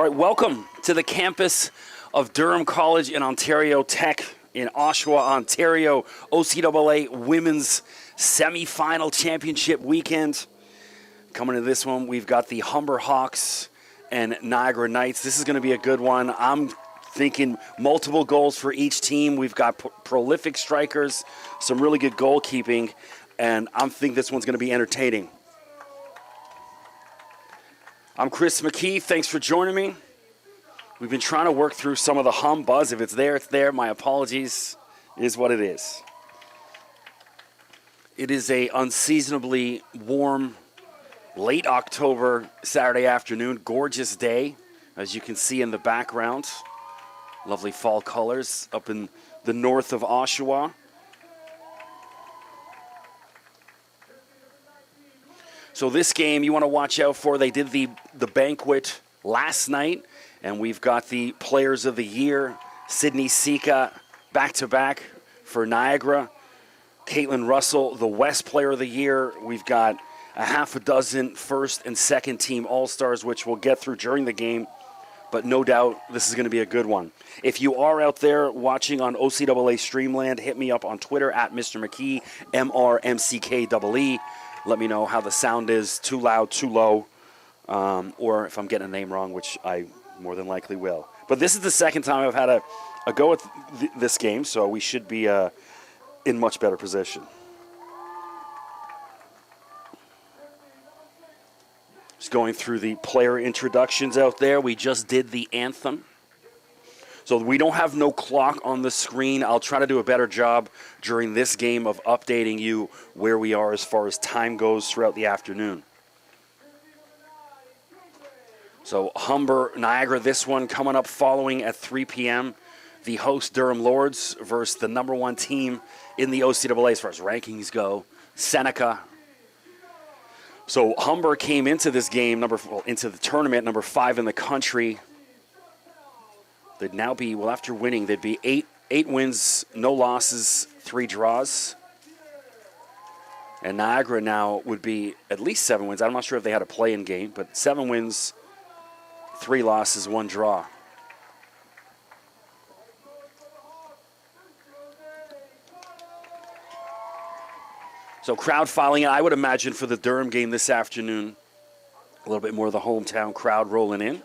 All right, welcome to the campus of Durham College in Ontario Tech in Oshawa, Ontario. OCAA Women's Semifinal Championship weekend. Coming to this one, we've got the Humber Hawks and Niagara Knights. This is going to be a good one. I'm thinking multiple goals for each team. We've got prolific strikers, some really good goalkeeping, and I'm thinking this one's going to be entertaining. I'm Chris McKee. Thanks for joining me. We've been trying to work through some of the hum buzz. If it's there, it's there. My apologies. It is what it is. It is a unseasonably warm, late October Saturday afternoon. Gorgeous day, as you can see in the background. Lovely fall colors up in the north of Oshawa. So this game you want to watch out for. They did the banquet last night, and we've got the Players of the Year, Sydney Sika, back-to-back for Niagara. Caitlin Russell, the West Player of the Year. We've got a half a dozen first and second team All-Stars, which we'll get through during the game, but no doubt this is going to be a good one. If you are out there watching on OCAA Streamland, hit me up on Twitter at Mr. McKee, MRMCKEE. Let me know how the sound is, too loud, too low, or if I'm getting a name wrong, which I more than likely will. But this is the second time I've had a go at this game, so we should be in much better position. Just going through the player introductions out there. We just did the anthem. So we don't have no clock on the screen. I'll try to do a better job during this game of updating you where we are as far as time goes throughout the afternoon. So Humber, Niagara, this one coming up following at 3 p.m. The host Durham Lords versus the number one team in the OCAA as far as rankings go, Seneca. So Humber came into this game, into the tournament, number 5 in the country. They'd now be, well, after winning, they'd be eight wins, no losses, 3 draws. And Niagara now would be at least 7 wins. I'm not sure if they had a play-in game, but 7 wins, 3 losses, 1 draw. So crowd filing in, I would imagine, for the Durham game this afternoon. A little bit more of the hometown crowd rolling in.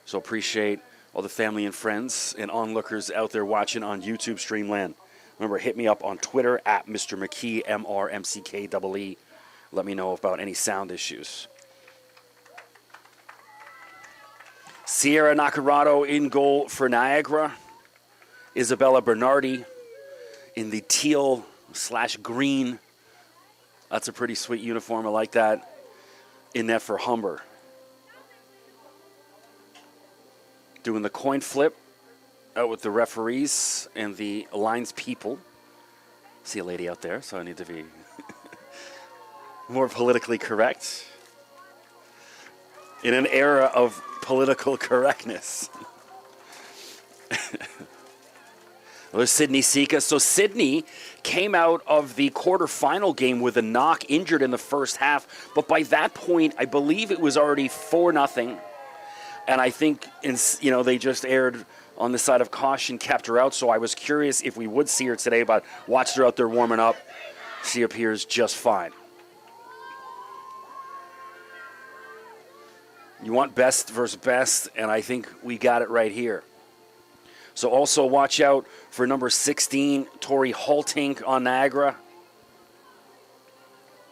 So appreciate all the family and friends and onlookers out there watching on YouTube Streamland. Remember, hit me up on Twitter at Mr. McKee, MRMCKEE. Let me know about any sound issues. Sierra Nacarado in goal for Niagara. Isabella Bernardi in the teal/green. That's a pretty sweet uniform. I like that. In net for Humber. Doing the coin flip out with the referees and the lines people. See a lady out there, so I need to be more politically correct. In an era of political correctness. There's Sydney Sika. So Sydney came out of the quarterfinal game with a knock, injured in the first half. But by that point, I believe it was already 4-0. And I think, they just erred on the side of caution, kept her out. So I was curious if we would see her today, but watched her out there warming up. She appears just fine. You want best versus best, and I think we got it right here. So also watch out for number 16, Tori Haltink on Niagara.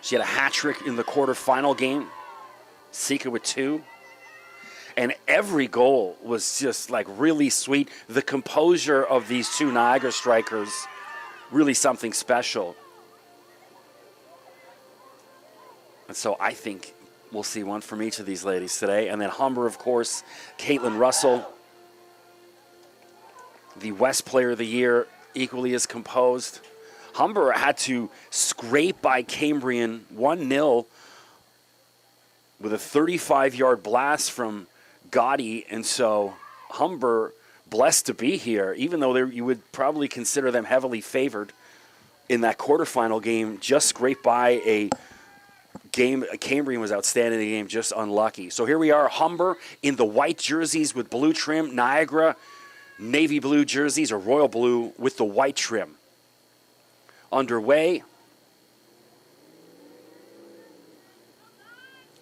She had a hat trick in the quarterfinal game. Sika with 2. And every goal was just really sweet. The composure of these 2 Niagara strikers, really something special. And so I think we'll see one from each of these ladies today. And then Humber, of course, Caitlin Russell, the West Player of the Year, equally as composed. Humber had to scrape by Cambrian 1-0 with a 35-yard blast from Gotti, and so Humber blessed to be here, even though you would probably consider them heavily favored in that quarterfinal game, just scraped by a game. Cambrian was outstanding in the game, just unlucky. So here we are, Humber in the white jerseys with blue trim. Niagara, navy blue jerseys or royal blue with the white trim. Underway.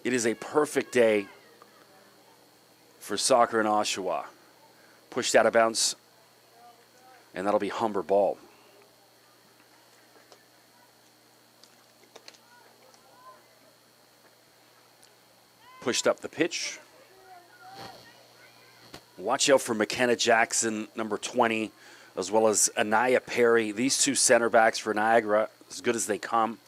It is a perfect day for soccer in Oshawa. Pushed out of bounds, and that'll be Humber ball. Pushed up the pitch. Watch out for McKenna Jackson, number 20, as well as Anaya Perry. These two center backs for Niagara, as good as they come.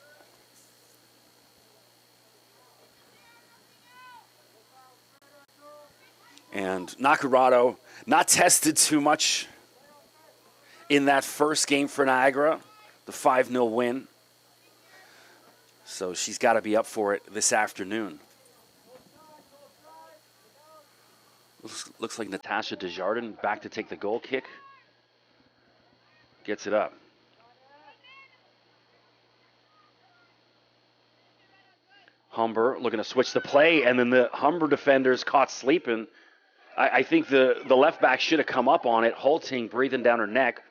And Nakarado, not tested too much in that first game for Niagara, the 5-0 win. So she's got to be up for it this afternoon. Looks like Natasha Desjardins back to take the goal kick. Gets it up. Humber looking to switch the play, and then the Humber defenders caught sleeping. I think the left back should have come up on it. Holting breathing down her neck.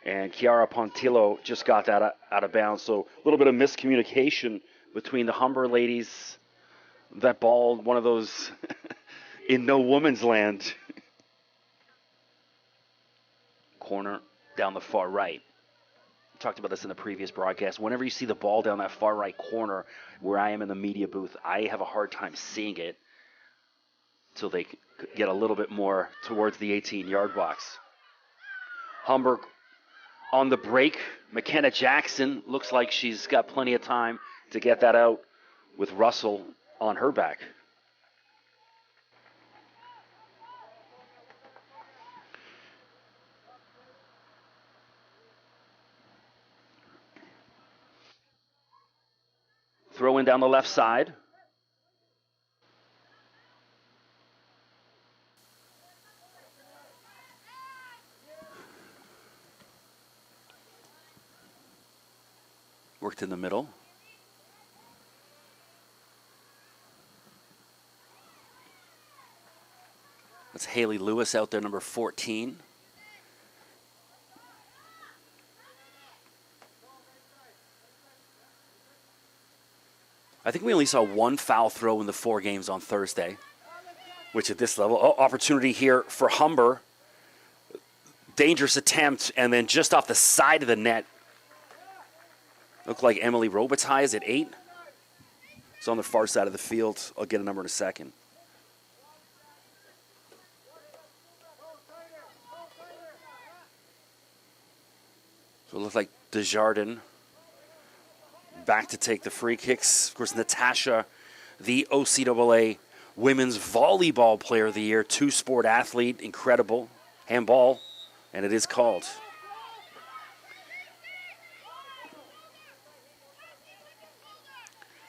And Chiara Pontillo just got that out of bounds. So a little bit of miscommunication between the Humber ladies. That ball, one of those in no woman's land. Corner down the far right. I talked about this in the previous broadcast. Whenever you see the ball down that far right corner where I am in the media booth, I have a hard time seeing it until they get a little bit more towards the 18-yard box. Humber on the break. McKenna Jackson looks like she's got plenty of time to get that out with Russell on her back. Throw in down the left side. Worked in the middle. That's Haley Lewis out there, number 14. I think we only saw one foul throw in the 4 games on Thursday, which at this level, opportunity here for Humber. Dangerous attempt, and then just off the side of the net. Looked like Emily Robitaille is at 8. It's on the far side of the field. I'll get a number in a second. So it looks like Desjardins back to take the free kicks. Of course, Natasha, the OCAA Women's Volleyball Player of the Year, 2-sport athlete, incredible. Handball, and it is called.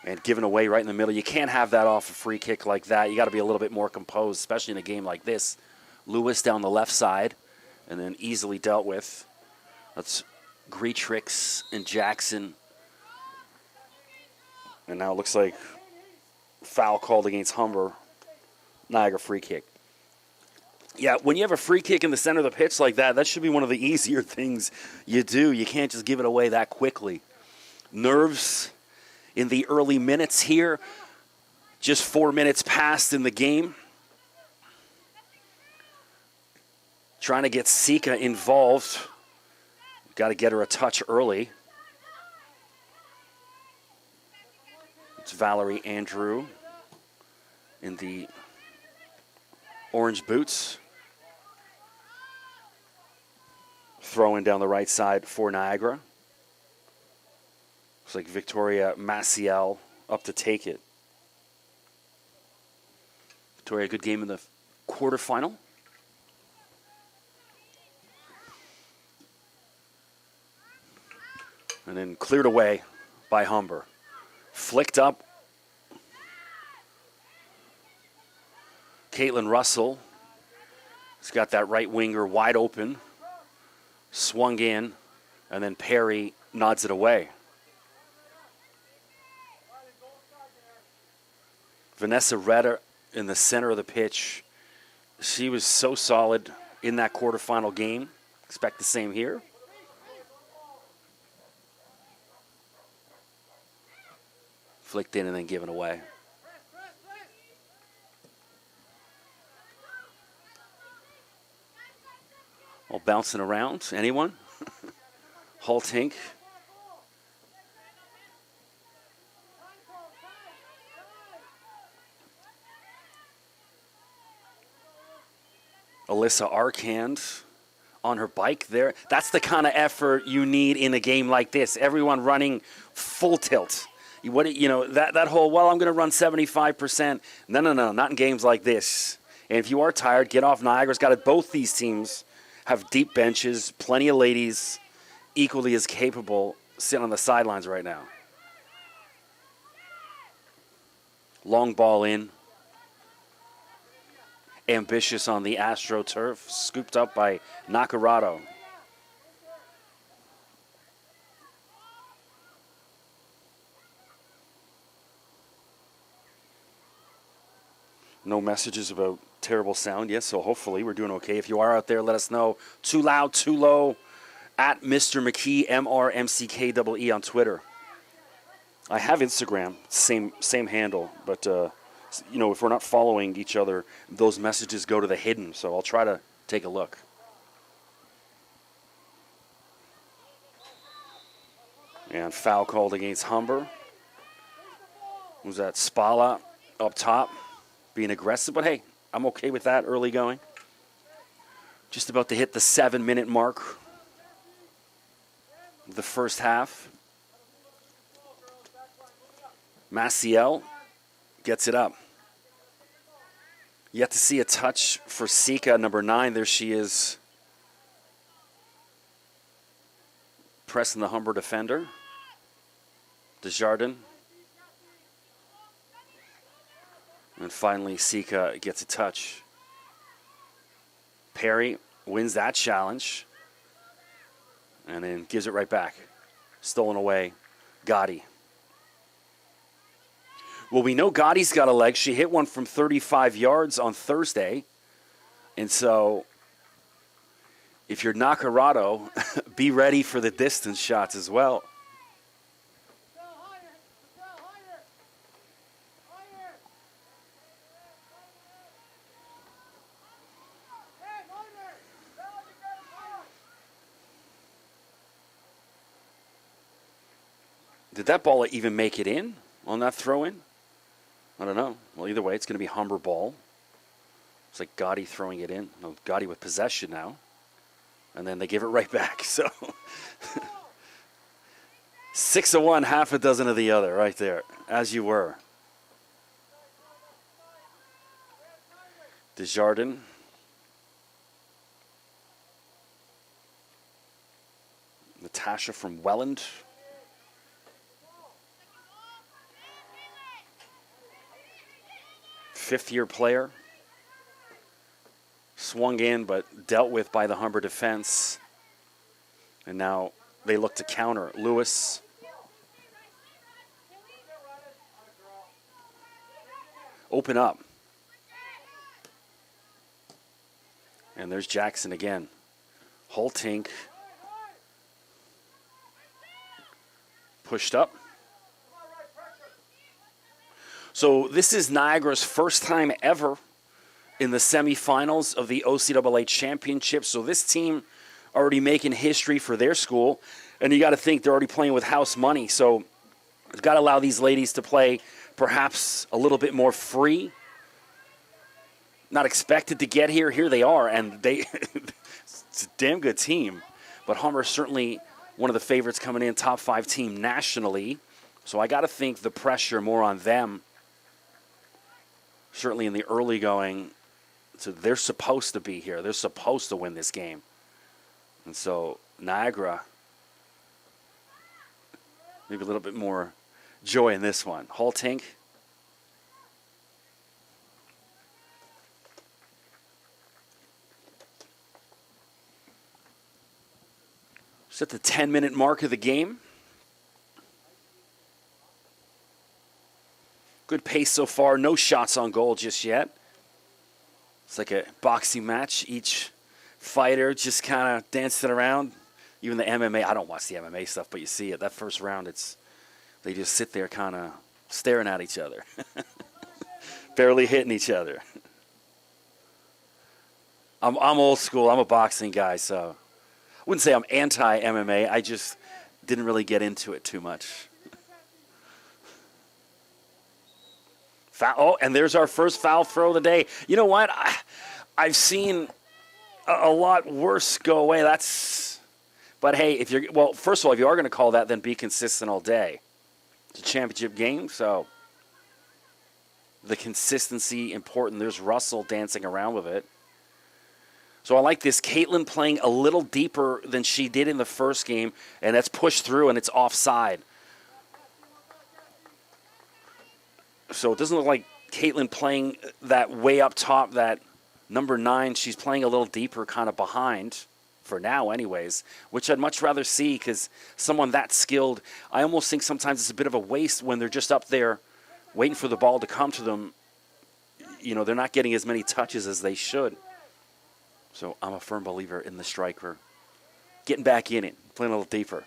And given away right in the middle. You can't have that off a free kick like that. You got to be a little bit more composed, especially in a game like this. Lewis down the left side, and then easily dealt with. That's Greatrix and Jackson. And now it looks like foul called against Humber. Niagara free kick. Yeah, when you have a free kick in the center of the pitch like that, that should be one of the easier things you do. You can't just give it away that quickly. Nerves in the early minutes here. Just 4 minutes passed in the game. Trying to get Sika involved. Got to get her a touch early. It's Valerie Andrew in the orange boots. Throwing down the right side for Niagara. Looks like Victoria Maciel up to take it. Victoria, good game in the quarterfinal. And then cleared away by Humber. Flicked up. Caitlin Russell has got that right winger wide open. Swung in, and then Perry nods it away. Vanessa Redder in the center of the pitch. She was so solid in that quarterfinal game. Expect the same here. Flicked in and then given away. All bouncing around. Anyone? Hultink. Alyssa Arcand on her bike there. That's the kind of effort you need in a game like this. Everyone running full tilt. That whole, well, I'm going to run 75%. No, not in games like this. And if you are tired, get off. Niagara's got it. Both these teams have deep benches, plenty of ladies, equally as capable, sitting on the sidelines right now. Long ball in. Ambitious on the AstroTurf, scooped up by Nakarado. No messages about terrible sound yet, so hopefully we're doing okay. If you are out there, let us know. Too loud, too low, at Mr. McKee, MRMCKEE on Twitter. I have Instagram, same handle, but if we're not following each other, those messages go to the hidden, so I'll try to take a look. And foul called against Humber. Was that Spala up top, being aggressive? But hey, I'm okay with that early going. Just about to hit the 7-minute mark of the first half. Maciel gets it up. Yet to see a touch for Sika, number 9. There she is, pressing the Humber defender. Desjardins. And finally, Sika gets a touch. Perry wins that challenge. And then gives it right back. Stolen away. Gotti. Well, we know Gotti's got a leg. She hit one from 35 yards on Thursday. And so, if you're Nakarado, be ready for the distance shots as well. Did that ball even make it in on that throw-in? I don't know. Well, either way, it's going to be Humber ball. It's like Gotti throwing it in. No, Gotti with possession now. And then they give it right back. So 6 of one, half a dozen of the other right there, as you were. Desjardins. Natasha from Welland. Fifth-year player. Swung in, but dealt with by the Humber defense. And now they look to counter. Lewis. Open up. And there's Jackson again. Hultink. Pushed up. So this is Niagara's first time ever in the semifinals of the OCAA championship. So this team already making history for their school. And you got to think they're already playing with house money. So you've got to allow these ladies to play perhaps a little bit more free. Not expected to get here. Here they are. And it's a damn good team. But Humber certainly one of the favorites coming in, top 5 team nationally. So I got to think the pressure more on them. Certainly in the early going, so they're supposed to be here. They're supposed to win this game. And so Niagara, maybe a little bit more joy in this one. Hultink. Just at the 10-minute mark of the game. Good pace so far. No shots on goal just yet. It's like a boxing match. Each fighter just kind of dancing around. Even the MMA, I don't watch the MMA stuff, but you see it. That first round, they just sit there kind of staring at each other. Barely hitting each other. I'm old school. I'm a boxing guy, so I wouldn't say I'm anti-MMA. I just didn't really get into it too much. Foul, and there's our first foul throw of the day. You know what? I've seen a lot worse go away. But hey, first of all, if you are going to call that, then be consistent all day. It's a championship game, so the consistency important. There's Russell dancing around with it. So I like this. Caitlin playing a little deeper than she did in the first game, and that's pushed through, and it's offside. So it doesn't look like Caitlin playing that way up top, that number 9. She's playing a little deeper, kind of behind, for now anyways, which I'd much rather see because someone that skilled, I almost think sometimes it's a bit of a waste when they're just up there waiting for the ball to come to them. You know, they're not getting as many touches as they should. So I'm a firm believer in the striker getting back in it, playing a little deeper.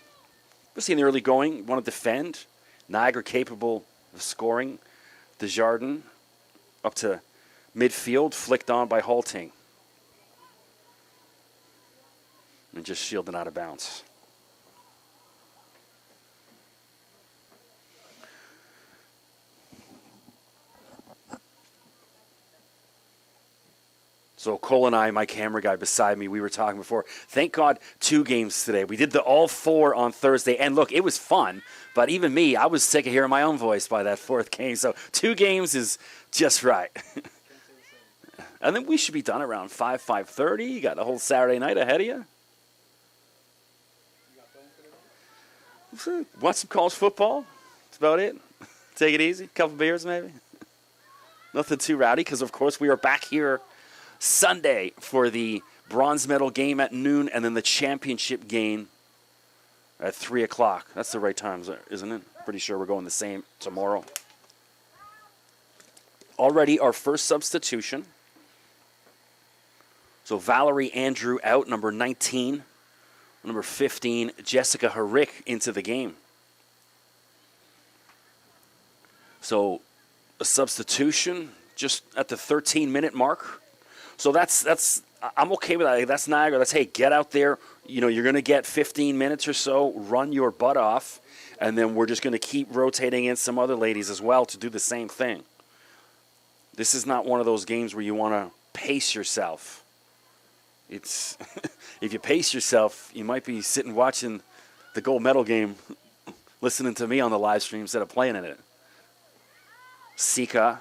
We'll see in the early going, want to defend. Niagara capable of scoring. Desjardins up to midfield, flicked on by Halting. And just shielding out of bounds. So Cole and I, my camera guy beside me, we were talking before. Thank God 2 games today. We did all 4 on Thursday. And look, it was fun. But even me, I was sick of hearing my own voice by that 4th game. So 2 games is just right. And then we should be done around 5:30. You got the whole Saturday night ahead of you. Watch some college football. That's about it. Take it easy. Couple beers maybe. Nothing too rowdy because, of course, we are back here Sunday for the bronze medal game at noon and then the championship game at 3 o'clock. That's the right time, isn't it? Pretty sure we're going the same tomorrow. Already our first substitution. So Valerie Andrew out, number 19. Number 15, Jessica Herrick into the game. So a substitution just at the 13-minute mark. So that's I'm okay with that. That's Niagara. That's, hey, get out there. You know, you're going to get 15 minutes or so, run your butt off, and then we're just going to keep rotating in some other ladies as well to do the same thing. This is not one of those games where you want to pace yourself. It's if you pace yourself, you might be sitting watching the gold medal game, listening to me on the live stream instead of playing in it. Sika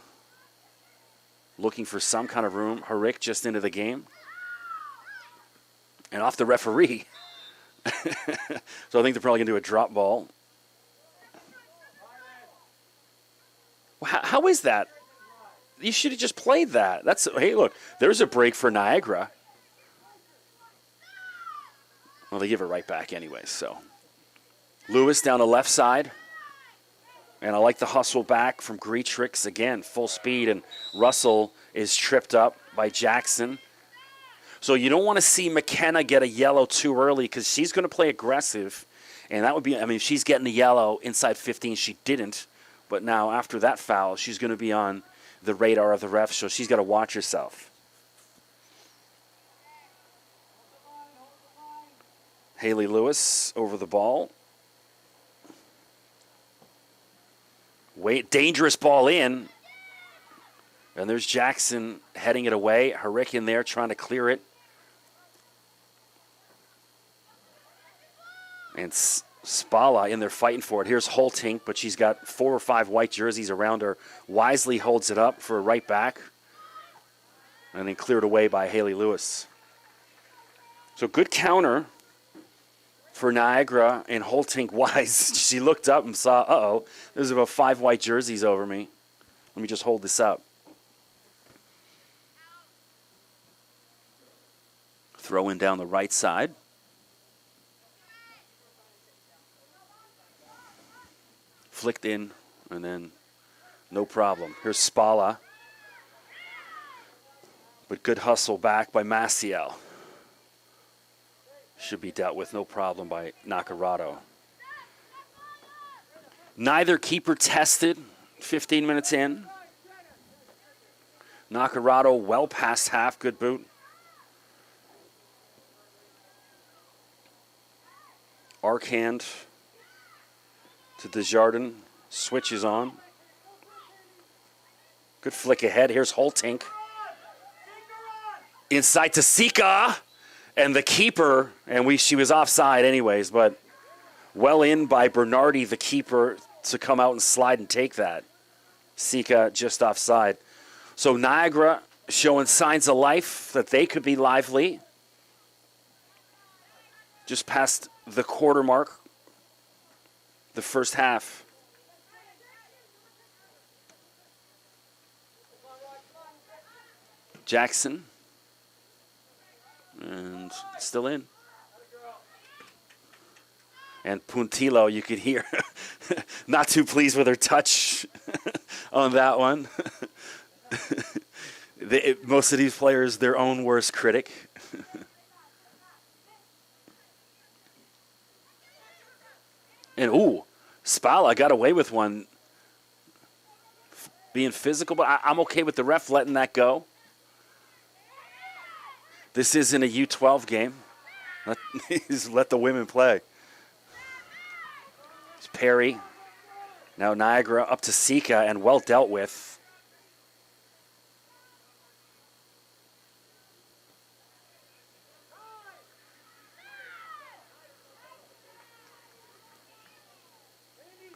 looking for some kind of room. Herrick just into the game. And off the referee. So I think they're probably going to do a drop ball. How is that? You should have just played that. Hey, look, there's a break for Niagara. Well, they give it right back anyways, so. Lewis down the left side. And I like the hustle back from Greatrix. Again, full speed, and Russell is tripped up by Jackson. So you don't want to see McKenna get a yellow too early because she's going to play aggressive. And that would be, I mean, if she's getting a yellow inside 15, she didn't. But now after that foul, she's going to be on the radar of the ref, so she's got to watch herself. Haley Lewis over the ball. Dangerous ball in. And there's Jackson heading it away. Herrick in there trying to clear it. And Spala in there fighting for it. Here's Holtink, but she's got 4 or 5 white jerseys around her. Wisely holds it up for a right back. And then cleared away by Haley Lewis. So good counter for Niagara, and Holtink wise. She looked up and saw, uh-oh, there's about 5 white jerseys over me. Let me just hold this up. Throw in down the right side. Flicked in, and then No problem. Here's Spala. But good hustle back by Maciel. Should be dealt with no problem by Nacarado. Neither keeper tested 15 minutes in. Nacarado well past half. Good boot. Arcand to Desjardins. Switches on. Good flick ahead. Here's Holtink. Inside to Sika. And the keeper, and she was offside anyways, but well in by Bernardi, the keeper, to come out and slide and take that. Sika just offside. So Niagara showing signs of life that they could be lively. Just past the quarter mark, the first half. Jackson. And still in. And Puntillo, you could hear, not too pleased with her touch on that one. Most of these players, their own worst critic. And, ooh, Spala got away with one. Being physical, but I'm okay with the ref letting that go.This isn't a U12 game. Let the women play. It's Perry. Now Niagara up to Sika and well dealt with.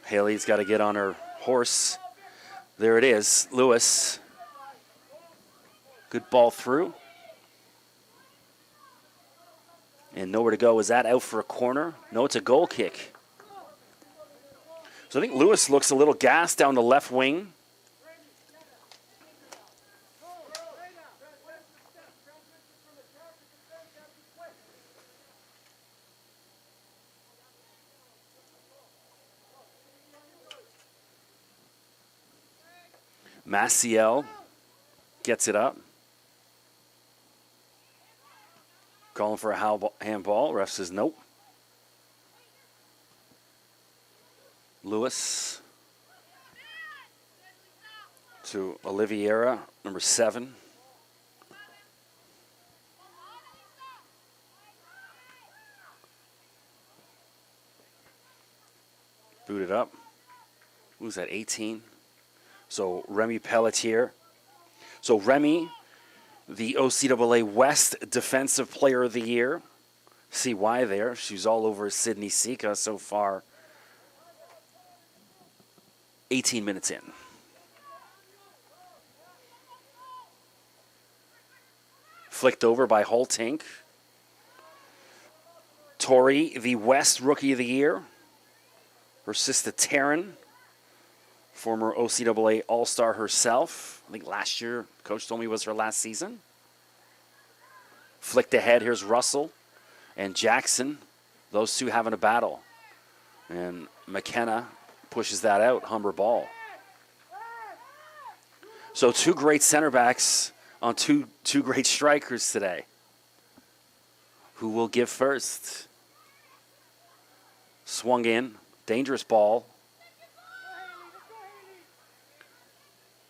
Haley's got to get on her horse. There it is, Lewis. Good ball through. And nowhere to go. Is that out for a corner? No, it's a goal kick. So I think Lewis looks a little gassed down the left wing. Maciel gets it up. Calling for a handball. Ref says nope. Lewis to Oliveira, number 7. Booted up. Who's that, 18? So Remy Pelletier. So Remy, the OCAA West Defensive Player of the Year. See why there. She's all over Sydney Sika so far. 18 minutes in. Flicked over by Holtink. Tori, the West Rookie of the Year. Her sister Taryn, former OCAA All-Star herself. I think last year, coach told me was her last season. Flicked ahead, here's Russell and Jackson. Those two having a battle. And McKenna pushes that out, Humber ball. So two great center backs on two great strikers today. Who will give first? Swung in, dangerous ball.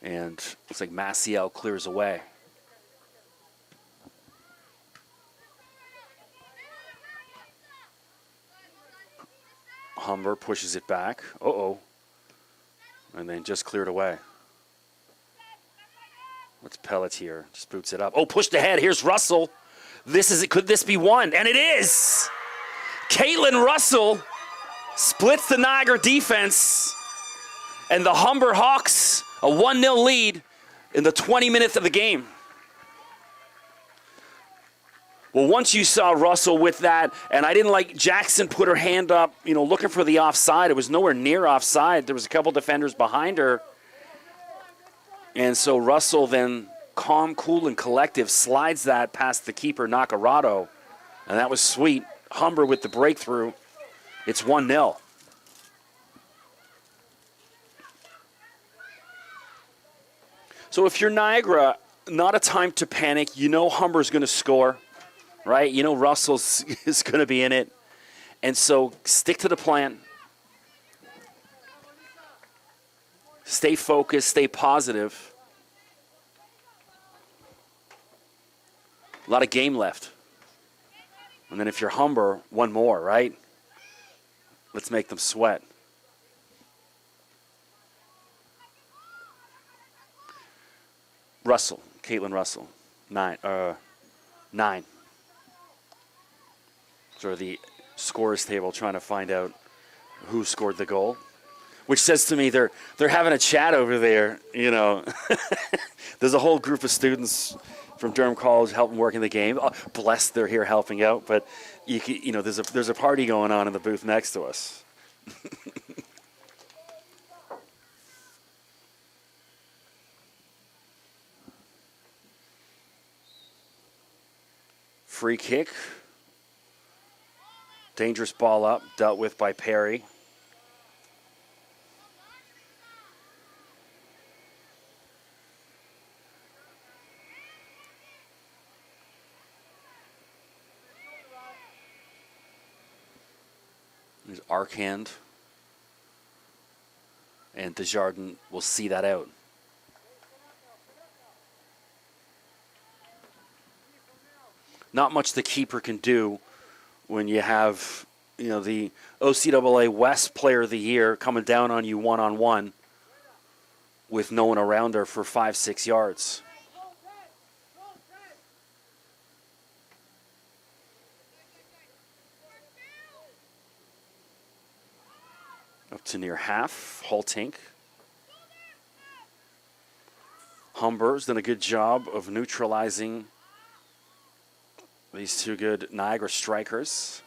And looks like Maciel clears away. Humber pushes it back. Uh-oh. And then just cleared away. What's Pelletier? Just boots it up. Oh, pushed ahead. Here's Russell. Could this be one? And it is! Caitlin Russell splits the Niagara defense. And the Humber Hawks, a 1-0 lead in the 20 minutes of the game. Well, once you saw Russell with that, and I didn't like Jackson put her hand up, looking for the offside. It was nowhere near offside. There was a couple defenders behind her. And so Russell then, calm, cool, and collective, slides that past the keeper, Nacarado. And that was sweet. Humber with the breakthrough. It's 1-0. So if you're Niagara, not a time to panic. You know Humber's going to score, right? You know Russell's is going to be in it. And so stick to the plan. Stay focused, stay positive. A lot of game left. And then if you're Humber, one more, right? Let's make them sweat. Russell, Caitlin Russell, 9. Sort of the scorers table trying to find out who scored the goal, which says to me they're having a chat over there. You know, there's a whole group of students from Durham College helping work in the game. Oh, blessed they're here helping out, but you know there's a party going on in the booth next to us. Free kick. Dangerous ball up, dealt with by Perry. There's Arkhand. And Desjardins will see that out. Not much the keeper can do when you have, you know, the OCAA West Player of the Year coming down on you one-on-one with no one around her for 5-6 yards. Up to near half, Holtink. Humber's done a good job of neutralizing these two good Niagara strikers.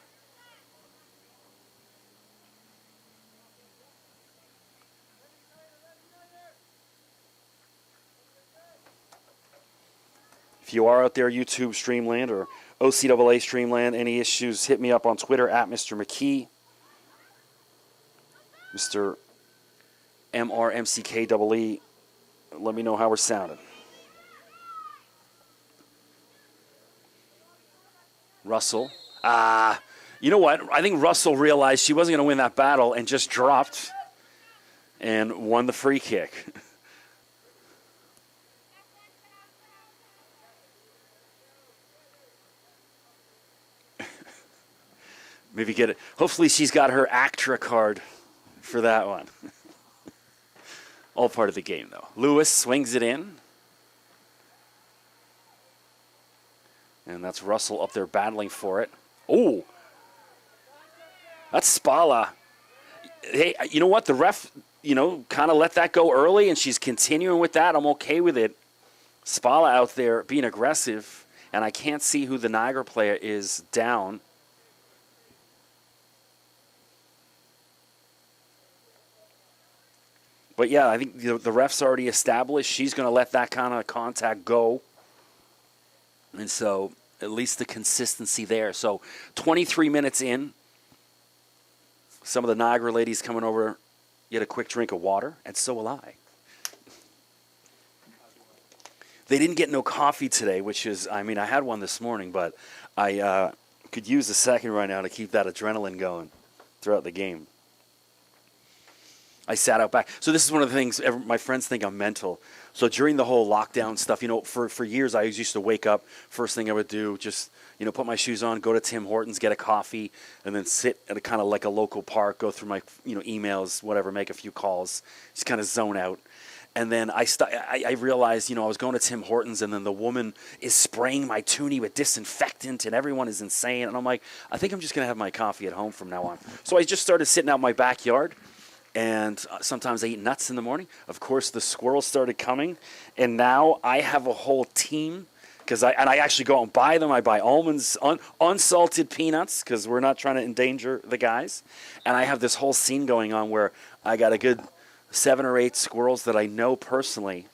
If you are out there, YouTube Streamland or OCAA Streamland, any issues, hit me up on Twitter at Mr. McKee. Mr. MRMCKEE. Let me know how we're sounding. Russell. You know what? I think Russell realized she wasn't going to win that battle and just dropped and won the free kick. Maybe get it. Hopefully she's got her ACTRA card for that one. All part of the game, though. Lewis swings it in. And that's Russell up there battling for it. Oh, that's Spala. Hey, you know what? The ref, you know, kind of let that go early, and she's continuing with that. I'm okay with it. Spala out there being aggressive, and I can't see who the Niagara player is down. But, yeah, I think the ref's already established. She's going to let that kind of contact go. And so at least the consistency there. So 23 minutes in. Some of the Niagara ladies coming over, get a quick drink of water, and so will I. They didn't get no coffee today, which is, I mean, I had one this morning, but I could use a second right now to keep that adrenaline going throughout the game. I sat out back. So this is one of the things, my friends think I'm mental. So during the whole lockdown stuff, you know, for years I used to wake up, first thing I would do, just, you know, put my shoes on, go to Tim Hortons, get a coffee, and then sit at a kind of like a local park, go through my, you know, emails, whatever, make a few calls, just kind of zone out. And then I realized, you know, I was going to Tim Hortons, and then the woman is spraying my toonie with disinfectant, and everyone is insane. And I'm like, I think I'm just going to have my coffee at home from now on. So I just started sitting out in my backyard. And sometimes I eat nuts in the morning. Of course, the squirrels started coming. And now I have a whole team. I actually go out and buy them. I buy almonds, unsalted peanuts, because we're not trying to endanger the guys. And I have this whole scene going on where I got a good 7 or 8 squirrels that I know personally.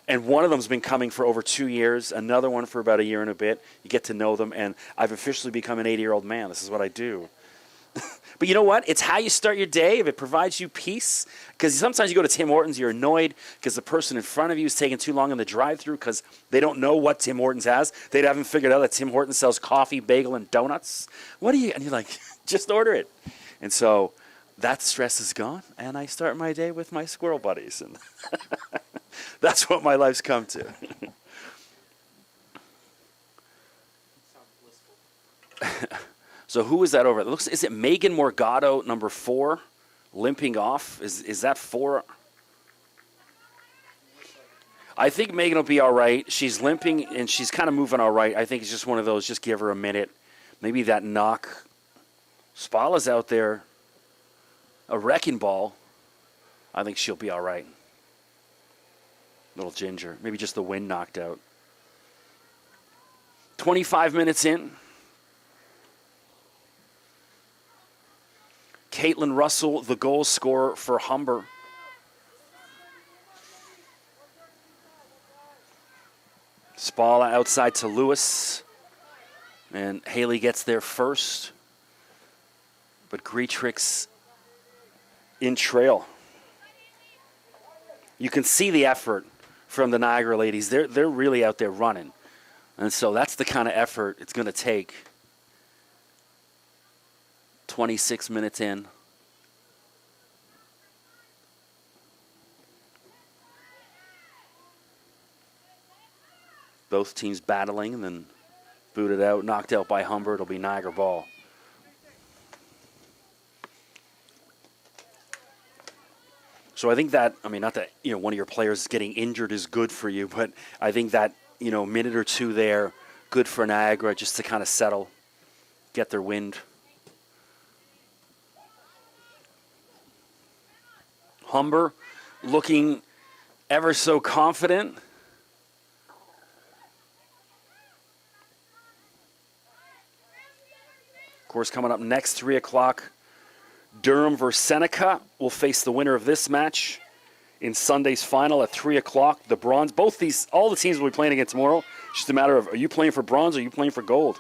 And one of them's been coming for over 2 years. Another one for about a year and a bit. You get to know them. And I've officially become an 80-year-old man. This is what I do. But you know what? It's how you start your day. If it provides you peace, because sometimes you go to Tim Hortons, you're annoyed because the person in front of you is taking too long in the drive-thru because they don't know what Tim Hortons has. They haven't figured out that Tim Hortons sells coffee, bagel, and donuts. What do you? And you're like, just order it. And so that stress is gone, and I start my day with my squirrel buddies, and that's what my life's come to. So who is that over? It looks. Is it Megan Morgado, number 4, limping off? Is that 4? I think Megan will be all right. She's limping, and she's kind of moving all right. I think it's just one of those, just give her a minute. Maybe that knock. Spala's out there. A wrecking ball. I think she'll be all right. Little ginger. Maybe just the wind knocked out. 25 minutes in. Caitlin Russell, the goal scorer for Humber. Spala outside to Lewis. And Haley gets there first. But Greatrix in trail. You can see the effort from the Niagara ladies. They're really out there running. And so that's the kind of effort it's going to take. 26 minutes in. Both teams battling and then booted out, knocked out by Humber. It'll be Niagara ball. So I think that, I mean, not that, one of your players getting injured is good for you, but I think that, minute or two there, good for Niagara just to kind of settle, get their wind. Humber looking ever so confident. Of course, coming up next, 3 o'clock, Durham versus Seneca will face the winner of this match in Sunday's final at 3 o'clock. The bronze, all the teams will be playing again tomorrow. It's just a matter of, are you playing for bronze or are you playing for gold?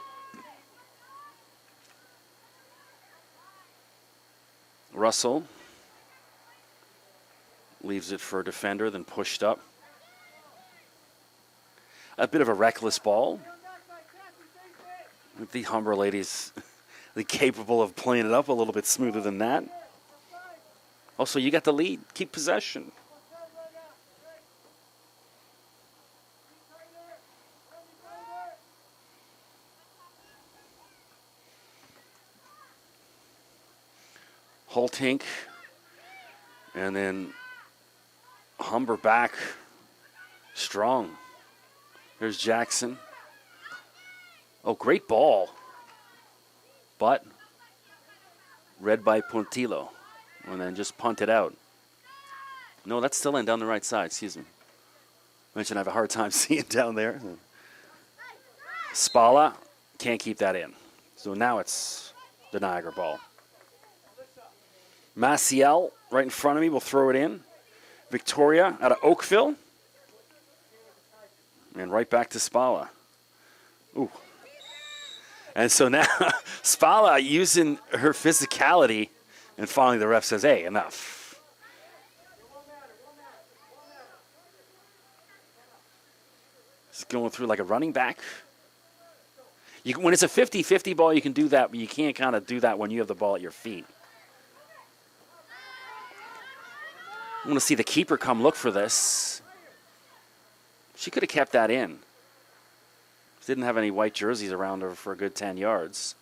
Russell leaves it for a defender, then pushed up. A bit of a reckless ball. The Humber ladies capable of playing it up a little bit smoother than that. Also, you got the lead. Keep possession. Holtink. And then Humber back strong. There's Jackson. Oh, great ball. But read by Pontillo. And then just punted out. No, that's still in down the right side. Excuse me. Mentioned I have a hard time seeing down there. Spala can't keep that in. So now it's the Niagara ball. Maciel right in front of me will throw it in. Victoria out of Oakville. And right back to Spala. Ooh. And so now Spala using her physicality, and finally the ref says, hey, enough. It's going through like a running back. When it's a 50-50 ball, you can do that, but you can't kind of do that when you have the ball at your feet. I want to see the keeper come look for this. She could have kept that in. Didn't have any white jerseys around her for a good 10 yards.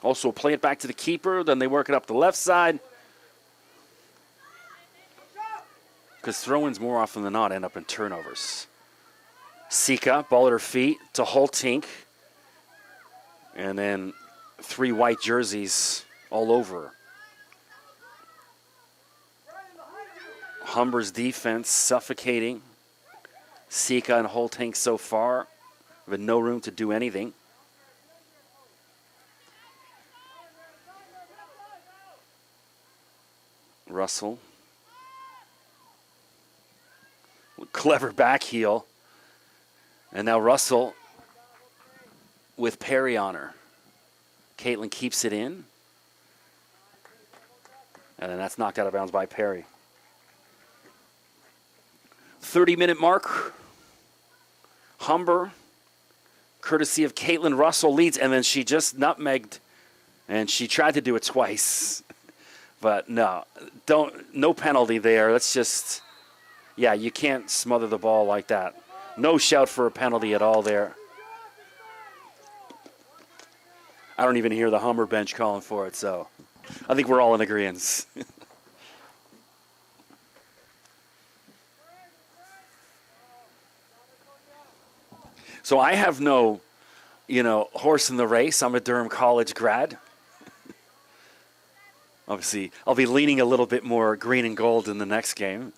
Also play it back to the keeper. Then they work it up the left side. Because throw-ins more often than not end up in turnovers. Sika, ball at her feet to Holtink. And then 3 white jerseys all over her. Humber's defense suffocating. Sika and Holtink so far with no room to do anything. Russell. Clever back heel. And now Russell with Perry on her. Caitlin keeps it in. And then that's knocked out of bounds by Perry. 30-minute mark. Humber, courtesy of Caitlin Russell, leads, and then she just nutmegged, and she tried to do it twice. But no penalty there. That's just, yeah, you can't smother the ball like that. No shout for a penalty at all there. I don't even hear the Humber bench calling for it, so I think we're all in agreement. So I have no, horse in the race. I'm a Durham College grad. Obviously, I'll be leaning a little bit more green and gold in the next game.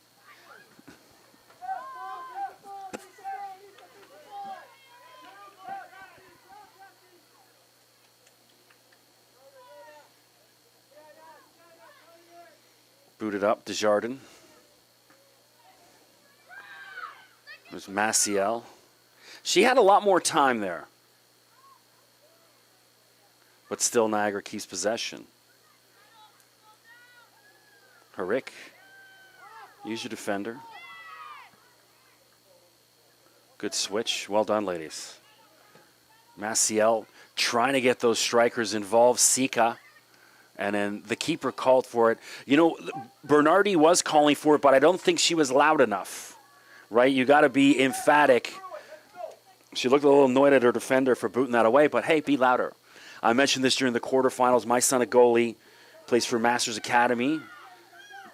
Booted up, Desjardins. There's Maciel. She had a lot more time there. But still, Niagara keeps possession. Herrick. Use your defender. Good switch. Well done, ladies. Maciel trying to get those strikers involved. Sika. And then the keeper called for it. Bernardi was calling for it, but I don't think she was loud enough. Right? You got to be emphatic. She looked a little annoyed at her defender for booting that away, but hey, be louder. I mentioned this during the quarterfinals. My son, a goalie, plays for Masters Academy,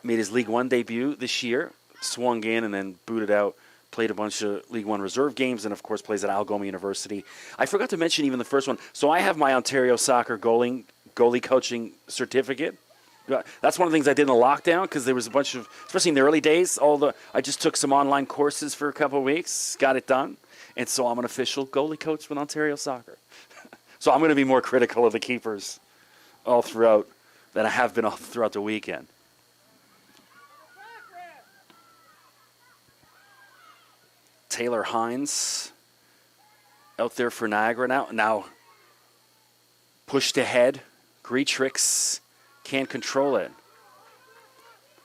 made his League One debut this year, swung in and then booted out, played a bunch of League One reserve games, and of course plays at Algoma University. I forgot to mention even the first one. So I have my Ontario Soccer goalie coaching certificate. That's one of the things I did in the lockdown because there was a bunch of, especially in the early days, I just took some online courses for a couple of weeks, got it done. And so I'm an official goalie coach with Ontario Soccer. So I'm going to be more critical of the keepers all throughout than I have been all throughout the weekend. Taylor Hines out there for Niagara now. Now pushed ahead. Greatrix can't control it.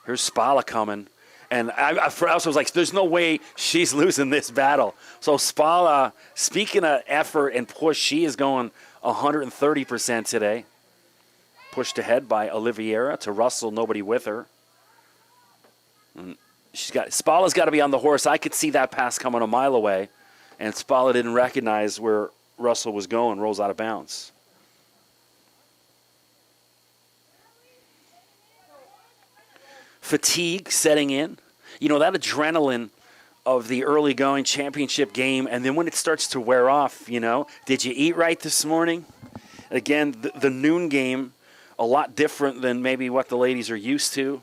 Here's Spala coming. And I also was like, there's no way she's losing this battle. So Spala, speaking of effort and push, she is going 130% today. Pushed ahead by Oliveira to Russell, nobody with her. And Spala's got to be on the horse. I could see that pass coming a mile away. And Spala didn't recognize where Russell was going, rolls out of bounds. Fatigue setting in. That adrenaline of the early going championship game, and then when it starts to wear off, did you eat right this morning? Again, the noon game, a lot different than maybe what the ladies are used to.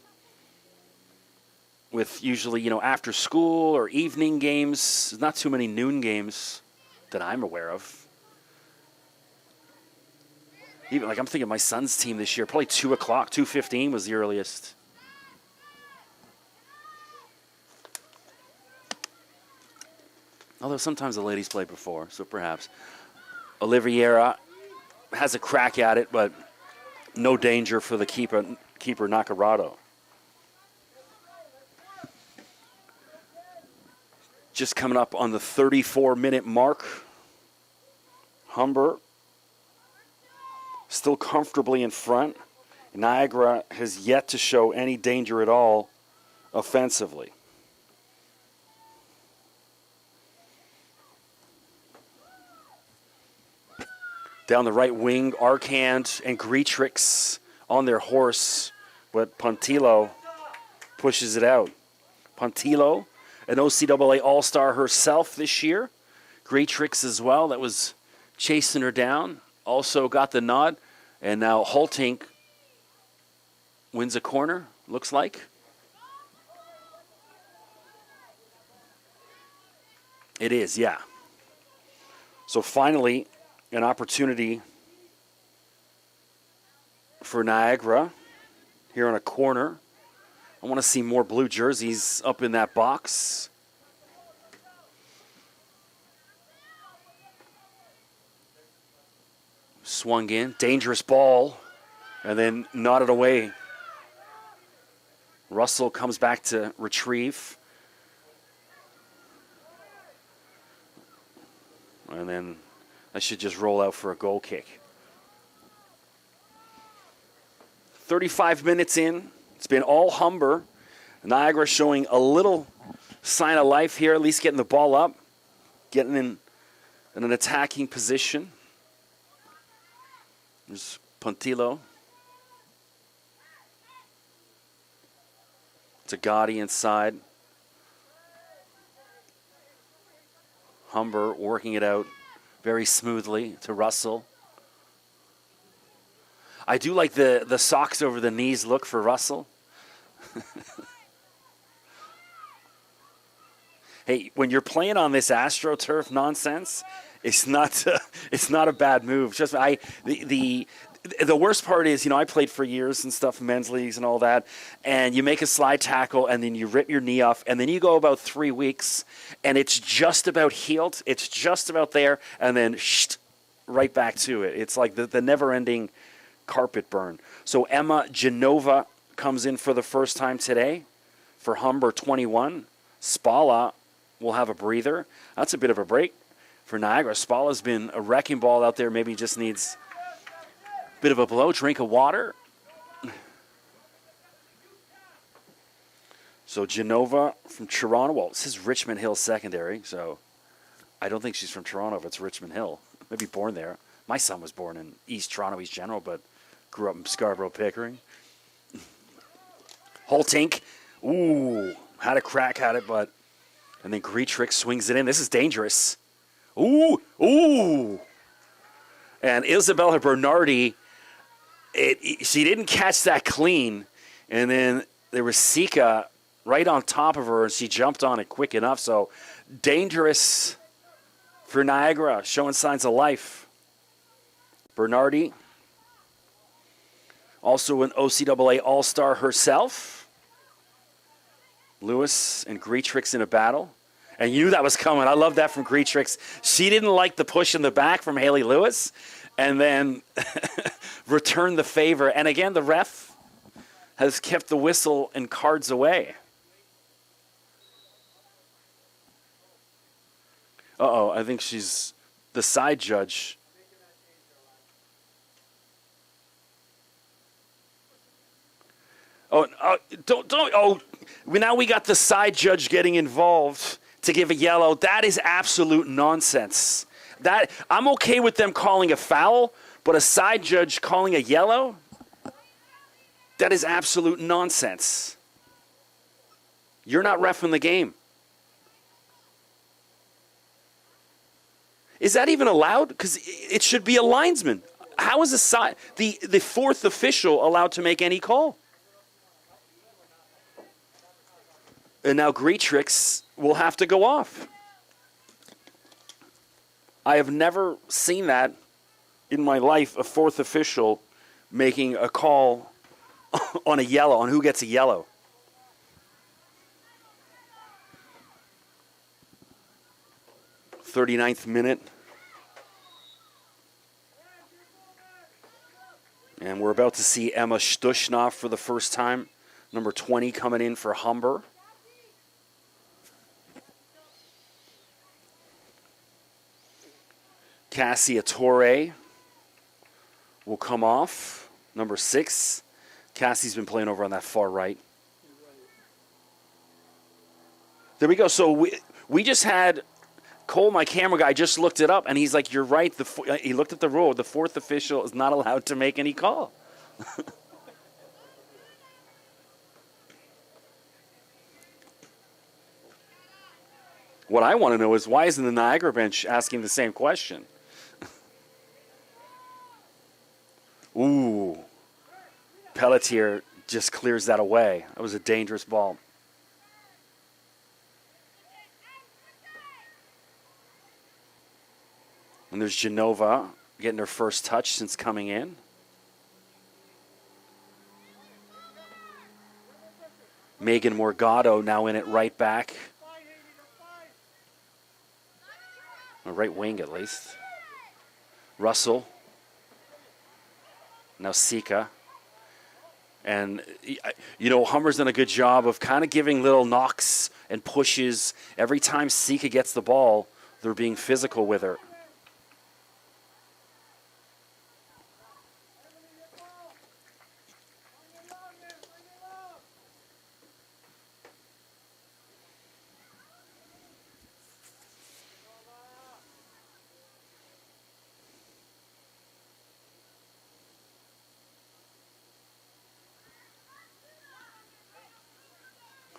With usually, after school or evening games. There's not too many noon games that I'm aware of. Even I'm thinking my son's team this year, probably 2 o'clock, 2:15 was the earliest. Although sometimes the ladies play before, so perhaps. Oliveira has a crack at it, but no danger for the keeper Nacarado. Just coming up on the 34-minute mark. Humber still comfortably in front. Niagara has yet to show any danger at all offensively. Down the right wing, Arcand and Greatrix on their horse, but Pontillo pushes it out. Pontillo, an OCAA All-Star herself this year. Greatrix as well, that was chasing her down. Also got the nod. And now Holtink wins a corner, looks like. It is, yeah. So finally, an opportunity for Niagara here on a corner. I want to see more blue jerseys up in that box. Swung in. Dangerous ball. And then nodded away. Russell comes back to retrieve. And then I should just roll out for a goal kick. 35 minutes in. It's been all Humber. Niagara showing a little sign of life here, at least getting the ball up, getting in an attacking position. There's Pontillo. Tagati inside. Humber working it out very smoothly to Russell. I do like the socks over the knees look for Russell. Hey, when you're playing on this AstroTurf nonsense, it's not a bad move. Just the worst part is, I played for years and stuff in men's leagues and all that, and you make a slide tackle and then you rip your knee off, and then you go about 3 weeks and it's just about healed. It's just about there, and then right back to it. It's like the never-ending carpet burn. So Emma Genova comes in for the first time today for Humber 21. Spala will have a breather. That's a bit of a break for Niagara. Spala's been a wrecking ball out there. Maybe just needs a bit of a blow, drink of water. So Genova from Toronto. Well, this is Richmond Hill Secondary, so I don't think she's from Toronto if it's Richmond Hill. Maybe born there. My son was born in East Toronto, East General, but grew up in Scarborough, Pickering. Holtink. Ooh, had a crack at it, but... And then Greetrick swings it in. This is dangerous. Ooh, ooh. And Isabella Bernardi, she didn't catch that clean. And then there was Sika right on top of her, and she jumped on it quick enough. So dangerous for Niagara, showing signs of life. Bernardi, also an OCAA All-Star herself. Lewis and Greetrix in a battle. And you knew that was coming. I love that from Greetrix. She didn't like the push in the back from Haley Lewis, and then returned the favor. And again, the ref has kept the whistle and cards away. Uh-oh, I think she's the side judge. Now we got the side judge getting involved to give a yellow. That is absolute nonsense. I'm okay with them calling a foul, but a side judge calling a yellow? That is absolute nonsense. You're not reffing the game. Is that even allowed? Because it should be a linesman. How is the fourth official allowed to make any call? And now Greetrix will have to go off. I have never seen that in my life, a fourth official making a call on a yellow, on who gets a yellow. "39th minute. And we're about to see Emma Stushnoff for the first time. Number 20 coming in for Humber. Cassia Torre will come off. Number 6. Cassie's been playing over on that far right. There we go. So we just had Cole, my camera guy, just looked it up, and he's like, you're right. He looked at the rule. The fourth official is not allowed to make any call. What I want to know is, why isn't the Niagara bench asking the same question? Ooh. Pelletier just clears that away. That was a dangerous ball. And there's Genova getting her first touch since coming in. Megan Morgado now in it right back. Or right wing at least. Russell Now Sika. And, Humber's done a good job of kind of giving little knocks and pushes. Every time Sika gets the ball, they're being physical with her.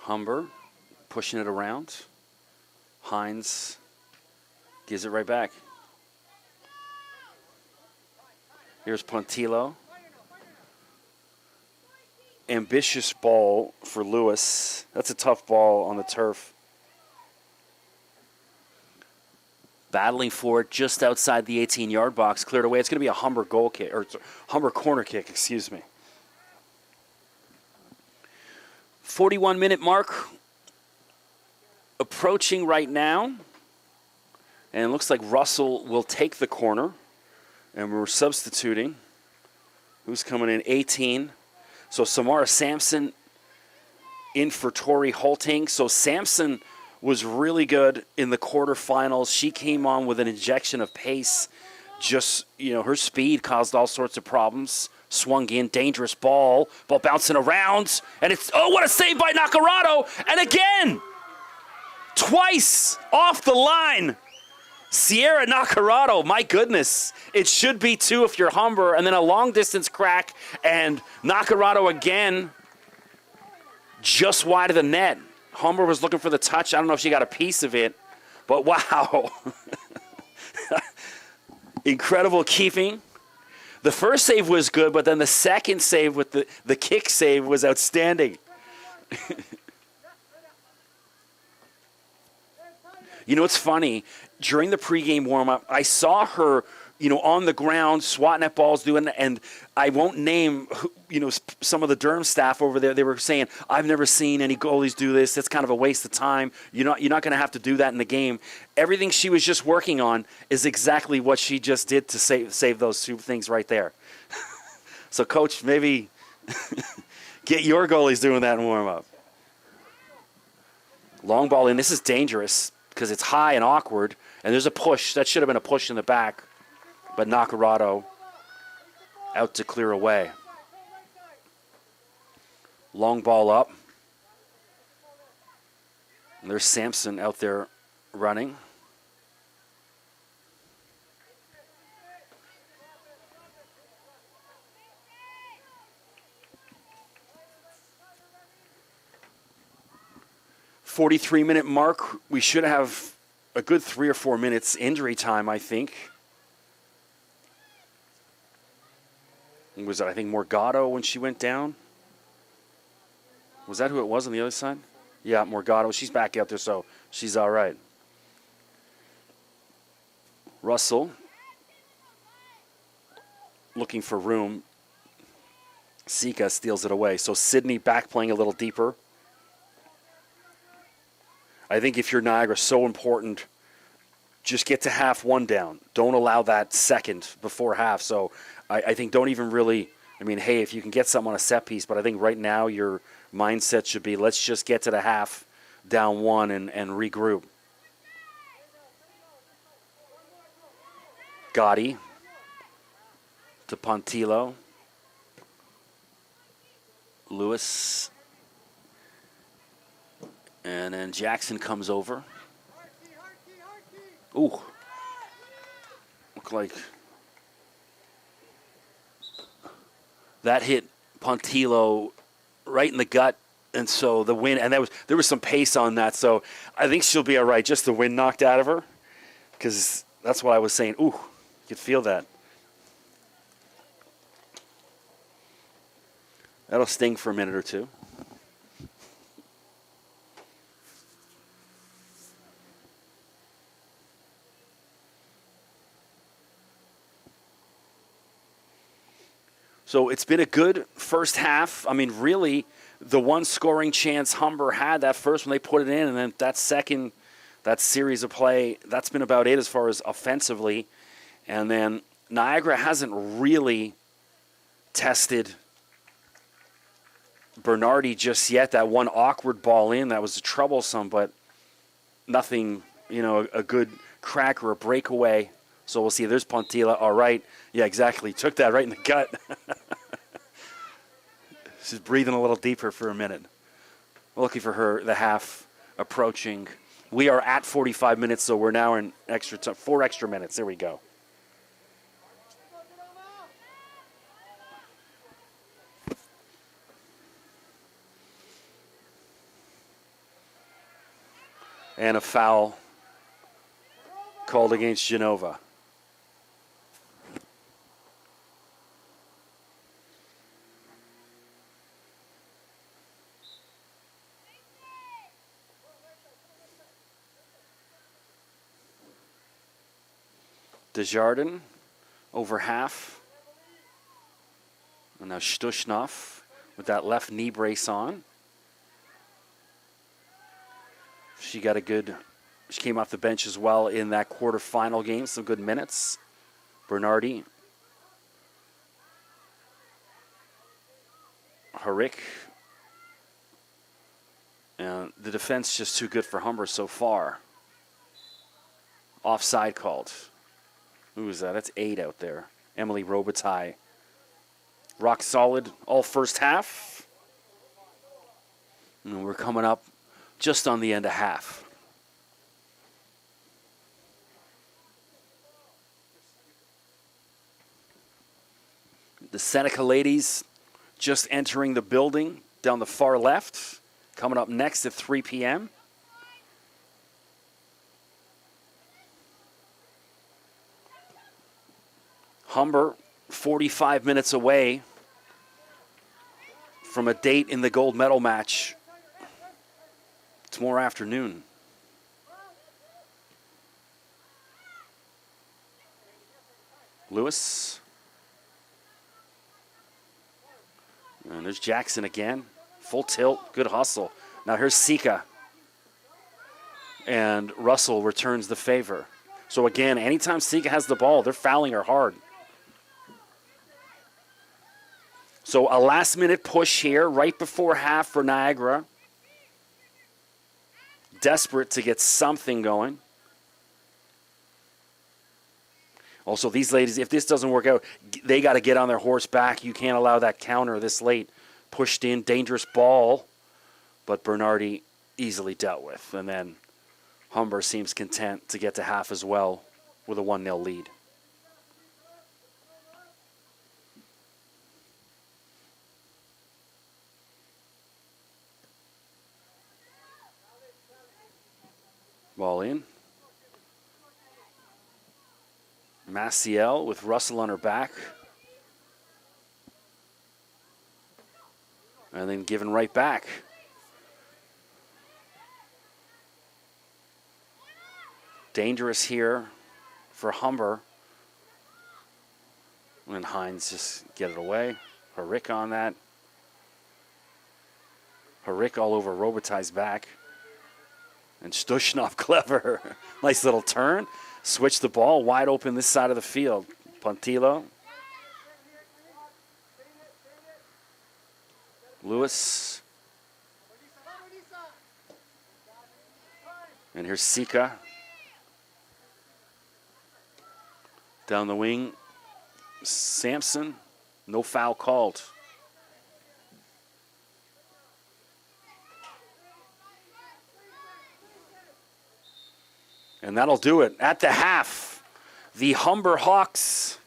Humber pushing it around. Hines gives it right back. Here's Pontillo. Ambitious ball for Lewis. That's a tough ball on the turf. Battling for it just outside the 18-yard box. Cleared away. It's going to be a Humber goal kick, or Humber corner kick, excuse me. 41-minute mark approaching right now. And it looks like Russell will take the corner. And we're substituting. Who's coming in? 18. So Samara Sampson in for Tori Holting. So Sampson was really good in the quarterfinals. She came on with an injection of pace. Just, her speed caused all sorts of problems. Swung in, dangerous ball bouncing around, and what a save by Nakarado, and again, twice off the line. Sierra Nakarado, my goodness. It should be 2 if you're Humber, and then a long distance crack, and Nakarado again, just wide of the net. Humber was looking for the touch. I don't know if she got a piece of it, but wow. Incredible keeping. The first save was good, but then the second save with the kick save was outstanding. It's funny. During the pregame warm-up, I saw her, on the ground, swatting at balls, and I won't name, some of the Durham staff over there. They were saying, I've never seen any goalies do this. It's kind of a waste of time. You're not going to have to do that in the game. Everything she was just working on is exactly what she just did to save those 2 things right there. So, Coach, maybe get your goalies doing that in warm-up. Long ball in. This is dangerous because it's high and awkward, and there's a push. That should have been a push in the back. But Nakarado out to clear away. Long ball up. And there's Sampson out there running. .43-minute mark. We should have a good 3 or 4 minutes injury time, I think. Was it, I think, Morgado when she went down? Was that who it was on the other side? Yeah, Morgado. She's back out there, so she's all right. Russell looking for room. Sika steals it away. So Sydney back playing a little deeper. I think if you're Niagara, so important, just get to half one down. Don't allow that second before half. So I think don't even really, hey, if you can get something on a set piece, but I think right now your mindset should be let's just get to the half down 1 and regroup. Gotti to Pontillo. Lewis. And then Jackson comes over. Ooh. Look like that hit Pontillo right in the gut, and so the wind, and there was some pace on that, so I think she'll be all right. Just the wind knocked out of her, because that's what I was saying. Ooh, you could feel that. That'll sting for a minute or two. So it's been a good first half. Really, the one scoring chance Humber had, that first when they put it in, and then that second, that series of play, that's been about it as far as offensively. And then Niagara hasn't really tested Bernardi just yet. That one awkward ball in, that was troublesome, but nothing, a good crack or a breakaway. So we'll see. There's Pontila. All right. Yeah, exactly. Took that right in the gut. She's breathing a little deeper for a minute. Looking for the half approaching. We are at 45 minutes, so we're now in extra time. 4 extra minutes. There we go. And a foul called against Genova. Desjardins over half. And now Shtushnov with that left knee brace on. She came off the bench as well in that quarterfinal game. Some good minutes. Bernardi. Harik. And the defense just too good for Humber so far. Offside called. Who is that? That's 8 out there. Emily Robitaille. Rock solid all first half. And we're coming up just on the end of half. The Seneca ladies just entering the building down the far left. Coming up next at 3 p.m. Humber, 45 minutes away from a date in the gold medal match tomorrow afternoon. Lewis. And there's Jackson again. Full tilt, good hustle. Now here's Sika. And Russell returns the favor. So again, anytime Sika has the ball, they're fouling her hard. So a last-minute push here right before half for Niagara. Desperate to get something going. Also, these ladies, if this doesn't work out, they got to get on their horse back. You can't allow that counter this late. Pushed in, dangerous ball. But Bernardi easily dealt with. And then Humber seems content to get to half as well with a 1-0 lead. Ball in. Maciel with Russell on her back. And then given right back. Dangerous here for Humber. And Hines just get it away. Harik on that. Harik all over Robitaille's back. And Shtushnov, clever. Nice little turn. Switch the ball wide open this side of the field. Pontilo. Lewis. And here's Sika. Down the wing. Sampson. No foul called. And that'll do it. At the half, the Humber Hawks,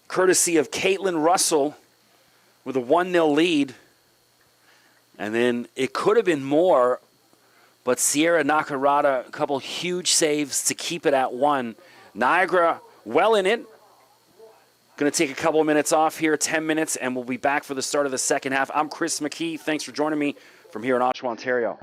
courtesy of Caitlin Russell, with a 1-0 lead. And then it could have been more, but Sierra Nakarada, a couple huge saves to keep it at 1. Niagara well in it. Going to take a couple of minutes off here, 10 minutes, and we'll be back for the start of the second half. I'm Chris McKee. Thanks for joining me from here in Oshawa, Ontario.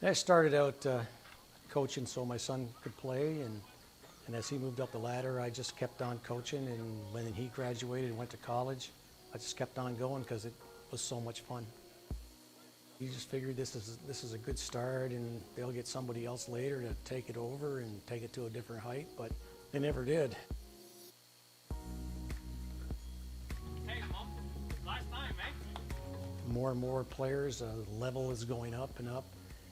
I started out coaching so my son could play, and as he moved up the ladder, I just kept on coaching, and when he graduated and went to college, I just kept on going because it was so much fun. You just figured this is a good start, and they'll get somebody else later to take it over and take it to a different height, but they never did. Hey, Mom, last time, eh? More and more players, level is going up and up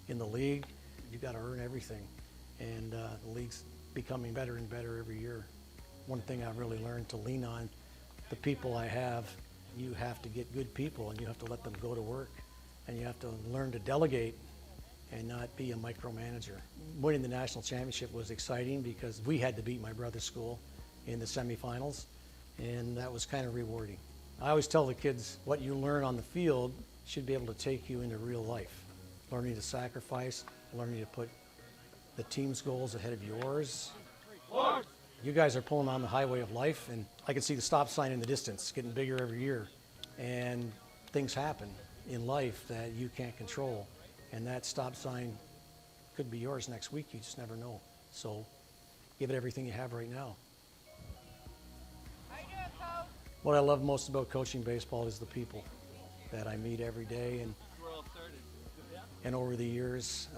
in the league. You got to earn everything, and the league's becoming better and better every year. One thing I've really learned to lean on the people I have. You have to get good people, and you have to let them go to work, and you have to learn to delegate and not be a micromanager. Winning the national championship was exciting because we had to beat my brother's school in the semifinals, and that was kind of rewarding. I always tell the kids what you learn on the field should be able to take you into real life. Learning to sacrifice, learning to put the team's goals ahead of yours. You guys are pulling on the highway of life, and I can see the stop sign in the distance getting bigger every year. And things happen in life that you can't control. And that stop sign could be yours next week. You just never know. So give it everything you have right now. What I love most about coaching baseball is the people that I meet every day. And over the years,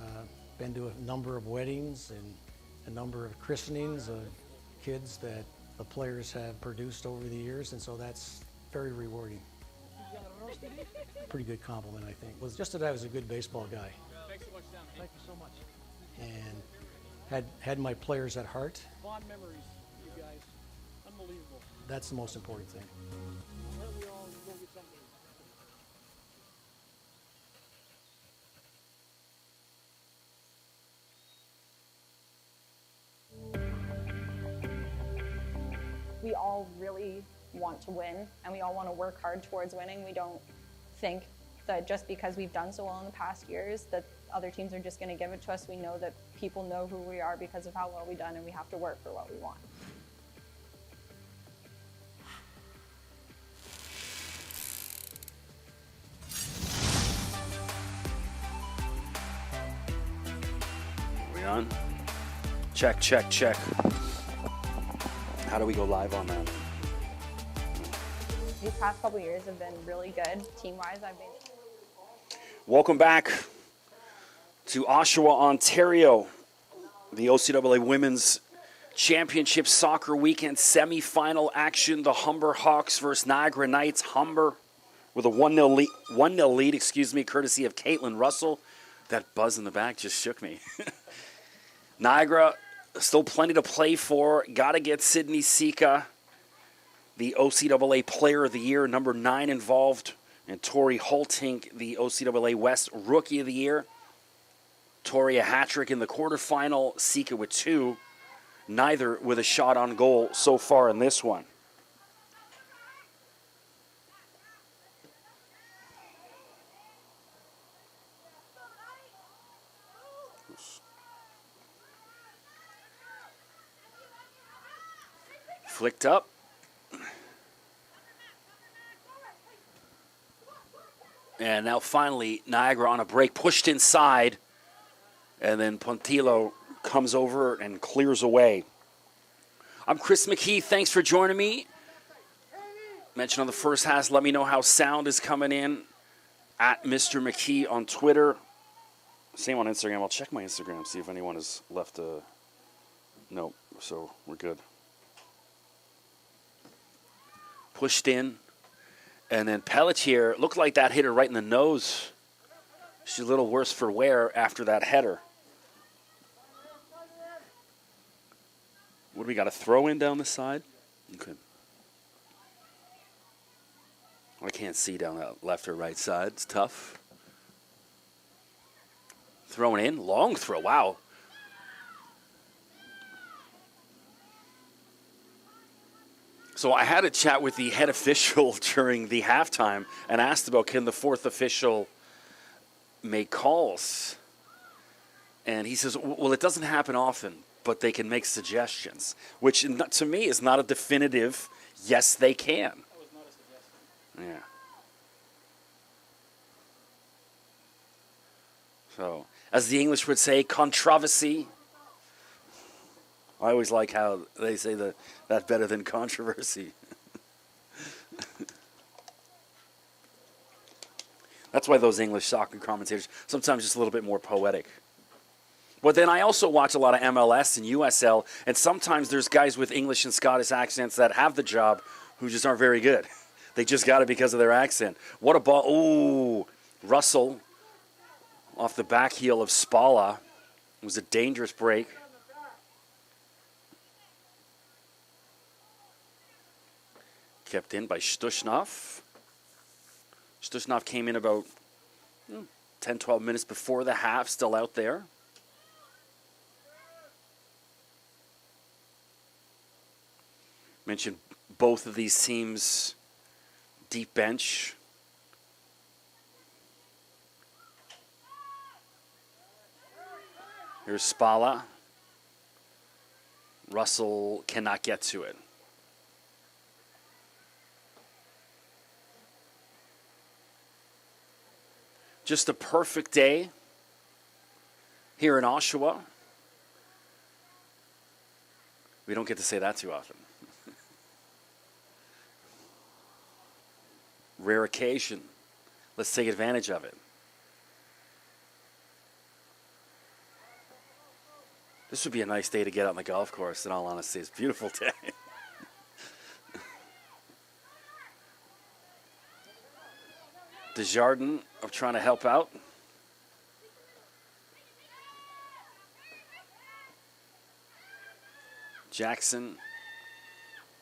been to a number of weddings and a number of christenings of kids that the players have produced over the years, and so that's very rewarding. Pretty good compliment, I think. Was just that I was a good baseball guy. Thanks so much, Sam. Thank you so much. And had my players at heart. Fond memories, you guys. Unbelievable. That's the most important thing. Why don't we all go get something? We all really want to win, and we all want to work hard towards winning. We don't think that just because we've done so well in the past years that other teams are just going to give it to us. We know that people know who we are because of how well we've done, and we have to work for what we want. Are we on? Check, check, check. How do we go live on that? These past couple years have been really good. Team-wise, I've been... Welcome back to Oshawa, Ontario. The OCAA Women's Championship Soccer Weekend semifinal action. The Humber Hawks versus Niagara Knights. Humber with a 1-0 lead, courtesy of Caitlin Russell. That buzz in the back just shook me. Niagara, still plenty to play for. Got to get Sydney Sika, the OCAA Player of the Year, number 9 involved. And Tori Holtink, the OCAA West Rookie of the Year. Tori a hat-trick in the quarterfinal. Sika with 2. Neither with a shot on goal so far in this one. Flicked up. And now finally, Niagara on a break, pushed inside. And then Pontillo comes over and clears away. I'm Chris McKee. Thanks for joining me. Mention on the first half, let me know how sound is coming in. At Mr. McKee on Twitter. Same on Instagram. I'll check my Instagram, see if anyone has left a note. So we're good. Pushed in. And then Pelletier looked like that hit her right in the nose. She's a little worse for wear after that header. What do we got? A throw in down the side? Okay. I can't see down that left or right side. It's tough. Thrown in. Long throw. Wow. So I had a chat with the head official during the halftime and asked about can the fourth official make calls. And he says, well, it doesn't happen often, but they can make suggestions, which to me is not a definitive yes, they can. That was not a suggestion. Yeah. So, as the English would say, controversy. I always like how they say that better than controversy. That's why those English soccer commentators sometimes just a little bit more poetic. But then I also watch a lot of MLS and USL, and sometimes there's guys with English and Scottish accents that have the job who just aren't very good. They just got it because of their accent. What a ball. Ooh, Russell off the back heel of Spalla. It was a dangerous break. Kept in by Stushnov. Stushnov came in about 10, 12 minutes before the half, still out there. Mentioned both of these teams, deep bench. Here's Spalla. Russell cannot get to it. Just a perfect day here in Oshawa. We don't get to say that too often. Rare occasion. Let's take advantage of it. This would be a nice day to get out on the golf course, in all honesty. It's a beautiful day. Desjardins are trying to help out. Jackson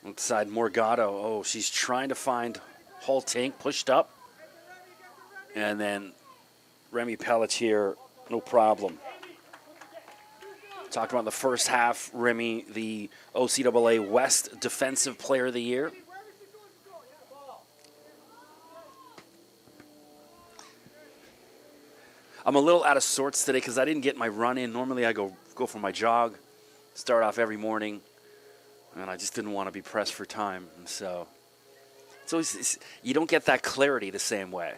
outside Morgado. Oh, she's trying to find Holtink, pushed up. And then Remy Pelletier, no problem. Talked about the first half, Remy, the OCAA West Defensive Player of the Year. I'm a little out of sorts today because I didn't get my run in. Normally I go for my jog, start off every morning, and I just didn't want to be pressed for time. And so it's always, you don't get that clarity the same way.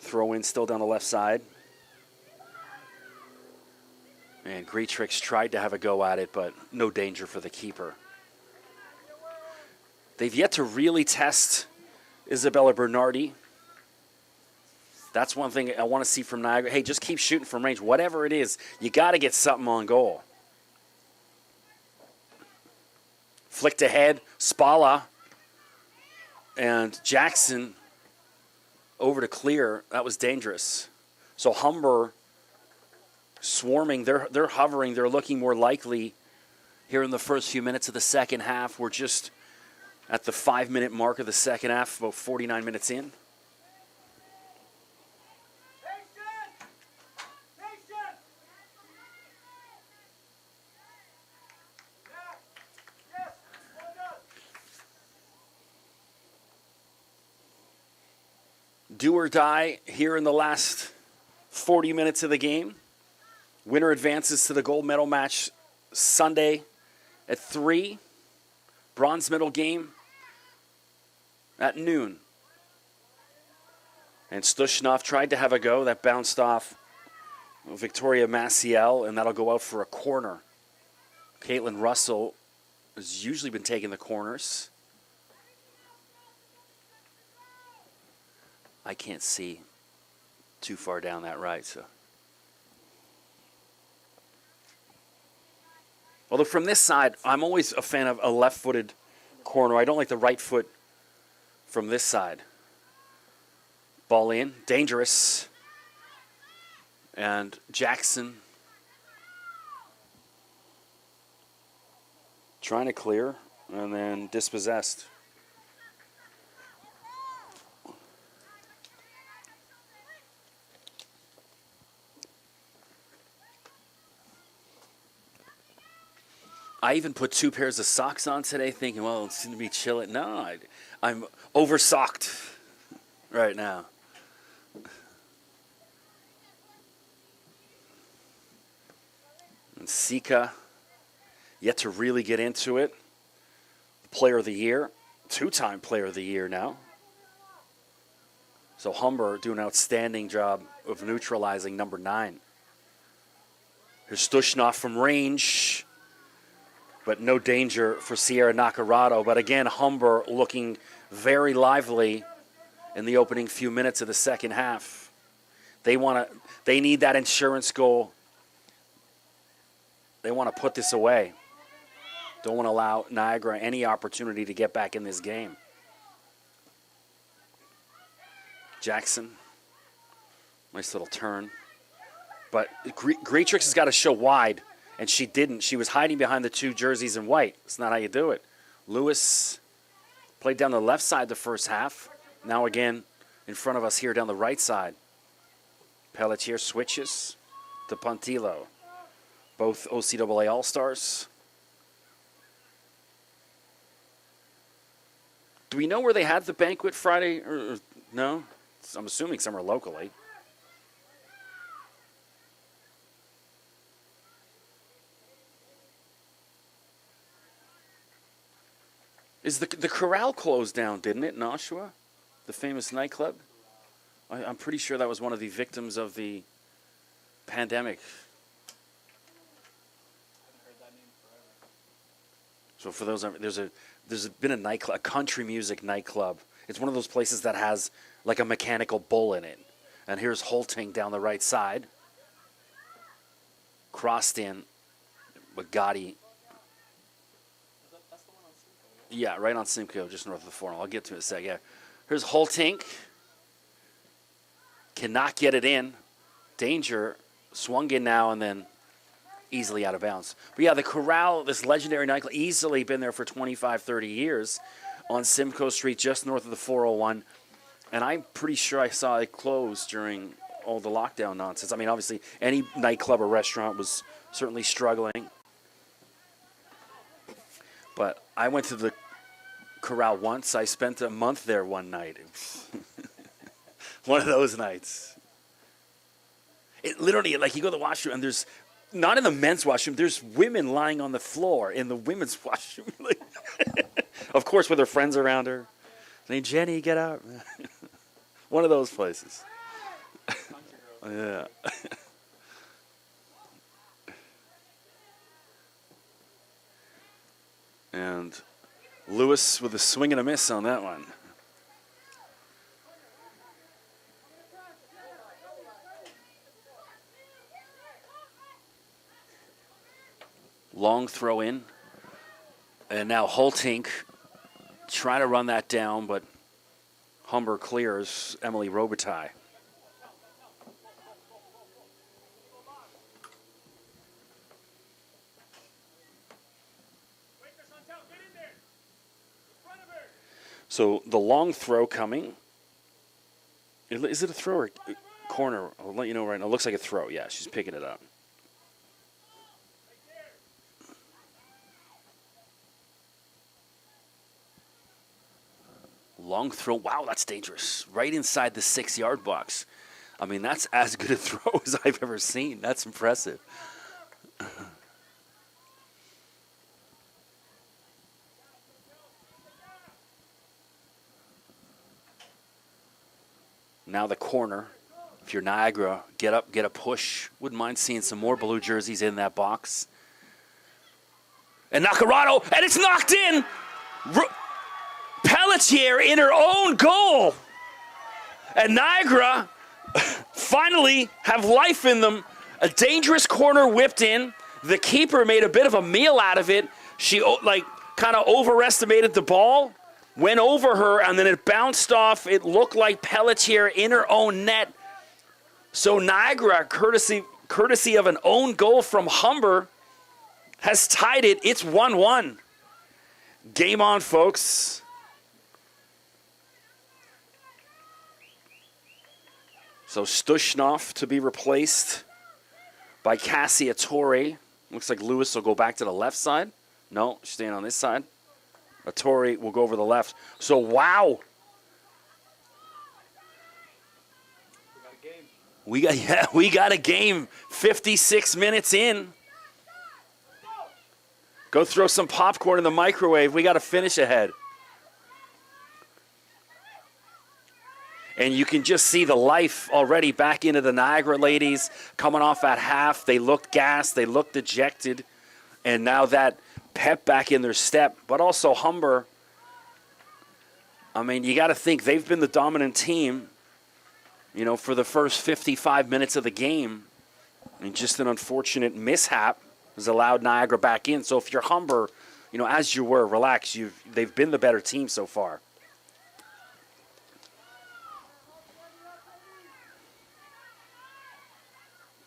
Throw in still down the left side. And Greatrix tried to have a go at it, but no danger for the keeper. They've yet to really test Isabella Bernardi. That's one thing I want to see from Niagara. Hey, just keep shooting from range. Whatever it is, you got to get something on goal. Flicked ahead, Spalla and Jackson over to clear. That was dangerous. So Humber swarming. They're hovering. They're looking more likely here in the first few minutes of the second half. We're just at the 5-minute mark of the second half, about 49 minutes in. Do or die here in the last 40 minutes of the game. Winner advances to the gold medal match Sunday at 3. Bronze medal game at noon. And Stushnov tried to have a go. That bounced off Victoria Maciel, and that'll go out for a corner. Caitlin Russell has usually been taking the corners. I can't see too far down that right, so. Although from this side, I'm always a fan of a left-footed corner. I don't like the right foot from this side. Ball in, dangerous. And Jackson trying to clear and then dispossessed. I even put 2 pairs of socks on today thinking, well, it's going to be chilly. No, I'm over-socked right now. And Sika, yet to really get into it. Player of the Year, two-time player of the year now. So Humber doing an outstanding job of neutralizing number 9. Here's Stushnoff from range, but no danger for Sierra Nacarado. But again, Humber looking very lively in the opening few minutes of the second half. They need that insurance goal. They want to put this away. Don't want to allow Niagara any opportunity to get back in this game. Jackson, nice little turn. But Greatrix has got to show wide, and she didn't. She was hiding behind the 2 jerseys in white. That's not how you do it. Lewis played down the left side the first half. Now again in front of us here down the right side. Pelletier switches to Pontillo. Both OCAA All-Stars. Do we know where they had the banquet Friday? Or no? I'm assuming somewhere locally. Is the Corral closed down, didn't it, in Oshawa? The famous nightclub? I'm pretty sure that was one of the victims of the pandemic. So for those, there's been a nightclub, a country music nightclub. It's one of those places that has like a mechanical bull in it. And here's Holting down the right side. Crossed in, but Gotti. Yeah, right on Simcoe, just north of the Forum. I'll get to it in a sec. Yeah, here's Holtink. Cannot get it in. Danger. Swung in now and then easily out of bounds. But yeah, the Corral, this legendary nightclub, easily been there for 25, 30 years on Simcoe Street, just north of the 401. And I'm pretty sure I saw it close during all the lockdown nonsense. I mean, obviously, any nightclub or restaurant was certainly struggling. But I went to the Corral once. I spent a month there one night. One of those nights. It literally, like, you go to the washroom and there's, not in the men's washroom, there's women lying on the floor in the women's washroom. Of course, with her friends around her. Saying, Jenny, get out. One of those places. Yeah. And Lewis with a swing and a miss on that one. Long throw in. And now Holtink trying to run that down, but Humber clears Emily Robitaille. So the long throw coming. Is it a throw or corner? I'll let you know right now. It looks like a throw. Yeah, she's picking it up. Long throw. Wow, that's dangerous. Right inside the 6-yard box. I mean, that's as good a throw as I've ever seen. That's impressive. Now the corner. If you're Niagara, get up, get a push. Wouldn't mind seeing some more blue jerseys in that box. And Nacarado, and it's knocked in. Pelletier in her own goal. And Niagara finally have life in them. A dangerous corner whipped in. The keeper made a bit of a meal out of it. She kind of overestimated the ball. Went over her, and then it bounced off. It looked like Pelletier in her own net. So Niagara, courtesy of an own goal from Humber, has tied it. It's 1-1. Game on, folks. So Stushnoff to be replaced by Cassia Torre. Looks like Lewis will go back to the left side. No, she's staying on this side. Torre will go over the left. So, wow. We got a game 56 minutes in. Go throw some popcorn in the microwave. We got to finish ahead. And you can just see the life already back into the Niagara ladies coming off at half. They looked gassed. They looked dejected. And now that pep back in their step. But also Humber, I mean, you got to think they've been the dominant team, you know, for the first 55 minutes of the game. And just an unfortunate mishap has allowed Niagara back in. So if you're Humber, you know, as you were, relax. They've been the better team so far.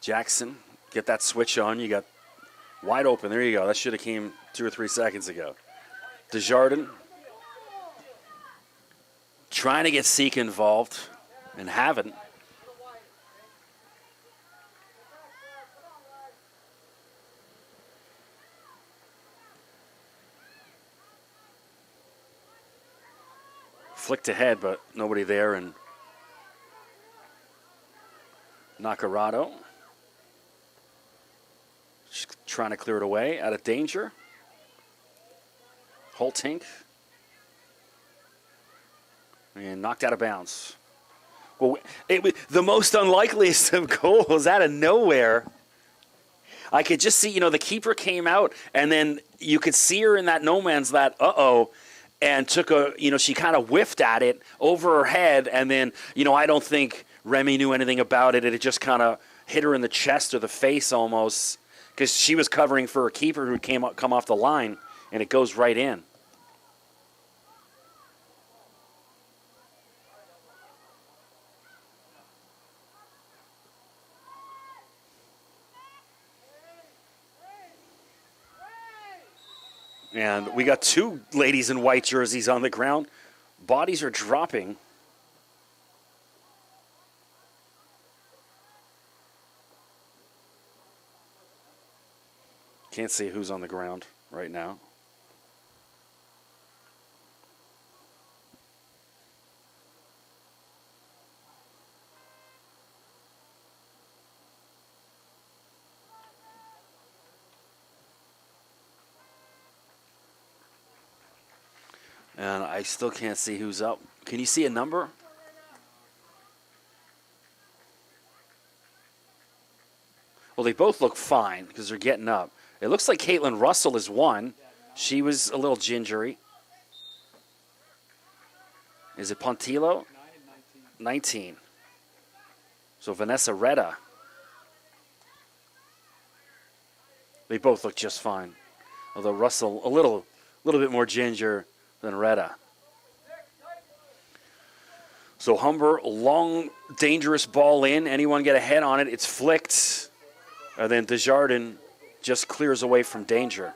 Jackson, get that switch on. You got wide open. There you go. That should have came 2 or 3 seconds ago. Desjardins trying to get Sika involved and haven't. Flicked ahead, but nobody there. And Nacarado just trying to clear it away, out of danger. Holtink. And knocked out of bounds. Well, the most unlikeliest of goals out of nowhere. I could just see, you know, the keeper came out, and then you could see her in that no man's land, and took a, you know, she kind of whiffed at it over her head, and then, you know, I don't think Remy knew anything about it. It just kind of hit her in the chest or the face almost, because she was covering for a keeper who come off the line, and it goes right in. And we got 2 ladies in white jerseys on the ground. Bodies are dropping. Can't see who's on the ground right now. And I still can't see who's up. Can you see a number? Well, they both look fine because they're getting up. It looks like Caitlin Russell is 1. She was a little gingery. Is it Pontillo? 19. So Vanessa Retta. They both look just fine. Although Russell a little bit more ginger than Retta. So Humber, long, dangerous ball in. Anyone get a head on it, it's flicked. And then Desjardins just clears away from danger.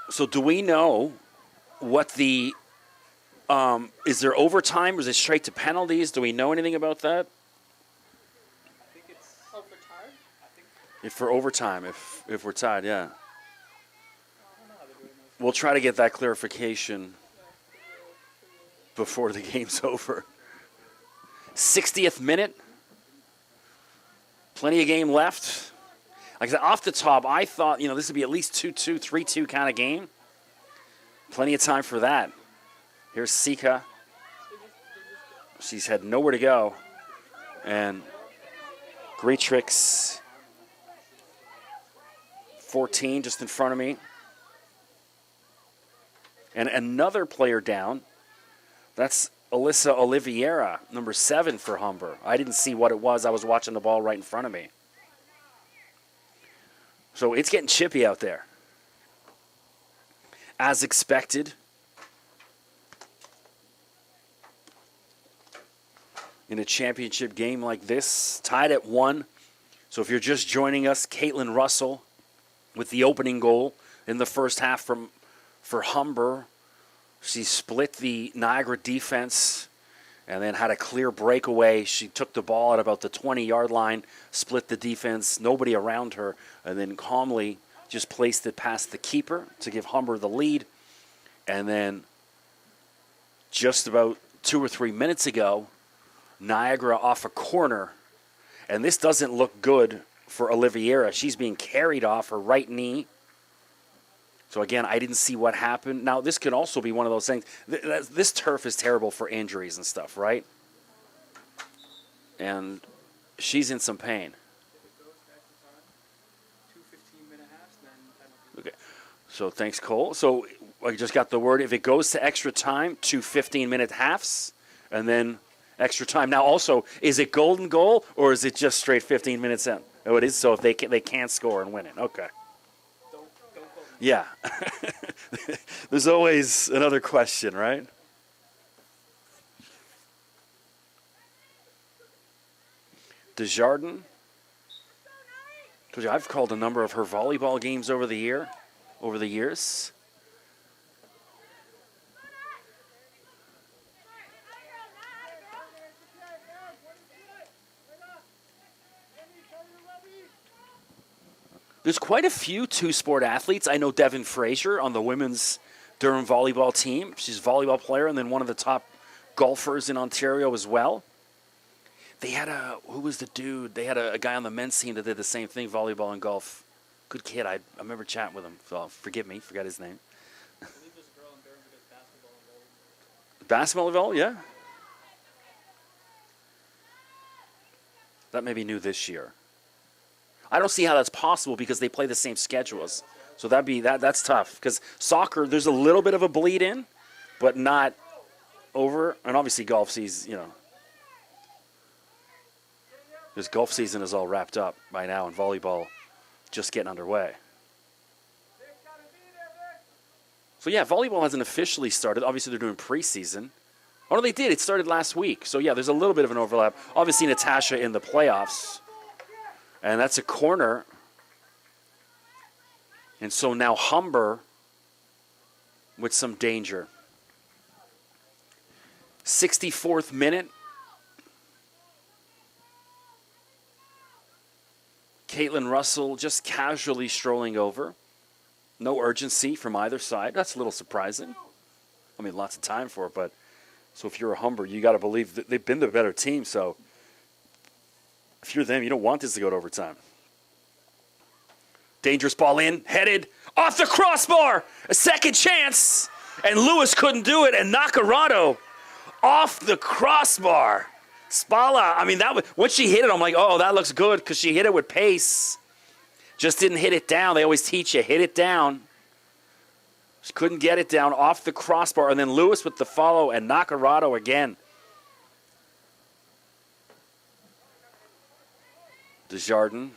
So do we know what the is there overtime, or is it straight to penalties? Do we know anything about that? I think it's overtime. If for overtime, if we're tied, yeah. We'll try to get that clarification before the game's over. 60th minute. Plenty of game left. Like I said, off the top, I thought, you know, this would be at least 2-2, 3-2 kind of game. Plenty of time for that. Here's Sika. She's had nowhere to go. And Greatrix, 14, just in front of me. And another player down. That's Alyssa Oliveira, number 7 for Humber. I didn't see what it was. I was watching the ball right in front of me. So it's getting chippy out there. As expected. In a championship game like this, tied at 1. So if you're just joining us, Caitlin Russell with the opening goal in the first half for Humber. She split the Niagara defense and then had a clear breakaway. She took the ball at about the 20-yard line, split the defense, nobody around her, and then calmly just placed it past the keeper to give Humber the lead. And then just about 2 or 3 minutes ago, Niagara off a corner. And this doesn't look good for Oliveira. She's being carried off her right knee. So, again, I didn't see what happened. Now, this could also be one of those things. This turf is terrible for injuries and stuff, right? And she's in some pain. Okay. So, thanks, Cole. So, I just got the word. If it goes to extra time, 2 15-minute halves, and then extra time. Now, also, is it golden goal, or is it just straight 15 minutes in? Oh, it is. So, if they can't score and win it. Okay. Yeah. There's always another question, right? Desjardins. I've called a number of her volleyball games over the years. There's quite a few two-sport athletes. I know Devin Fraser on the women's Durham volleyball team. She's a volleyball player and then one of the top golfers in Ontario as well. They had who was the dude? They had a guy on the men's team that did the same thing, volleyball and golf. Good kid. I remember chatting with him. So forgive me, forgot his name. I believe there's a girl in Durham who does basketball and volleyball. Basketball, yeah. That may be new this year. I don't see how that's possible because they play the same schedules. So that's tough. Because soccer, there's a little bit of a bleed in, but not over. And obviously golf season, this golf season is all wrapped up by now, and volleyball just getting underway. So yeah, volleyball hasn't officially started. Obviously they're doing preseason. Oh no, they did. It started last week. So yeah, there's a little bit of an overlap. Obviously Natasha in the playoffs. And that's a corner. And so now Humber with some danger. 64th minute. Caitlin Russell just casually strolling over. No urgency from either side. That's a little surprising. I mean, lots of time for it, but so if you're a Humber, you got to believe that they've been the better team, so if you're them, you don't want this to go to overtime. Dangerous ball in, headed, off the crossbar. A second chance, and Lewis couldn't do it, and Nakarado off the crossbar. Spala, I mean, once she hit it, I'm like, oh, that looks good because she hit it with pace. Just didn't hit it down. They always teach you, hit it down. She couldn't get it down off the crossbar, and then Lewis with the follow, and Nakarado again. Desjardins.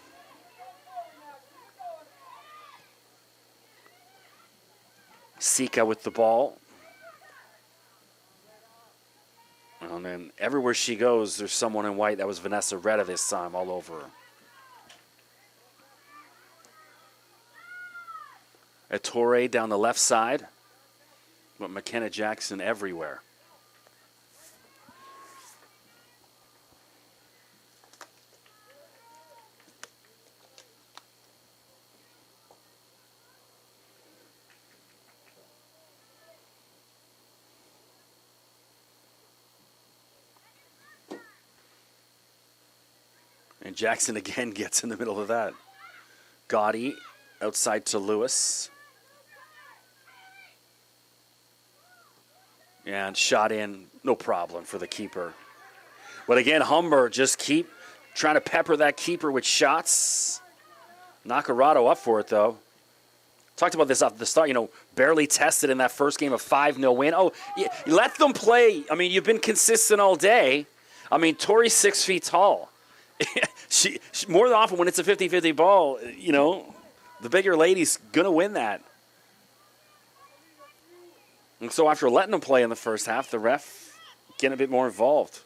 Sika with the ball. And then everywhere she goes, there's someone in white. That was Vanessa Retta this time, all over her. Ettore down the left side. But McKenna Jackson everywhere. And Jackson again gets in the middle of that. Gotti outside to Lewis. And shot in, no problem for the keeper. But again, Humber just keep trying to pepper that keeper with shots. Nakarado up for it, though. Talked about this off the start, barely tested in that first game, a 5-0 win. Oh, you let them play. I mean, you've been consistent all day. I mean, Tori's 6 feet tall. she more than often when it's a 50-50 ball, the bigger lady's going to win that. And so after letting them play in the first half, the ref getting a bit more involved.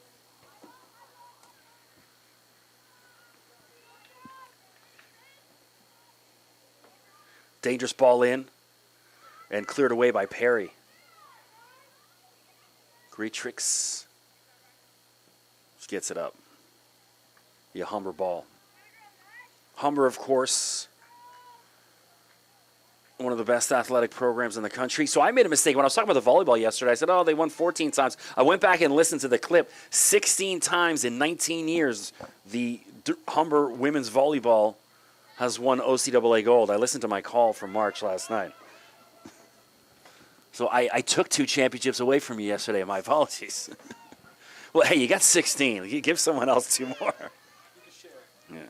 Dangerous ball in and cleared away by Perry. Greatrix just gets it up. Yeah, Humber ball. Humber, of course, one of the best athletic programs in the country. So I made a mistake. When I was talking about the volleyball yesterday, I said, oh, they won 14 times. I went back and listened to the clip. 16 times in 19 years, the Humber women's volleyball has won OCAA gold. I listened to my call from March last night. So I took 2 championships away from you yesterday. My apologies. Well, hey, you got 16. You give someone else 2 more. You can share. Yeah.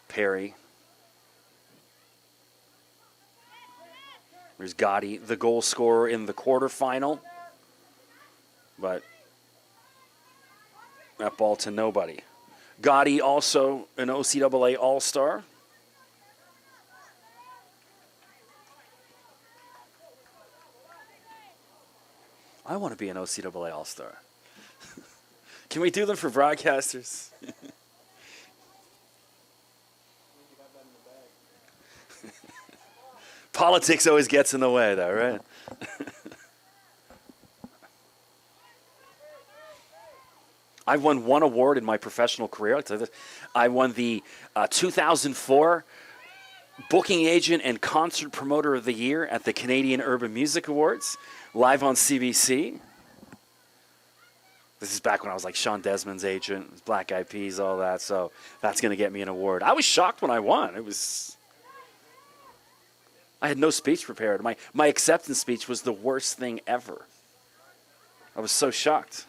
Perry. There's Gotti, the goal scorer in the quarterfinal. But that ball to nobody. Gotti also an OCAA All-Star. I want to be an OCAA All-Star. Can we do them for broadcasters? Politics always gets in the way, though, right? I've won 1 award in my professional career. I'll tell you this. I won the 2004 Booking Agent and Concert Promoter of the Year at the Canadian Urban Music Awards, live on CBC. This is back when I was like Sean Desmond's agent, Black Eyed Peas, all that. So that's going to get me an award. I was shocked when I won. I had no speech prepared. My acceptance speech was the worst thing ever. I was so shocked.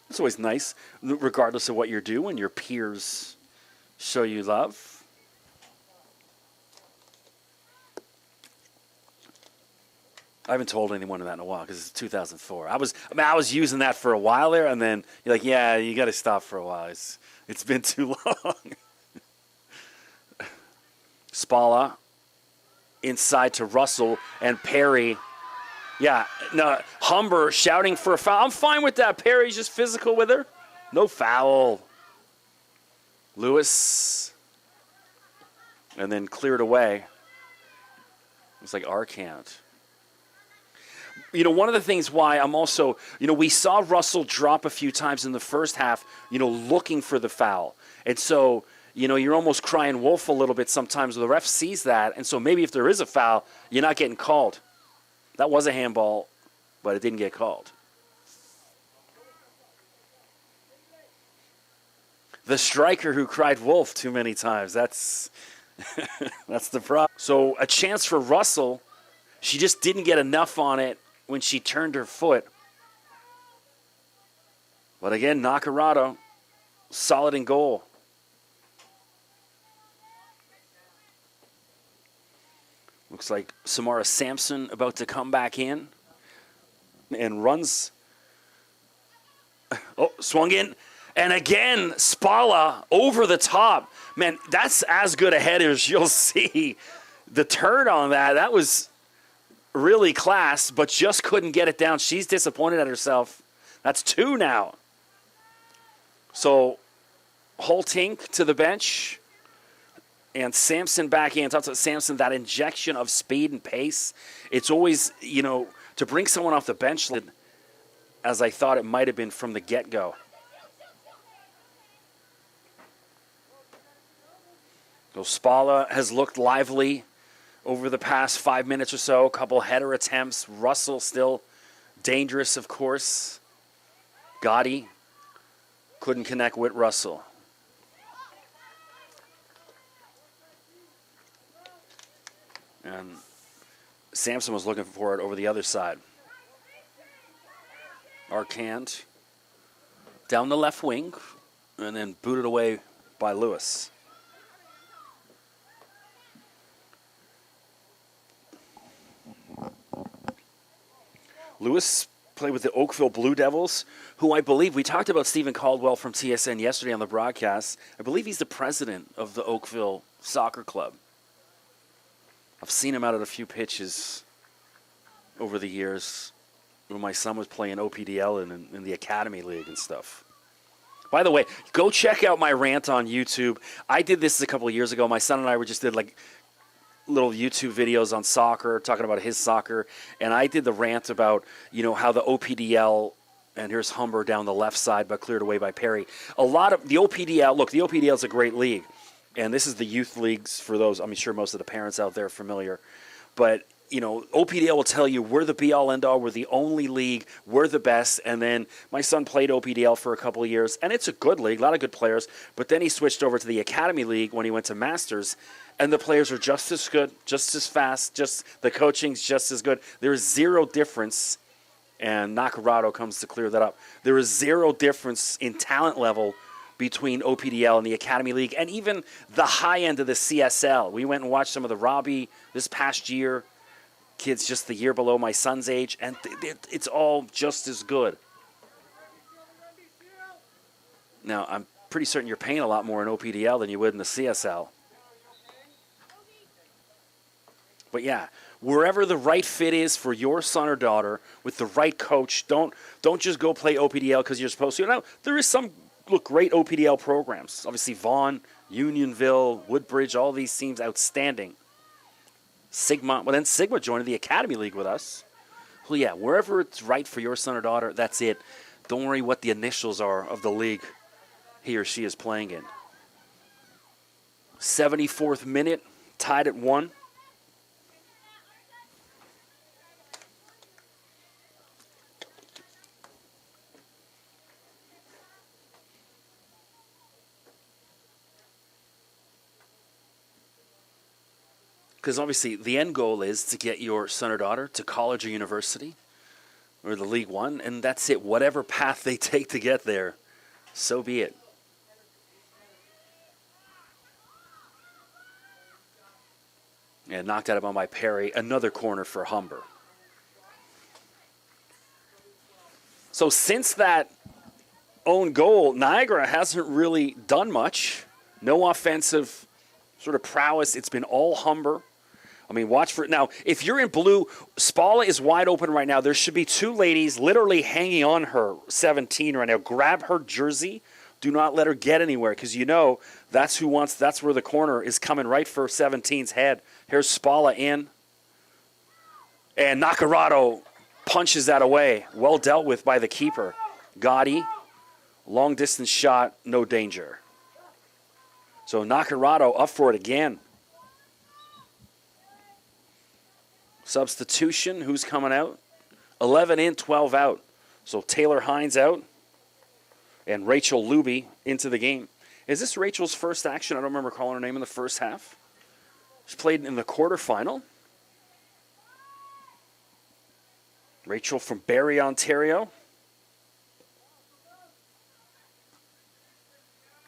It's always nice, regardless of what you do, when your peers show you love. I haven't told anyone that in a while because it's 2004. I was using that for a while there, and then you're like, yeah, you got to stop for a while. It's been too long. Spalla inside to Russell and Perry. Yeah, no, Humber shouting for a foul. I'm fine with that. Perry's just physical with her. No foul. Lewis. And then cleared away. It's like Arcant. One of the things why I'm also, we saw Russell drop a few times in the first half, looking for the foul. And so, you're almost crying wolf a little bit sometimes. The ref sees that. And so maybe if there is a foul, you're not getting called. That was a handball, but it didn't get called. The striker who cried wolf too many times. That's the problem. So a chance for Russell. She just didn't get enough on it when she turned her foot. But again, Nakarado, solid in goal. Looks like Samara Sampson about to come back in and runs. Oh, swung in. And again, Spalla over the top. Man, that's as good a header as you'll see. The turn on that was really class, but just couldn't get it down. She's disappointed at herself. That's 2 now. So, Holtink to the bench. And Sampson back in. Talks about Sampson, that injection of speed and pace. It's always, to bring someone off the bench, as I thought it might have been from the get-go. So Spalla has looked lively over the past 5 minutes or so. A couple header attempts. Russell still dangerous, of course. Gotti couldn't connect with Russell. And Sampson was looking for it over the other side. Arcant down the left wing and then booted away by Lewis. Lewis played with the Oakville Blue Devils, who I believe, we talked about Stephen Caldwell from TSN yesterday on the broadcast. I believe he's the president of the Oakville Soccer Club. I've seen him out at a few pitches over the years when my son was playing OPDL in the Academy League and stuff. By the way, go check out my rant on YouTube. I did this a couple of years ago. My son and I did little YouTube videos on soccer, talking about his soccer, and I did the rant about, how the OPDL, and here's Humber down the left side, but cleared away by Perry. A lot of the OPDL, look, the OPDL is a great league, and this is the youth leagues for those, I'm sure most of the parents out there are familiar, but OPDL will tell you we're the be-all, end-all, we're the only league, we're the best. And then my son played OPDL for a couple of years, and it's a good league, a lot of good players. But then he switched over to the Academy League when he went to Masters, and the players are just as good, just as fast, just the coaching's just as good. There's zero difference, and Nakarado comes to clear that up. There is zero difference in talent level between OPDL and the Academy League, and even the high end of the CSL. We went and watched some of the Robbie this past year. Kids just the year below my son's age, and it's all just as good. Now, I'm pretty certain you're paying a lot more in OPDL than you would in the CSL. But yeah, wherever the right fit is for your son or daughter with the right coach, don't just go play OPDL because you're supposed to. Now, there is some great OPDL programs. Obviously, Vaughan, Unionville, Woodbridge, all these teams outstanding. Sigma, well then Sigma joined the Academy League with us. Well, yeah, wherever it's right for your son or daughter, that's it. Don't worry what the initials are of the league he or she is playing in. 74th minute, tied at 1. Because obviously the end goal is to get your son or daughter to college or university or the League One, and that's it. Whatever path they take to get there, so be it. And knocked out of by Perry. Another corner for Humber. So since that own goal, Niagara hasn't really done much. No offensive sort of prowess. It's been all Humber. I mean, watch for it. Now, if you're in blue, Spala is wide open right now. There should be two ladies literally hanging on her 17 right now. Grab her jersey. Do not let her get anywhere because that's where the corner is coming right for 17's head. Here's Spala in. And Nakarado punches that away. Well dealt with by the keeper. Gotti, long distance shot, no danger. So Nakarado up for it again. Substitution, who's coming out? 11 in, 12 out. So Taylor Hines out and Rachel Luby into the game. Is this Rachel's first action? I don't remember calling her name in the first half. She played in the quarterfinal. Rachel from Barrie, Ontario.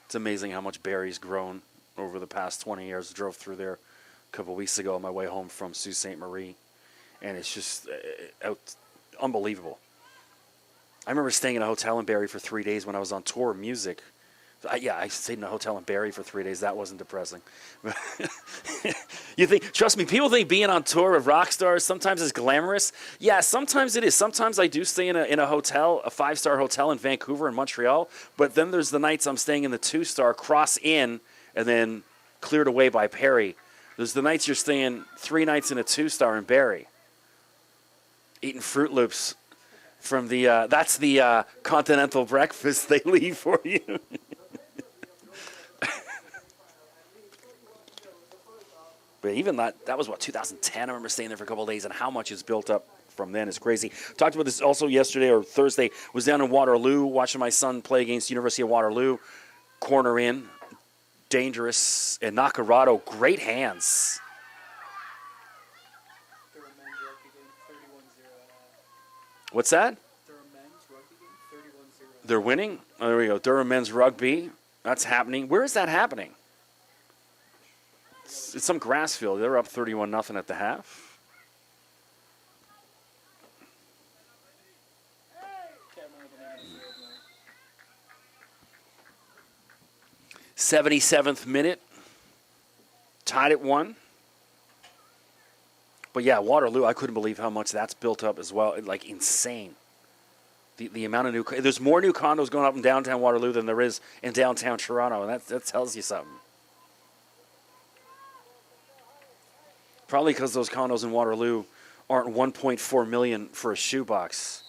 It's amazing how much Barrie's grown over the past 20 years. I drove through there a couple weeks ago on my way home from Sault Ste. Marie. And it's just unbelievable. I remember staying in a hotel in Barrie for 3 days when I was on tour of music. I stayed in a hotel in Barrie for 3 days. That wasn't depressing. Trust me, people think being on tour with rock stars sometimes is glamorous. Yeah, sometimes it is. Sometimes I do stay in a hotel, a 5-star hotel in Vancouver and Montreal. But then there's the nights I'm staying in the 2-star, Cross Inn, and then cleared away by Perry. There's the nights you're staying 3 nights in a 2-star in Barrie. Eating Fruit Loops from that's the continental breakfast they leave for you. But even that was 2010. I remember staying there for a couple of days, and how much is built up from then is crazy. Talked about this also yesterday or Thursday. Was down in Waterloo watching my son play against University of Waterloo. Corner in, dangerous, and Nakarado, great hands. What's that? Durham men's rugby game, 31-0. They're winning? Oh, there we go. Durham men's rugby. That's happening. Where is that happening? It's some grass field. They're up 31-0 at the half. Can't remember the name of the field now. 77th minute. Tied at 1. But yeah, Waterloo, I couldn't believe how much that's built up as well. Like, insane. The amount of there's more new condos going up in downtown Waterloo than there is in downtown Toronto, and that tells you something. Probably because those condos in Waterloo aren't 1.4 million for a shoebox.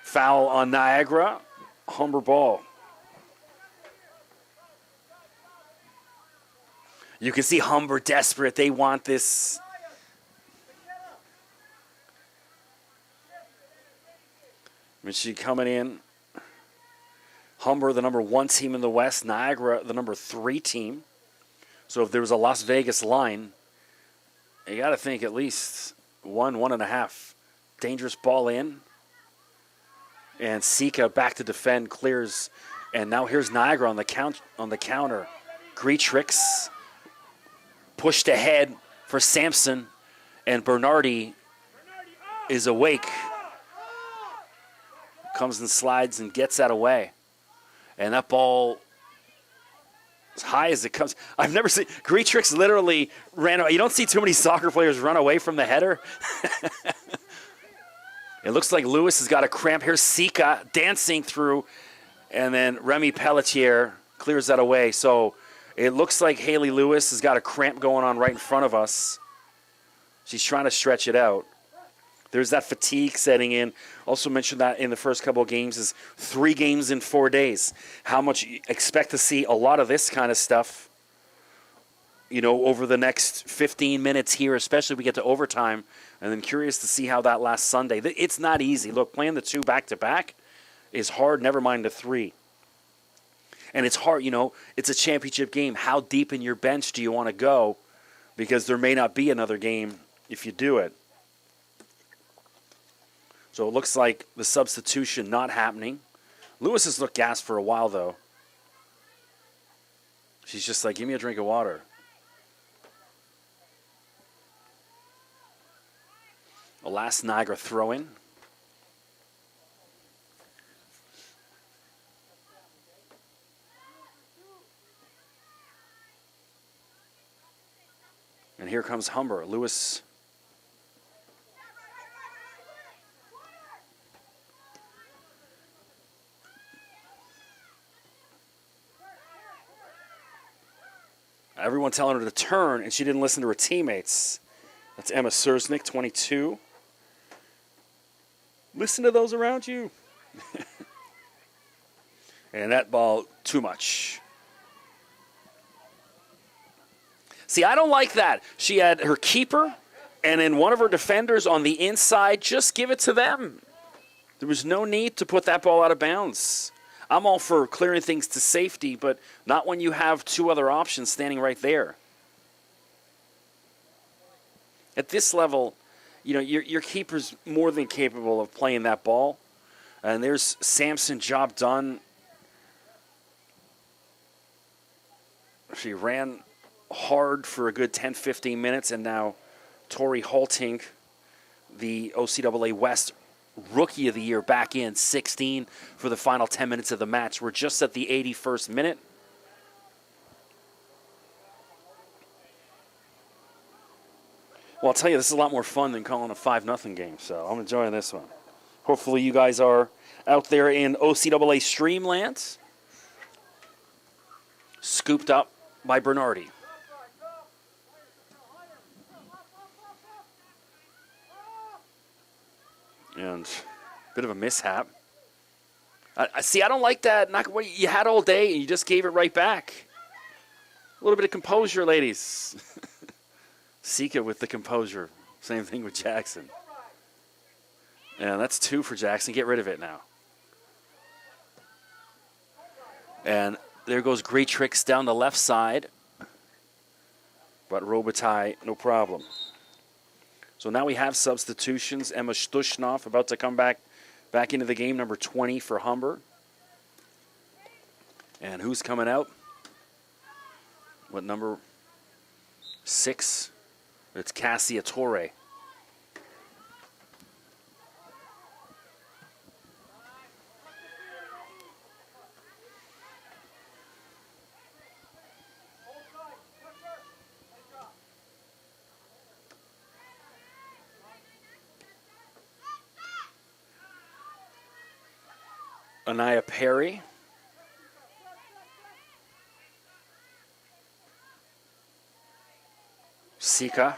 Foul on Niagara. Humber ball. You can see Humber desperate. They want this. Michi coming in. Humber, the number 1 team in the West. Niagara, the number 3 team. So if there was a Las Vegas line, you got to think at least 1.5. Dangerous ball in. And Sika back to defend, clears. And now here's Niagara on the counter. Greatrix pushed ahead for Sampson. And Bernardi is awake. Comes and slides and gets that away. And that ball, as high as it comes. I've never seen, Greatrix literally ran away. You don't see too many soccer players run away from the header. It looks like Lewis has got a cramp. Here's Sika dancing through. And then Remy Pelletier clears that away. So it looks like Haley Lewis has got a cramp going on right in front of us. She's trying to stretch it out. There's that fatigue setting in. Also mentioned that in the first couple of games is 3 games in 4 days. How much you expect to see a lot of this kind of stuff, you know, over the next 15 minutes here, especially if we get to overtime. And then curious to see how that last Sunday. It's not easy. Look, playing the 2 back-to-back is hard, never mind the 3. And it's hard, you know, it's a championship game. How deep in your bench do you want to go? Because there may not be another game if you do it. So it looks like the substitution not happening. Lewis has looked gassed for a while, though. She's just like, give me a drink of water. The last Niagara throw-in. And here comes Humber. Lewis. Everyone telling her to turn, and she didn't listen to her teammates. That's Emma Sersnick, 22. Listen to those around you. And that ball, too much. See, I don't like that. She had her keeper and then one of her defenders on the inside. Just give it to them. There was no need to put that ball out of bounds. I'm all for clearing things to safety, but not when you have 2 other options standing right there. At this level, you know, your keeper's more than capable of playing that ball. And there's Sampson, job done. She ran hard for a good 10, 15 minutes, and now Tori Halting, the OCAA West Rookie of the Year, back in 16 for the final 10 minutes of the match. We're just at the 81st minute. Well, I'll tell you, this is a lot more fun than calling a 5-0 game, so I'm enjoying this one. Hopefully you guys are out there in OCAA Streamland. Scooped up by Bernardi. And a bit of a mishap. See, I don't like that. Not what you had all day, and you just gave it right back. A little bit of composure, ladies. Sika with the composure. Same thing with Jackson. And that's 2 for Jackson. Get rid of it now. And there goes Greatrix down the left side. But Robitaille, no problem. So now we have substitutions. Emma Stushnoff about to come back into the game, number 20 for Humber. And who's coming out? What number? 6. It's Cassia Torre. Anaya Perry. Sika.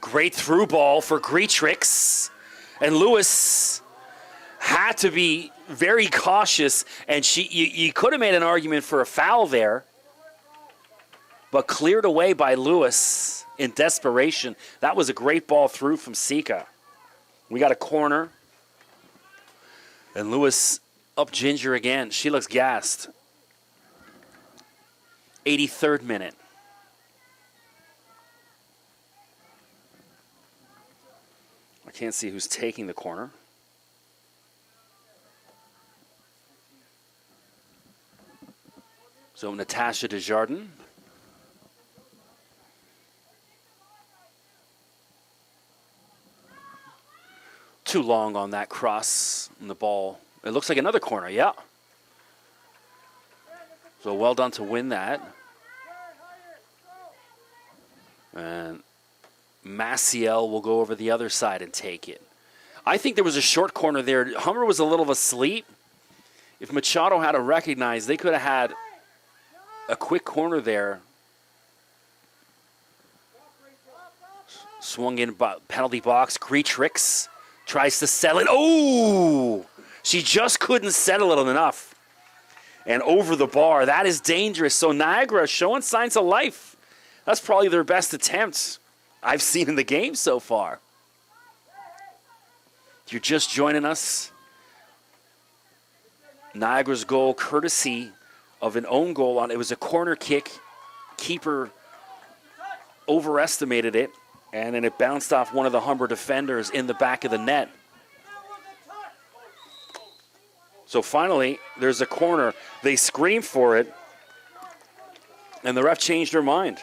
Great through ball for Greatrix. And Lewis had to be very cautious, and you could have made an argument for a foul there, but cleared away by Lewis in desperation. That was a great ball through from Sika. We got a corner, and Lewis up Ginger again. She looks gassed. 83rd minute. I can't see who's taking the corner. So Natasha Desjardins. Too long on that cross and the ball. It looks like another corner, yeah. So well done to win that. And Maciel will go over the other side and take it. I think there was a short corner there. Humber was a little asleep. If Machado had to recognize, they could have had a quick corner there. Swung in penalty box. Greatrix tries to settle it. Oh! She just couldn't settle it enough. And over the bar. That is dangerous. So Niagara showing signs of life. That's probably their best attempt I've seen in the game so far. If you're just joining us, Niagara's goal courtesy of an own goal. It was a corner kick. Keeper overestimated it, and then it bounced off one of the Humber defenders in the back of the net. So finally, there's a corner. They scream for it, and the ref changed her mind.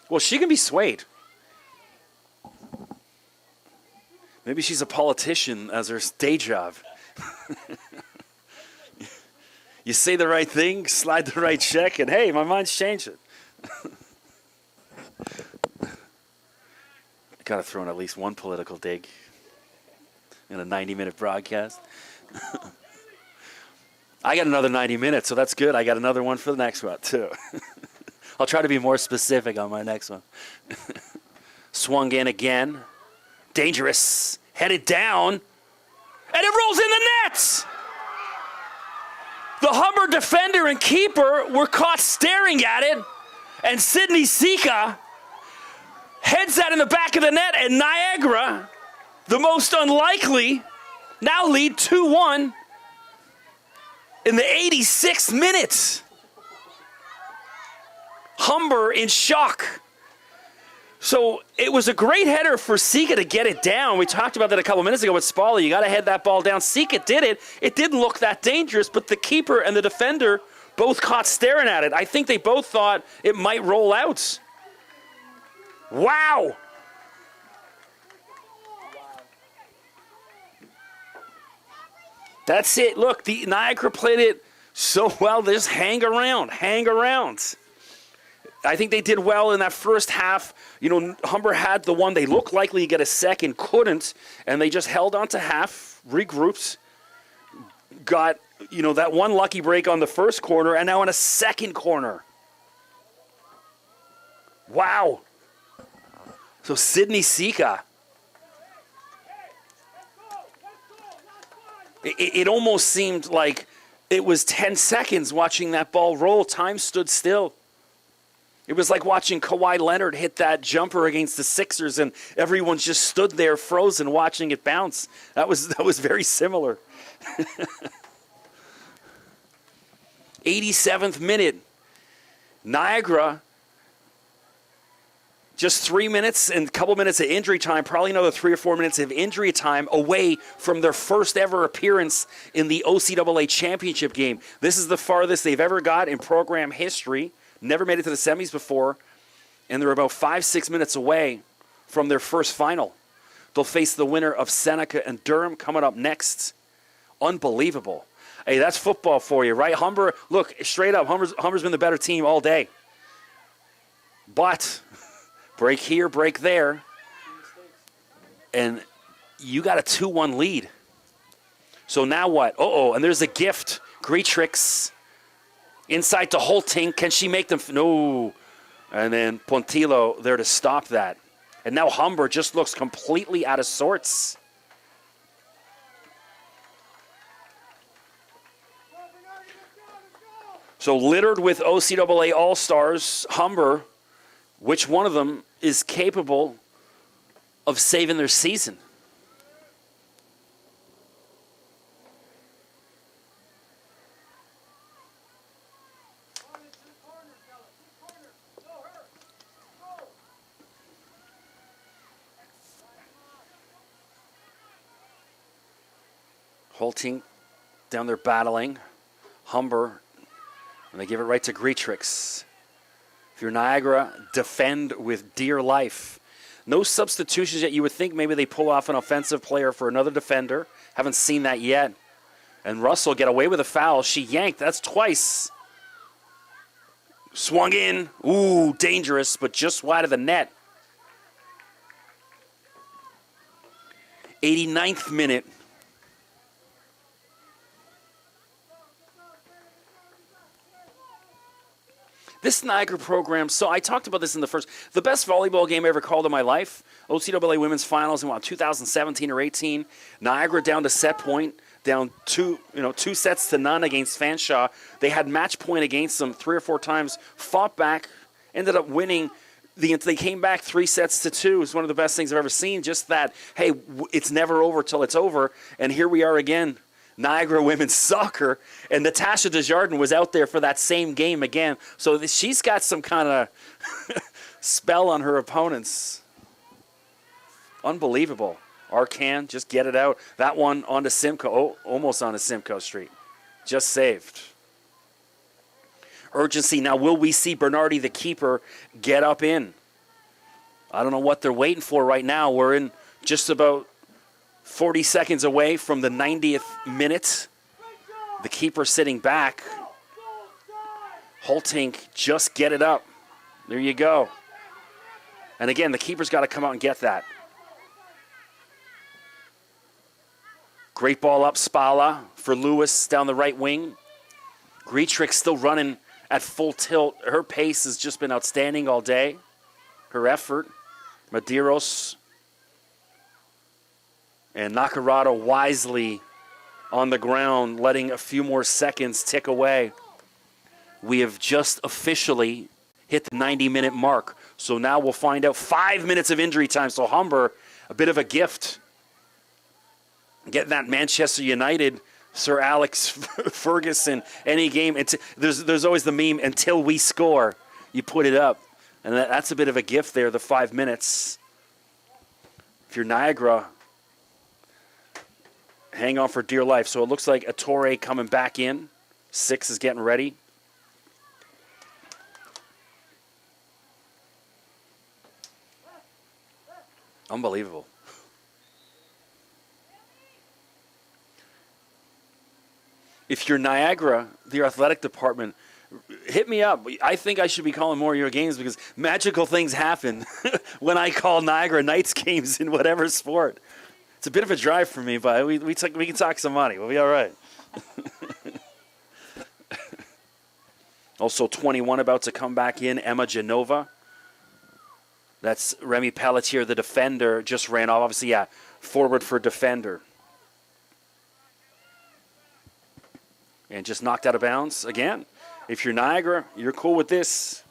Well, she can be swayed. Maybe she's a politician as her day job. You say the right thing, slide the right check, and hey, my mind's changing. I got to throw in at least one political dig in a 90-minute broadcast. I got another 90 minutes, so that's good. I got another one for the next one, too. I'll try to be more specific on my next one. Swung in again. Dangerous. Headed down. And it rolls in the net! The Humber defender and keeper were caught staring at it, and Sydney Sika heads that in the back of the net, and Niagara, the most unlikely, now lead 2-1 in the 86th minute. Humber in shock. So it was a great header for Sika to get it down. We talked about that a couple minutes ago with Spalla. You got to head that ball down. Sika did it. It didn't look that dangerous, but the keeper and the defender both caught staring at it. I think they both thought it might roll out. Wow. That's it. Look, the Niagara played it so well. They just hang around. I think they did well in that first half. You know, Humber had the one they looked likely to get a second, couldn't, and they just held on to half, regrouped, got, you know, that one lucky break on the first corner, and now in a second corner. Wow. So Sydney Sika. It almost seemed like it was 10 seconds watching that ball roll. Time stood still. It was like watching Kawhi Leonard hit that jumper against the Sixers, and everyone just stood there frozen watching it bounce. That was very similar. 87th minute. Niagara, just 3 minutes and a couple minutes of injury time, probably another 3 or 4 minutes of injury time away from their first ever appearance in the OCAA championship game. This is the farthest they've ever got in program history. Never made it to the semis before, and they're about 5-6 minutes away from their first final. They'll face the winner of Seneca and Durham coming up next. Unbelievable. Hey, that's football for you, right? Humber, look, straight up, Humber's been the better team all day. But break here, break there, and you got a 2-1 lead. So now what? And there's a gift. Greatrix inside to Holting. Can she make them? No. And then Pontillo there to stop that. And now Humber just looks completely out of sorts. So littered with OCAA All-Stars, Humber, which one of them is capable of saving their season? Holting down there battling. Humber, and they give it right to Greatrix. If you're Niagara, defend with dear life. No substitutions yet. You would think maybe they pull off an offensive player for another defender. Haven't seen that yet. And Russell get away with a foul. She yanked. That's twice. Swung in. Ooh, dangerous, but just wide of the net. 89th minute. This Niagara program, so I talked about this in the best volleyball game I ever called in my life, OCAA Women's Finals in 2017 or 18. Niagara down to set point, down 2 sets to none against Fanshawe. They had match point against them 3 or 4 times, fought back, ended up winning. They came back 3 sets to 2. It's one of the best things I've ever seen. Just that, hey, it's never over till it's over. And here we are again. Niagara women's soccer, and Natasha Desjardins was out there for that same game again. So she's got some kind of spell on her opponents. Unbelievable. Arcan, just get it out. That one onto Simcoe, almost onto Simcoe Street. Just saved. Urgency. Now, will we see Bernardi, the keeper, get up in? I don't know what they're waiting for right now. We're in just about 40 seconds away from the 90th minute. The keeper sitting back. Holtink, just get it up. There you go. And again, the keeper's got to come out and get that. Great ball up, Spala for Lewis down the right wing. Greatrix still running at full tilt. Her pace has just been outstanding all day. Her effort. Medeiros and Nakarado wisely on the ground, letting a few more seconds tick away. We have just officially hit the 90-minute mark. So now we'll find out 5 minutes of injury time. So Humber, a bit of a gift. Getting that Manchester United, Sir Alex Ferguson, any game. There's always the meme, until we score, you put it up. And that's a bit of a gift there, the 5 minutes. If you're Niagara, hang on for dear life. So it looks like Ettore coming back in. 6 is getting ready. Unbelievable. If you're Niagara, the athletic department, hit me up. I think I should be calling more of your games because magical things happen when I call Niagara Knights games in whatever sport. It's a bit of a drive for me, but we can talk some money. We'll be all right. Also 21 about to come back in, Emma Genova. That's Remy Pelletier, the defender, just ran off. Obviously, yeah, forward for defender. And just knocked out of bounds. Again, if you're Niagara, you're cool with this.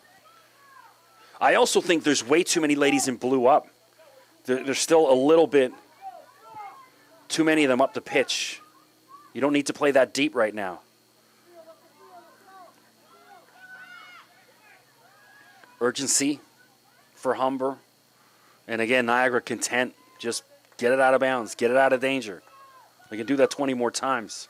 I also think there's way too many ladies in blue up. There's still a little bit too many of them up the pitch. You don't need to play that deep right now. Urgency for Humber. And again, Niagara content. Just get it out of bounds. Get it out of danger. They can do that 20 more times.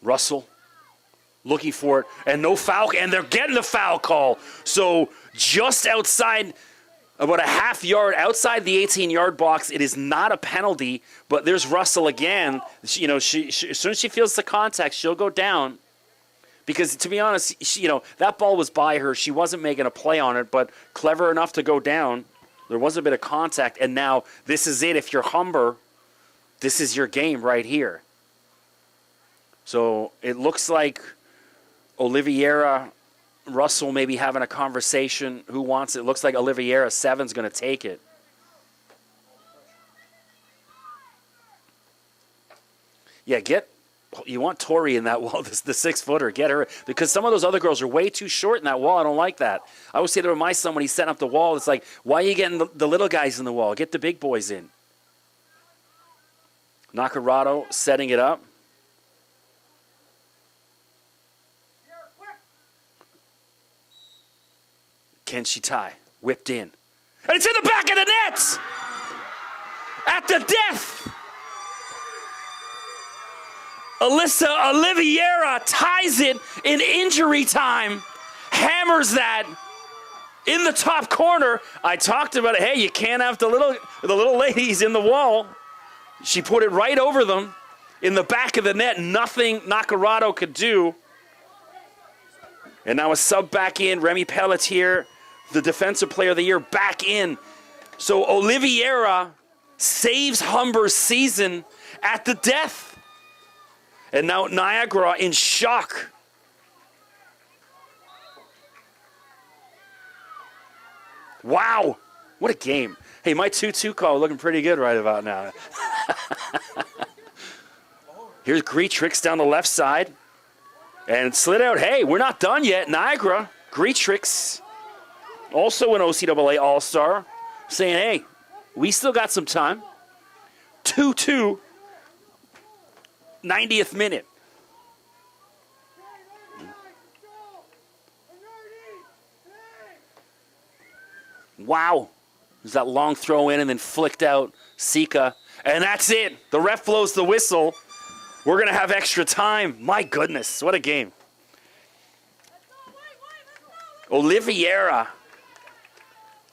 Russell looking for it, and no foul, and they're getting the foul call. So just outside, about a half yard outside the 18-yard box, it is not a penalty, but there's Russell again. She, as soon as she feels the contact, she'll go down. Because to be honest, that ball was by her. She wasn't making a play on it, but clever enough to go down. There was a bit of contact, and now this is it. If you're Humber, this is your game right here. So it looks like Oliveira, Russell maybe having a conversation. Who wants it? It looks like Oliveira, 7's going to take it. Yeah, you want Tori in that wall, the 6-footer. Get her, because some of those other girls are way too short in that wall. I don't like that. I always say to my son when he's setting up the wall, it's like, why are you getting the little guys in the wall? Get the big boys in. Nakarado setting it up. Can she tie? Whipped in. And it's in the back of the net! At the death! Alyssa Oliveira ties it in injury time, hammers that in the top corner. I talked about it. Hey, you can't have the little ladies in the wall. She put it right over them in the back of the net. Nothing Nakarado could do. And now a sub back in. Remy Pelletier, the Defensive Player of the Year, back in. So Oliveira saves Humber's season at the death. And now Niagara in shock. Wow, what a game. Hey, my 2-2 call looking pretty good right about now. Here's Greatrix down the left side. And slid out. Hey, we're not done yet. Niagara, Greatrix, also an OCAA All-Star, saying, hey, we still got some time. 2-2. 90th minute. Wow. There's that long throw in and then flicked out Sika. And that's it. The ref blows the whistle. We're going to have extra time. My goodness, what a game. Oliveira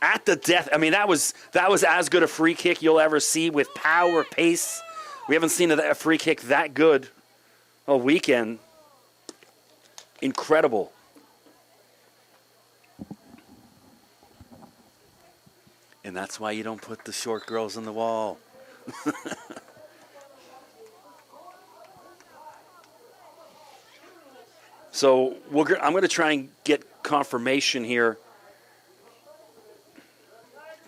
at the death. I mean, that was as good a free kick you'll ever see with power, pace. We haven't seen a free kick that good all weekend. Incredible. And that's why you don't put the short girls on the wall. So I'm going to try and get confirmation here.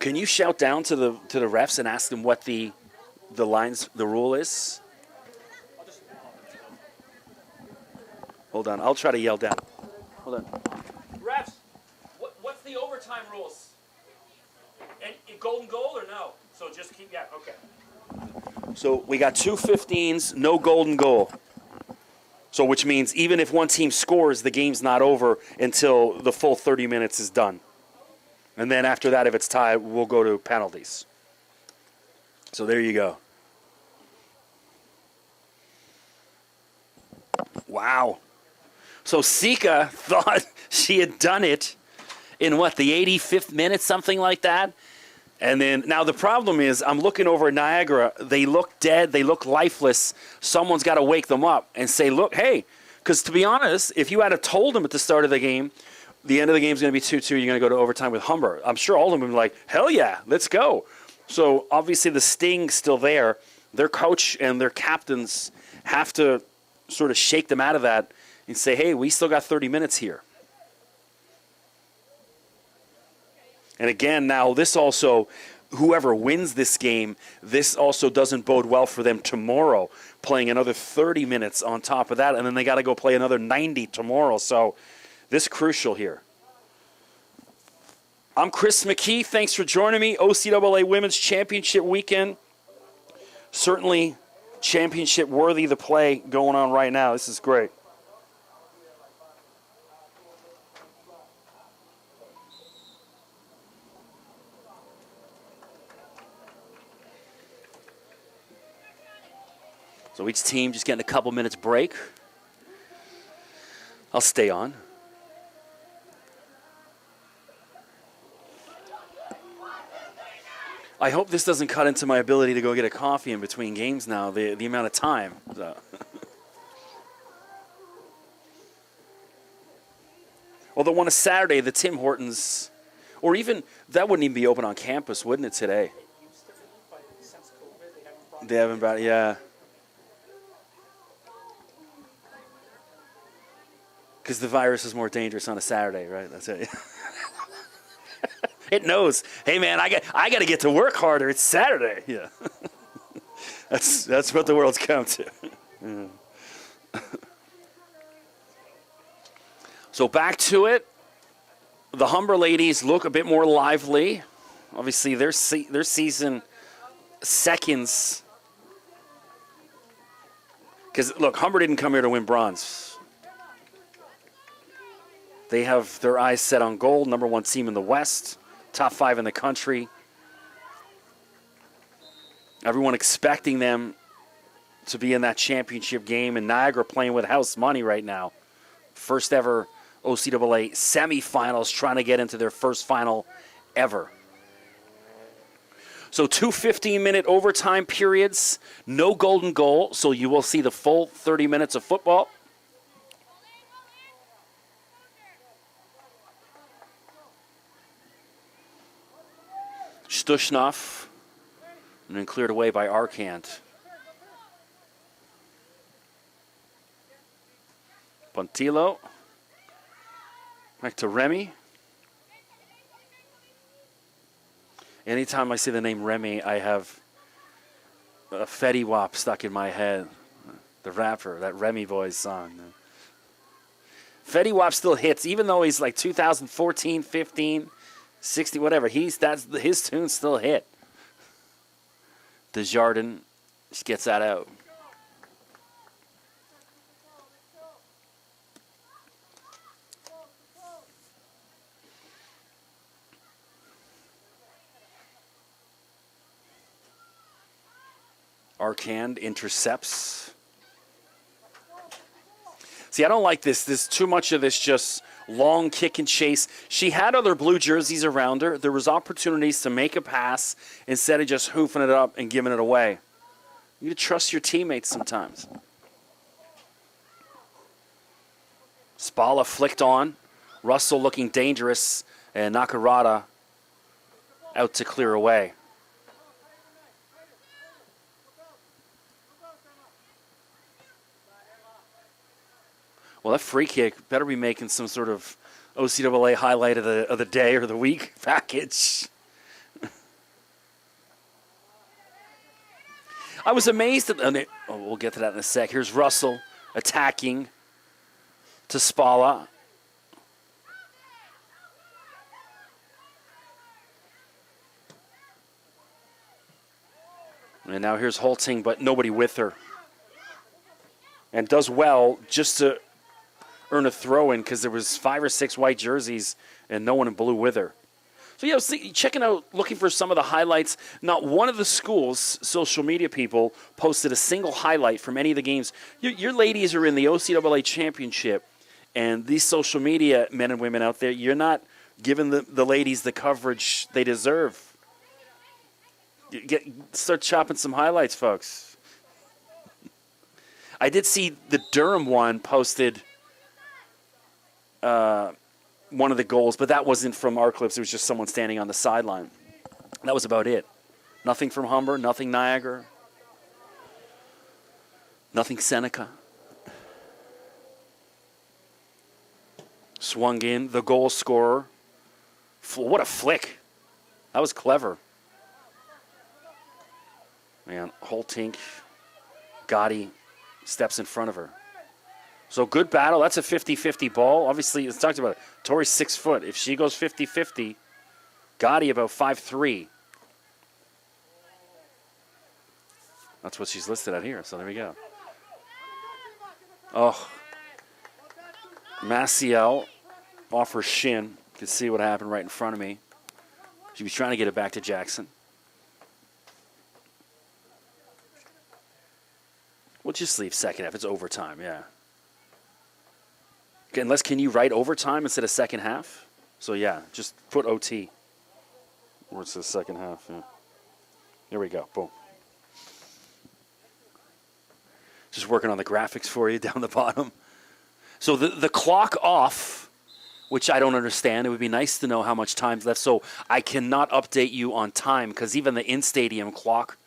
Can you shout down to the refs and ask them what the rule is? Hold on, I'll try to yell down. Hold on. Refs, what's the overtime rules? And golden goal or no? So just keep, yeah, okay. So we got 2 15s, no golden goal. So which means even if one team scores, the game's not over until the full 30 minutes is done. And then after that, if it's tied, we'll go to penalties. So there you go. Wow. So Sika thought she had done it in what, the 85th minute, something like that? And then, now the problem is, I'm looking over at Niagara. They look dead. They look lifeless. Someone's got to wake them up and say, look, hey, because to be honest, if you had told them at the start of the game, the end of the game is going to be 2-2, you're going to go to overtime with Humber, I'm sure all of them would be like, hell yeah, let's go. So obviously the sting's still there. Their coach and their captains have to sort of shake them out of that and say, hey, we still got 30 minutes here. And again, now this also, whoever wins this game, this also doesn't bode well for them tomorrow, playing another 30 minutes on top of that, and then they got to go play another 90 tomorrow. So this is crucial here. I'm Chris McKee. Thanks for joining me. OCAA Women's Championship Weekend. Certainly championship worthy, the play going on right now. This is great. So each team just getting a couple minutes break. I'll stay on. I hope this doesn't cut into my ability to go get a coffee in between games now, the amount of time. So. Although on a Saturday, the Tim Hortons Or even, that wouldn't even be open on campus, wouldn't it, today? It used to be, but since COVID, they haven't brought They haven't brought, yeah. Because the virus is more dangerous on a Saturday, right? That's it. It knows. Hey, man, I got to get to work harder. It's Saturday. Yeah. That's what the world's come to. Yeah. So back to it. The Humber ladies look a bit more lively. Obviously, their season seconds. Because, look, Humber didn't come here to win bronze. They have their eyes set on gold, number 1 team in the West, top 5 in the country. Everyone expecting them to be in that championship game, and Niagara playing with house money right now. First ever OCAA semifinals, trying to get into their first final ever. So 2 15-minute overtime periods, no golden goal, so you will see the full 30 minutes of football. Stushnov, and then cleared away by Arkant. Pontillo. Back to Remy. Anytime I see the name Remy, I have a Fetty Wap stuck in my head. The rapper, that Remy Boys song. Fetty Wap still hits, even though he's like 2014, 15, 60, whatever. His tunes still hit. Desjardins just gets that out. Arkand intercepts. See, I don't like this. There's too much of this just long kick and chase. She had other blue jerseys around her. There was opportunities to make a pass instead of just hoofing it up and giving it away. You need to trust your teammates sometimes. Spalla flicked on. Russell looking dangerous, and Nakarada out to clear away. Well, that free kick better be making some sort of OCAA highlight of the day or the week package. I was amazed at. We'll get to that in a sec. Here's Russell attacking to Spalla. And now here's Holting, but nobody with her. And does well just to earn a throw-in because there was 5 or 6 white jerseys and no one in blue with her. So, yeah, I was checking out, looking for some of the highlights. Not one of the school's social media people posted a single highlight from any of the games. Your ladies are in the OCAA championship, and these social media men and women out there, you're not giving the ladies the coverage they deserve. Start chopping some highlights, folks. I did see the Durham one posted one of the goals, but that wasn't from our clips. It was just someone standing on the sideline. That was about it. Nothing from Humber, nothing Niagara, nothing Seneca. Swung in, the goal scorer. What a flick. That was clever. Man, Holtink, Gotti steps in front of her. So good battle. That's a 50-50 ball. Obviously, it's talked about it. Tori's 6 foot. If she goes 50-50, Gotti about 5'3". That's what she's listed at here. So there we go. Oh. Maciel off her shin. You can see what happened right in front of me. She was trying to get it back to Jackson. We'll just leave second half. It's overtime, yeah. Okay, unless, can you write overtime instead of second half? So, yeah, just put OT. Where it says second half, yeah. Here we go, boom. Just working on the graphics for you down the bottom. So the clock off which I don't understand. It would be nice to know how much time's left. So I cannot update you on time because even the in-stadium clock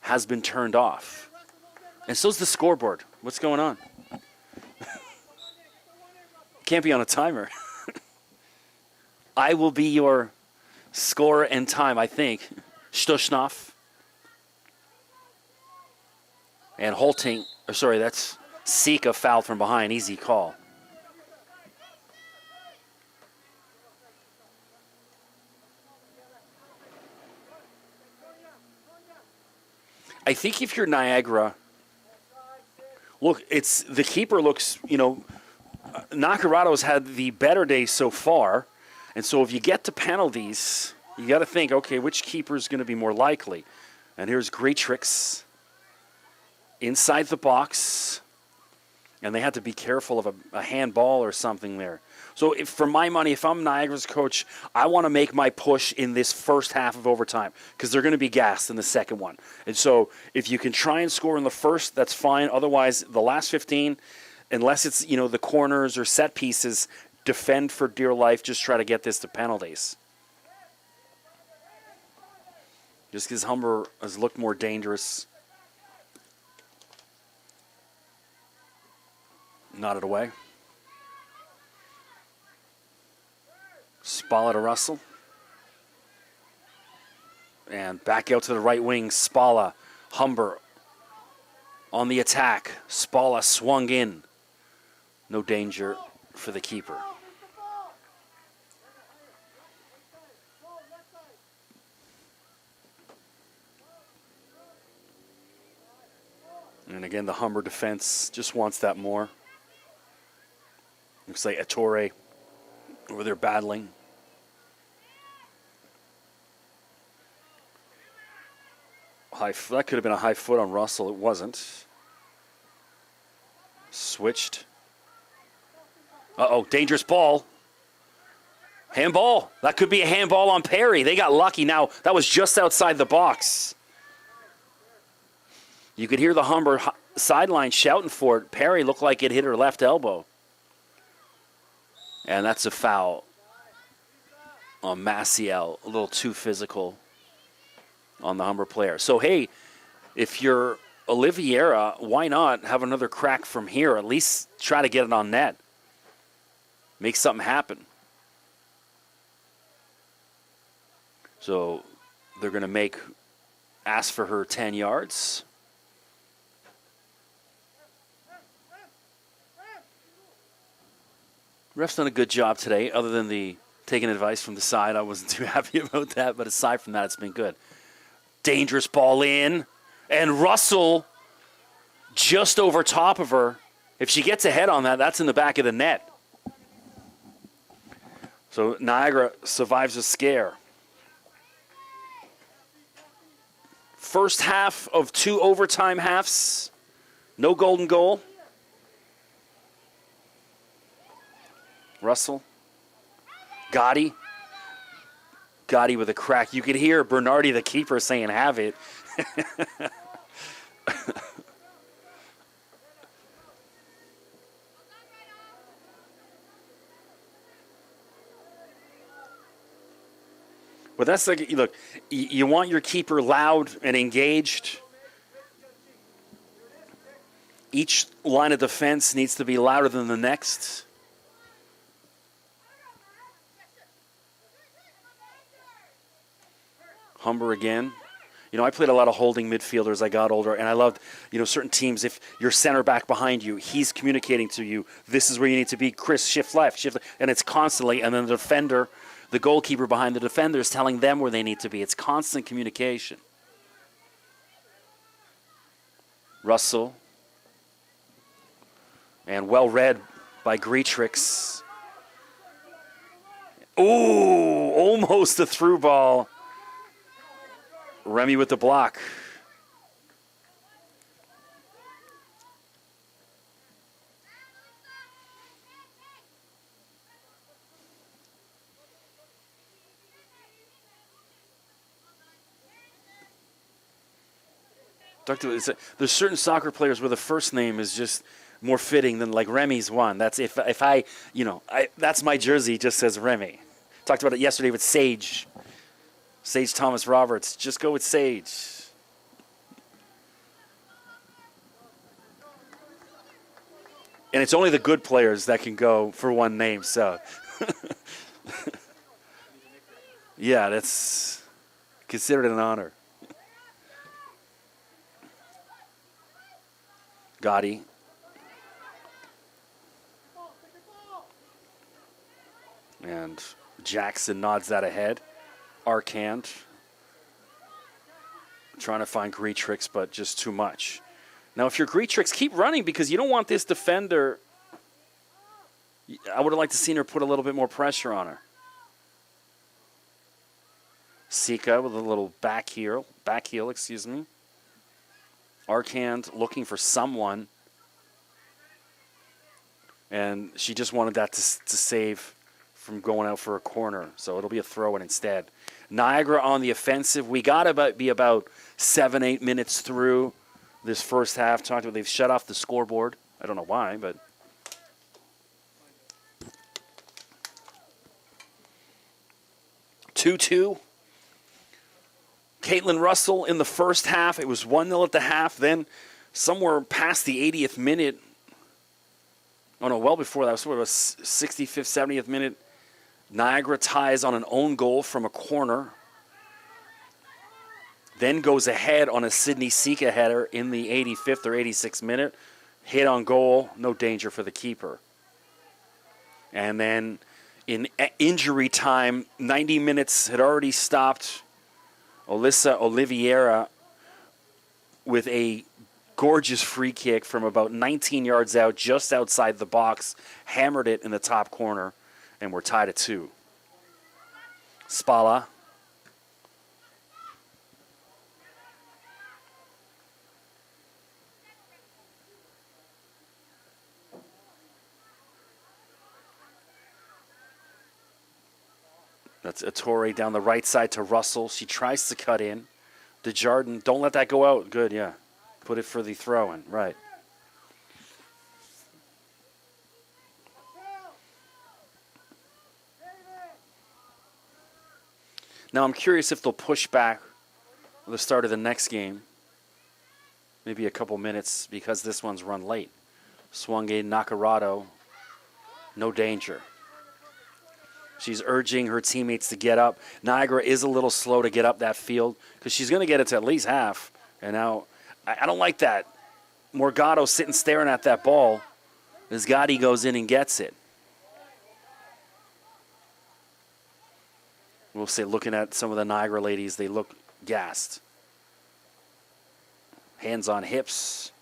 has been turned off. And so's the scoreboard. What's going on? Can't be on a timer. I will be your score and time, I think. Stushnoff. And Holting, or sorry, that's Sika fouled from behind. Easy call. I think if you're Niagara, look, it's the keeper looks, Nakarato's had the better day so far. And so if you get to penalties, you got to think, okay, which keeper is going to be more likely? And here's Greatrix inside the box. And they had to be careful of a handball or something there. So for my money, if I'm Niagara's coach, I want to make my push in this first half of overtime because they're going to be gassed in the second one. And so if you can try and score in the first, that's fine. Otherwise, the last 15, unless it's, the corners or set pieces, defend for dear life. Just try to get this to penalties. Just because Humber has looked more dangerous. Nodded away. Spalla to Russell. And back out to the right wing. Spalla. Humber on the attack. Spalla swung in. No danger for the keeper. And again, the Humber defense just wants that more. Looks like Ettore over there battling. That could have been a high foot on Russell. It wasn't. Switched. Uh-oh, dangerous ball. Handball. That could be a handball on Perry. They got lucky now. That was just outside the box. You could hear the Humber sideline shouting for it. Perry looked like it hit her left elbow. And that's a foul on Maciel. A little too physical on the Humber player. So, hey, if you're Oliveira, why not have another crack from here? At least try to get it on net. Make something happen. So they're going to ask for her 10 yards. Ref's done a good job today, other than the taking advice from the side. I wasn't too happy about that, but aside from that, it's been good. Dangerous ball in, and Russell just over top of her. If she gets ahead on that, that's in the back of the net. So Niagara survives a scare. First half of 2 overtime halves. No golden goal. Russell. Gotti. Gotti with a crack. You could hear Bernardi, the keeper, saying, have it. But that's like, look, you want your keeper loud and engaged. Each line of defense needs to be louder than the next. Humber again. I played a lot of holding midfielders as I got older, and I loved, certain teams, if your center back behind you, he's communicating to you, this is where you need to be. Chris, shift left, and it's constantly, and then the defender, the goalkeeper behind the defender is telling them where they need to be. It's constant communication. Russell. And well read by Greatrix. Ooh, almost a through ball. Remy with the block. There's certain soccer players where the first name is just more fitting than like Remy's one. That's if I, that's my jersey, just says Remy. Talked about it yesterday with Sage Thomas Roberts. Just go with Sage. And it's only the good players that can go for one name, so. Yeah, that's considered an honor. Gotti. And Jackson nods that ahead. Arcand. Trying to find Greatrix, but just too much. Now, if you're Greatrix, keep running because you don't want this defender. I would have liked to seen her put a little bit more pressure on her. Sika with a little back heel, excuse me. Arcand looking for someone. And she just wanted that to save from going out for a corner. So it'll be a throw-in instead. Niagara on the offensive. We got to be about 7-8 minutes through this first half. Talked about they've shut off the scoreboard. I don't know why, but 2-2. Caitlin Russell in the first half. It was 1-0 at the half. Then somewhere past the 80th minute. Oh, no, well before that. It was sort of a 65th, 70th minute. Niagara ties on an own goal from a corner. Then goes ahead on a Sydney Sika header in the 85th or 86th minute. Hit on goal. No danger for the keeper. And then in injury time, 90 minutes had already stopped. Alyssa Oliveira with a gorgeous free kick from about 19 yards out, just outside the box, hammered it in the top corner, and we're tied at 2. Spala. That's Ettore down the right side to Russell. She tries to cut in. Desjardins, don't let that go out. Good, yeah. Put it for the throw-in, right. Now I'm curious if they'll push back the start of the next game. Maybe a couple minutes because this one's run late. Swange Nakarado, no danger. She's urging her teammates to get up. Niagara is a little slow to get up that field because she's going to get it to at least half. And now, I don't like that. Morgado sitting staring at that ball as Gotti goes in and gets it. We'll say, looking at some of the Niagara ladies, they look gassed. Hands on hips.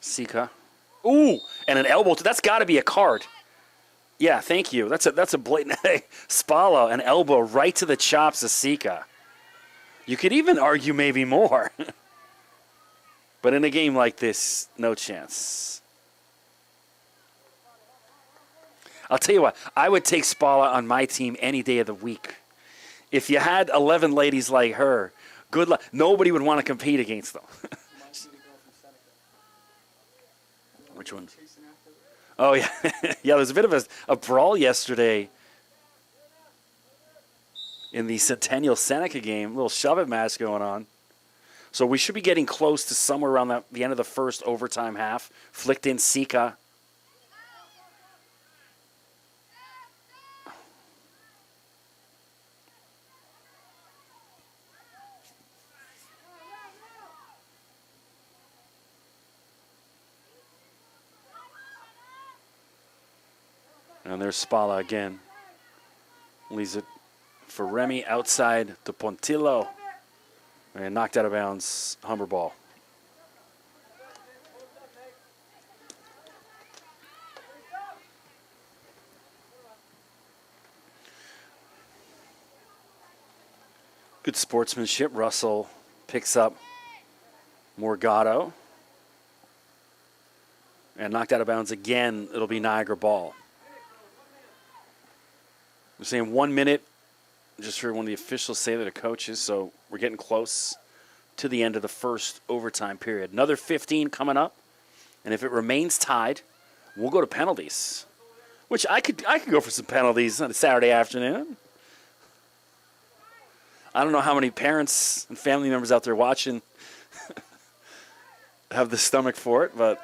Sika. Ooh, and an elbow. That's got to be a card. Yeah, thank you. That's a blatant. Spala, an elbow right to the chops of Sika. You could even argue maybe more. But in a game like this, no chance. I'll tell you what, I would take Spala on my team any day of the week. If you had 11 ladies like her, good luck. Nobody would want to compete against them. Which one? Oh, yeah. Yeah, there was a bit of a brawl yesterday in the Centennial Seneca game. A little shove-it match going on. So we should be getting close to somewhere around the end of the first overtime half. Flicked in Sika. And there's Spala again. Leaves it for Remy outside to Pontillo. And knocked out of bounds, Humber ball. Good sportsmanship. Russell picks up Morgado. And knocked out of bounds again. It'll be Niagara ball. We're saying 1 minute. Just heard one of the officials say that to coaches, so we're getting close to the end of the first overtime period. Another 15 coming up, and if it remains tied, we'll go to penalties. Which I could go for some penalties on a Saturday afternoon. I don't know how many parents and family members out there watching have the stomach for it, but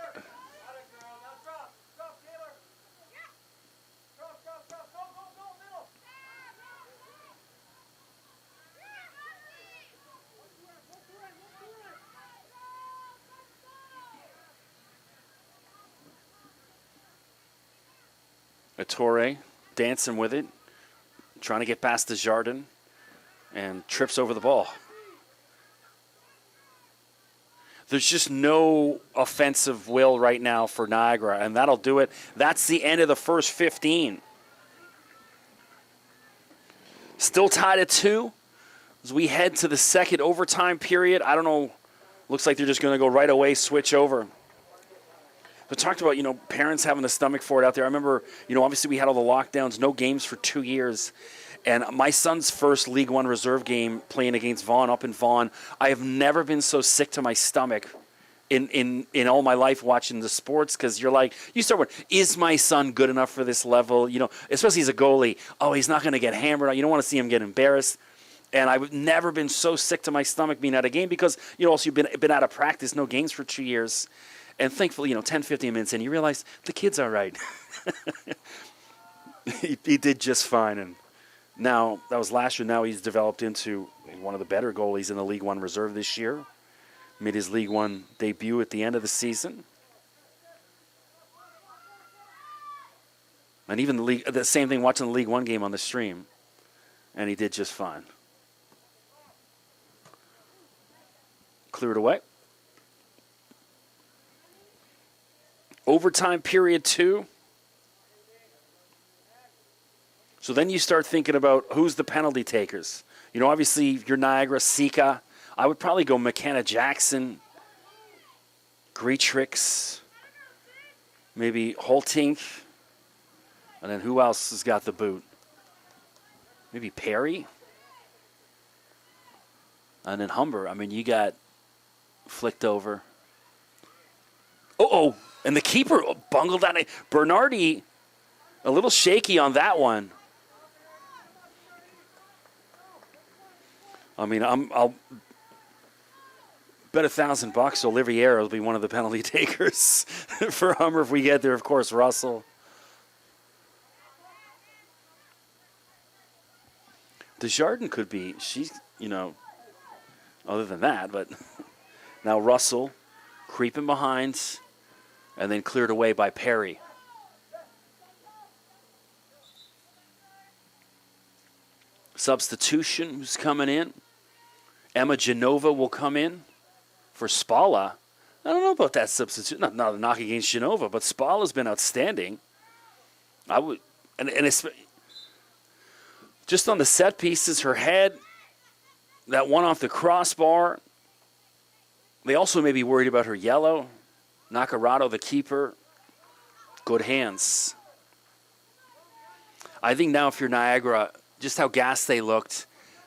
Torre dancing with it, trying to get past the Jardin, and trips over the ball. There's just no offensive will right now for Niagara, and that'll do it. That's the end of the first 15. Still tied at 2 as we head to the second overtime period. I don't know. Looks like they're just going to go right away, switch over. We talked about, parents having the stomach for it out there. I remember, obviously we had all the lockdowns, no games for 2 years. And my son's first League One reserve game playing against Vaughan up in Vaughan, I have never been so sick to my stomach in all my life watching the sports, because you start with, is my son good enough for this level? Especially as a goalie. Oh, he's not going to get hammered. You don't want to see him get embarrassed. And I've never been so sick to my stomach being at a game because, also you've been out of practice, no games for 2 years. And thankfully, 10, 15 minutes in, you realize the kid's all right. he did just fine. And now, that was last year. Now he's developed into one of the better goalies in the League One reserve this year. Made his League One debut at the end of the season. And even the same thing, watching the League One game on the stream. And he did just fine. Cleared away. Overtime period 2. So then you start thinking about who's the penalty takers. Obviously, if you're Niagara, Sika. I would probably go McKenna Jackson, Greatrix, maybe Holtink. And then who else has got the boot? Maybe Perry. And then Humber. You got flicked over. Oh. And the keeper bungled that. Bernardi, a little shaky on that one. I'll bet $1,000 Olivier will be one of the penalty takers for Humber if we get there. Of course, Russell. Desjardins could be. She's, other than that, but now Russell creeping behind. And then cleared away by Perry. Substitution who's coming in. Emma Genova will come in for Spala. I don't know about that substitute. Not a knock against Genova, but Spala's been outstanding. I would, and it's just on the set pieces, her head, that one off the crossbar. They also may be worried about her yellow. Nacarado, the keeper, good hands. I think now if you're Niagara, just how gassed they looked,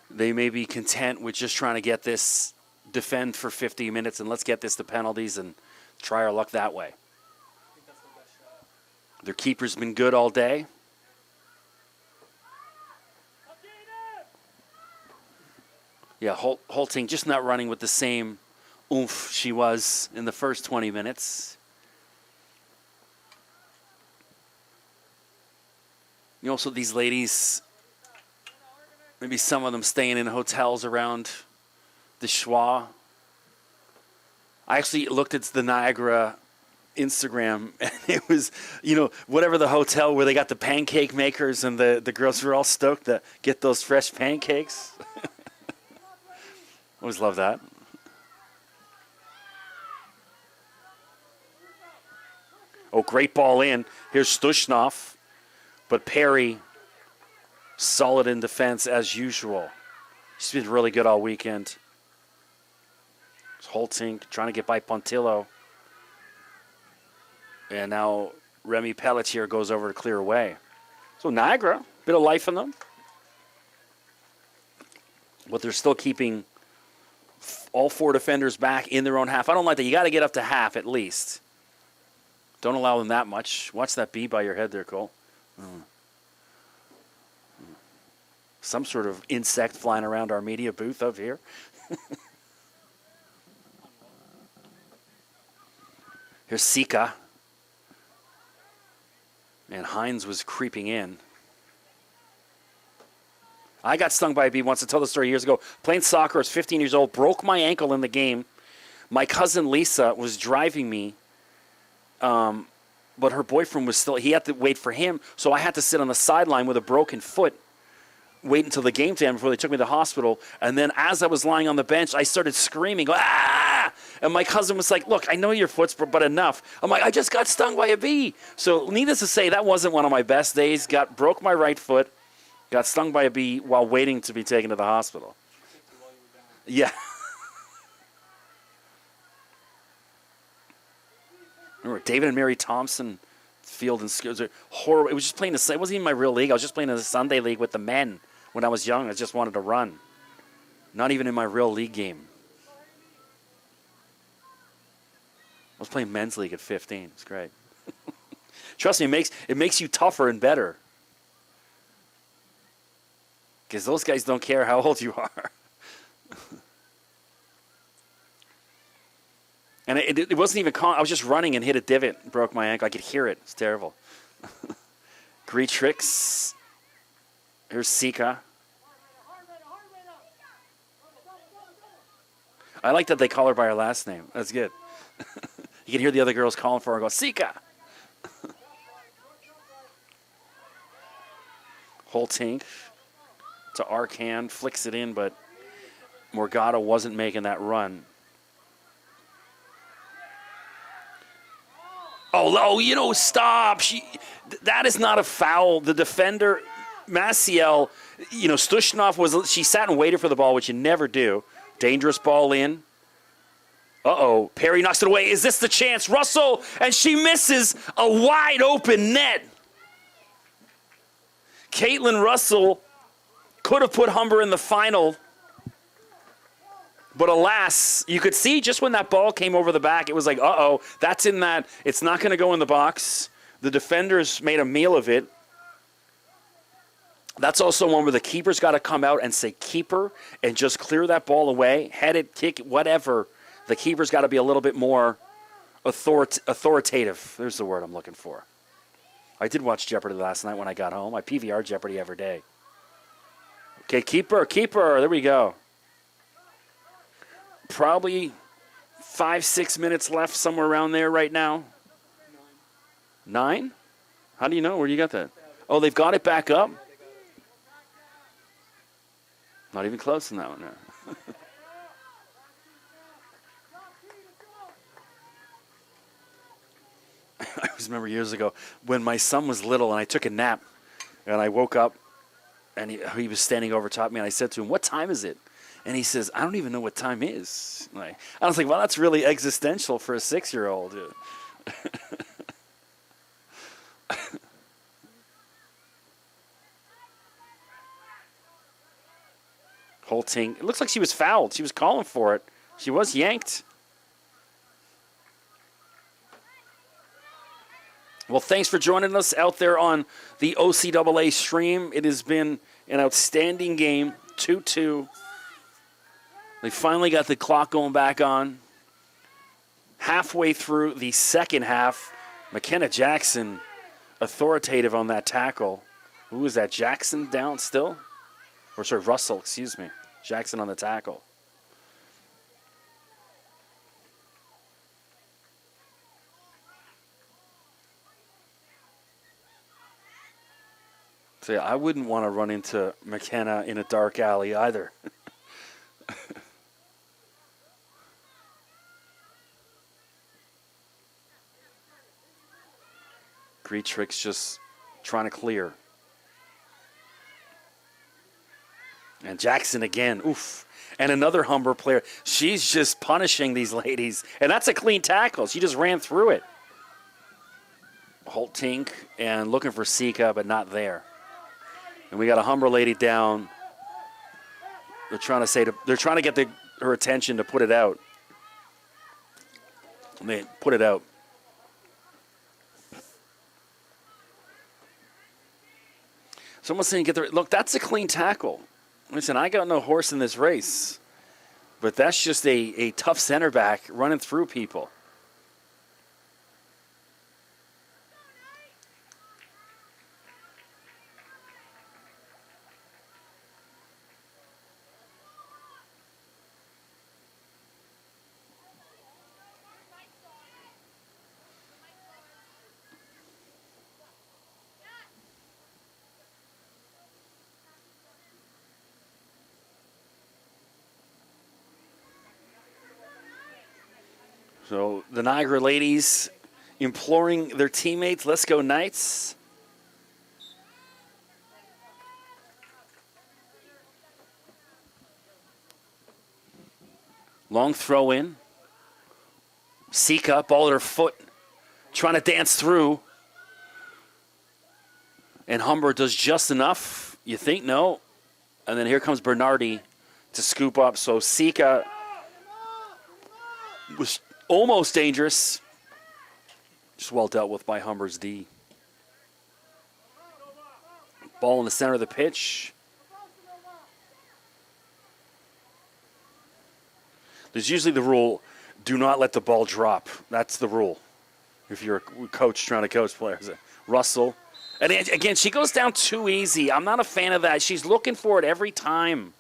they may be content with just trying to get this, defend for 50 minutes, and let's get this to penalties and try our luck that way. Their keeper's been good all day. Yeah, Holting just not running with the same oomph she was in the first 20 minutes. Also these ladies, maybe some of them staying in hotels around the Schwa. I actually looked at the Niagara Instagram, and it was, whatever the hotel where they got the pancake makers, and the girls were all stoked to get those fresh pancakes. Always love that. Oh, great ball in. Here's Stushnov. But Perry, solid in defense as usual. He's been really good all weekend. It's Holtink trying to get by Pontillo. And now Remy Pelletier goes over to clear away. So Niagara bit of life in them. But they're still keeping all 4 defenders back in their own half. I don't like that. You got to get up to half at least. Don't allow them that much. Watch that bee by your head there, Cole. Some sort of insect flying around our media booth up here. Here's Sika. And Hines was creeping in. I got stung by a bee once. I told the story years ago. Playing soccer, I was 15 years old, broke my ankle in the game. My cousin Lisa was driving me, but her boyfriend was still, he had to wait for him, so I had to sit on the sideline with a broken foot, wait until the game time before they took me to the hospital. And then as I was lying on the bench, I started screaming, ah! And my cousin was like, look, I know your foot's but enough. I'm like, I just got stung by a bee. So needless to say, that wasn't one of my best days. Broke my right foot. Got stung by a bee while waiting to be taken to the hospital. Yeah. Remember David and Mary Thompson field and it was horrible. It was just playing it wasn't even my real league. I was just playing in the Sunday league with the men when I was young. I just wanted to run. Not even in my real league game. I was playing men's league at 15. It's great. Trust me, it makes you tougher and better. Because those guys don't care how old you are. And it wasn't even I was just running and hit a divot, broke my ankle. I could hear it. It's terrible. Greatrix. Here's Sika. I like that they call her by her last name. That's good. You can hear the other girls calling for her and go, Sika! Holtink to Arcan, flicks it in, but Morgado wasn't making that run. Oh, stop. That is not a foul. The defender, Maciel, Stushnov she sat and waited for the ball, which you never do. Dangerous ball in. Uh-oh, Perry knocks it away. Is this the chance? Russell, and she misses a wide open net. Caitlin Russell could have put Humber in the final, but alas, you could see just when that ball came over the back, it was like, uh-oh, that's in that. It's not going to go in the box. The defenders made a meal of it. That's also one where the keeper's got to come out and say keeper and just clear that ball away, head it, kick it, whatever. The keeper's got to be a little bit more authoritative. There's the word I'm looking for. I did watch Jeopardy last night when I got home. I PVR Jeopardy every day. Okay, keeper. There we go. Probably 5-6 minutes left, somewhere around there right now. 9? How do you know? Where do you got that? Oh, they've got it back up? Not even close in that one. No. I always remember years ago when my son was little and I took a nap and I woke up and he was standing over top of me and I said to him, "What time is it?" And he says, "I don't even know what time is." I was like, well, that's really existential for a 6-year-old. Holting. It looks like she was fouled. She was calling for it. She was yanked. Well, thanks for joining us out there on the OCAA stream. It has been an outstanding game, 2-2. They finally got the clock going back on. Halfway through the second half, McKenna Jackson authoritative on that tackle. Who is that, Jackson down still? Or sorry, Russell, excuse me. Jackson on the tackle. So yeah, I wouldn't want to run into McKenna in a dark alley either. Greatrix just trying to clear. And Jackson again, oof. And another Humber player. She's just punishing these ladies. And that's a clean tackle. She just ran through it. Holtink and looking for Sika, but not there. And we got a Humber lady down. They're trying to get her attention to put it out. And they put it out. Someone's saying, look, that's a clean tackle. Listen, I got no horse in this race. But that's just a tough center back running through people. So the Niagara ladies imploring their teammates, let's go Knights. Long throw in. Sika, ball at her foot, trying to dance through. And Humber does just enough. You think? No. And then here comes Bernardi to scoop up. So Sika was almost dangerous. Just well dealt with by Humber's D. Ball in the center of the pitch. There's usually the rule, do not let the ball drop. That's the rule. If you're a coach trying to coach players. Russell. And again, she goes down too easy. I'm not a fan of that. She's looking for it every time.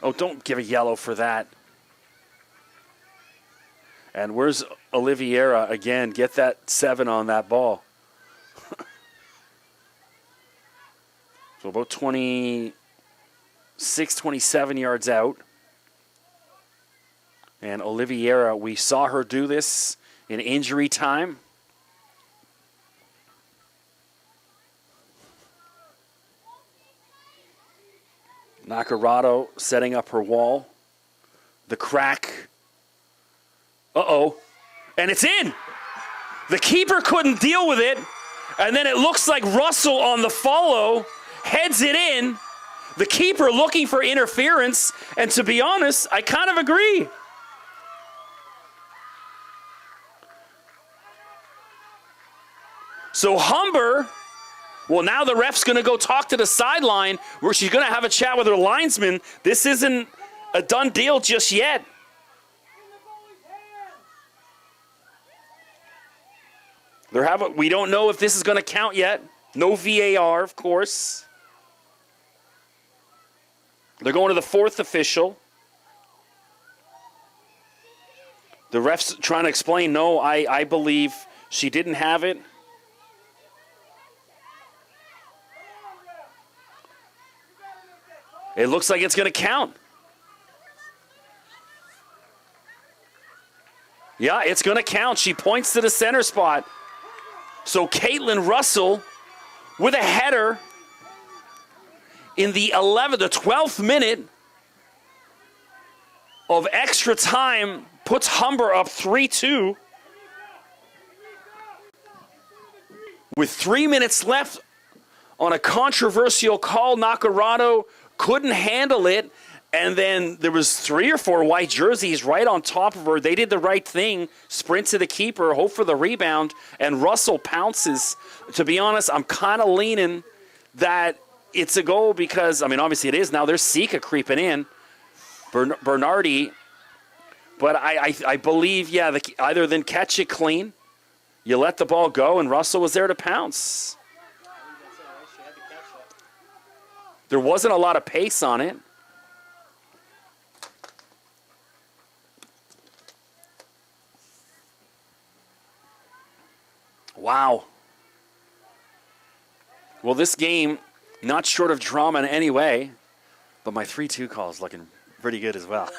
Oh, don't give a yellow for that. And where's Oliveira again? Get that 7 on that ball. So about 26, 27 yards out. And Oliveira, we saw her do this in injury time. Nacarado setting up her wall. The crack. Uh-oh. And it's in. The keeper couldn't deal with it. And then it looks like Russell on the follow heads it in. The keeper looking for interference. And to be honest, I kind of agree. So Humber, well, now the ref's going to go talk to the sideline where she's going to have a chat with her linesman. This isn't a done deal just yet. We don't know if this is going to count yet. No VAR, of course. They're going to the 4th official. The ref's trying to explain, no, I believe she didn't have it. It looks like it's going to count. Yeah, it's going to count. She points to the center spot. So Caitlin Russell with a header in the 12th minute of extra time puts Humber up 3-2. With 3 minutes left on a controversial call, Nacarado couldn't handle it. And then there was 3 or 4 white jerseys right on top of her. They did the right thing. Sprint to the keeper, hope for the rebound, and Russell pounces. To be honest, I'm kind of leaning that it's a goal because, I mean, obviously it is now. There's Sika creeping in. Bernardi. But I believe, yeah, either then catch it clean, you let the ball go, and Russell was there to pounce. There wasn't a lot of pace on it. Wow. Well, this game, not short of drama in any way, but my 3-2 call is looking pretty good as well.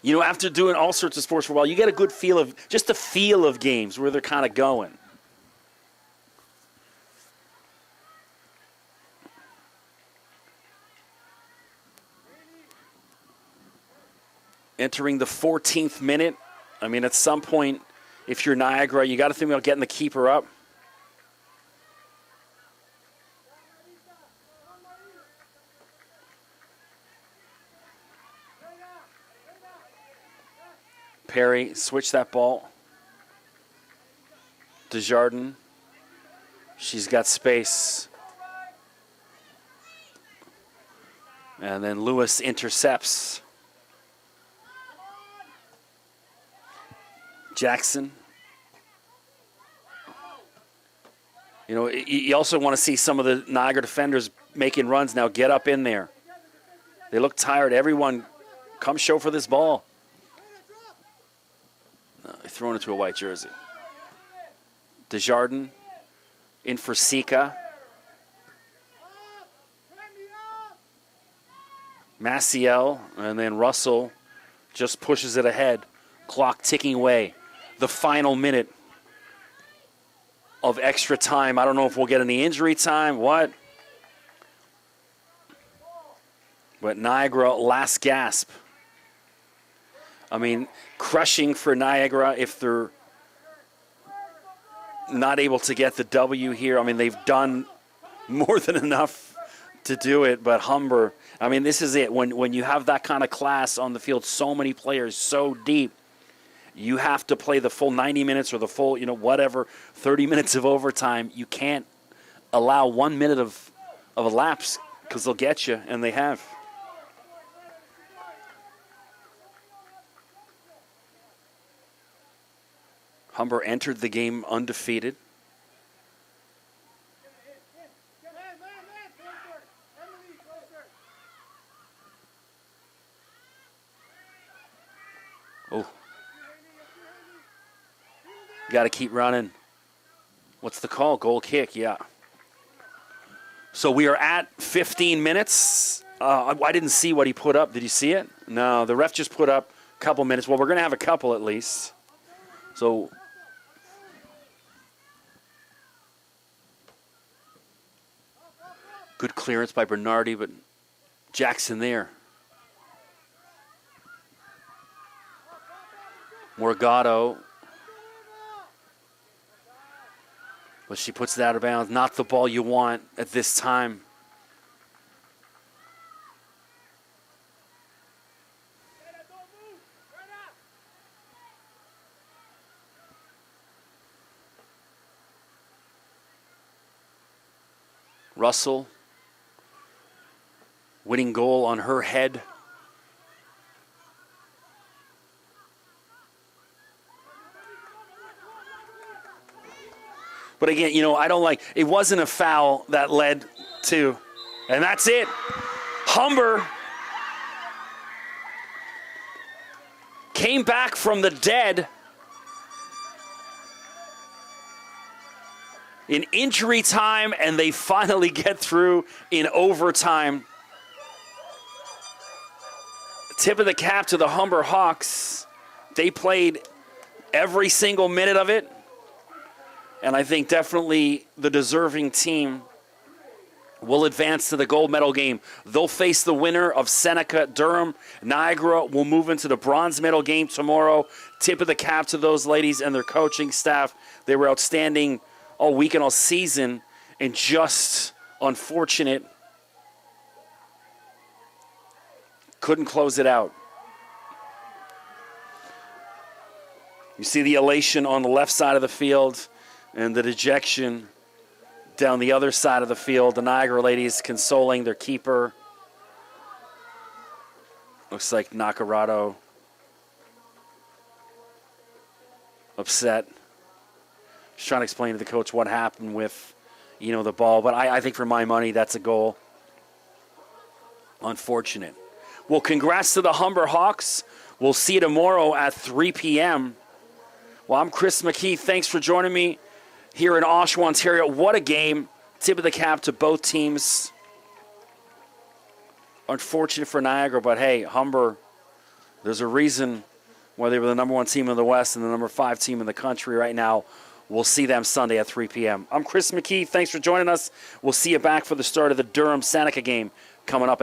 You know, after doing all sorts of sports for a while, you get a good feel of, just the feel of games, where they're kind of going. Entering the 14th minute. I mean, at some point, if you're Niagara. You got to think about getting the keeper up. Perry, switch that ball. Desjardins. She's got space. And then Lewis intercepts. Jackson. You know, you also want to see some of the Niagara defenders making runs now. Get up in there. They look tired. Everyone, come show for this ball. No, they're throwing it to a white jersey. Desjardins in for Sika. Maciel, and then Russell just pushes it ahead. Clock ticking away. The final minute of extra time. I don't know if we'll get any injury time, what? But Niagara, last gasp. I mean, crushing for Niagara if they're not able to get the W here. I mean, they've done more than enough to do it, but Humber, I mean, this is it. When you have that kind of class on the field, so many players, so deep, you have to play the full 90 minutes or the full, whatever, 30 minutes of overtime. You can't allow 1 minute of a lapse because they'll get you, and they have. Humber entered the game undefeated. Oh. Got to keep running. What's the call? Goal kick, yeah. So we are at 15 minutes. I didn't see what he put up. Did you see it? No, the ref just put up a couple minutes. Well, we're going to have a couple at least. So good clearance by Bernardi, but Jackson there. Morgado. But she puts it out of bounds. Not the ball you want at this time. Russell, winning goal on her head. But again, I don't like, it wasn't a foul that led to, and that's it. Humber came back from the dead in injury time, and they finally get through in overtime. Tip of the cap to the Humber Hawks. They played every single minute of it. And I think definitely the deserving team will advance to the gold medal game. They'll face the winner of Seneca, Durham. Niagara will move into the bronze medal game tomorrow. Tip of the cap to those ladies and their coaching staff. They were outstanding all week and all season, and just unfortunate. Couldn't close it out. You see the elation on the left side of the field and the dejection down the other side of the field. The Niagara ladies consoling their keeper. Looks like Nacarado upset. Just trying to explain to the coach what happened with, the ball. But I think for my money, that's a goal. Unfortunate. Well, congrats to the Humber Hawks. We'll see you tomorrow at 3 p.m. Well, I'm Chris McKee. Thanks for joining me here in Oshawa, Ontario. What a game. Tip of the cap to both teams. Unfortunate for Niagara, but hey, Humber, there's a reason why they were the number 1 team in the West and the number 5 team in the country right now. We'll see them Sunday at 3 p.m. I'm Chris McKee. Thanks for joining us. We'll see you back for the start of the Durham-Seneca game coming up.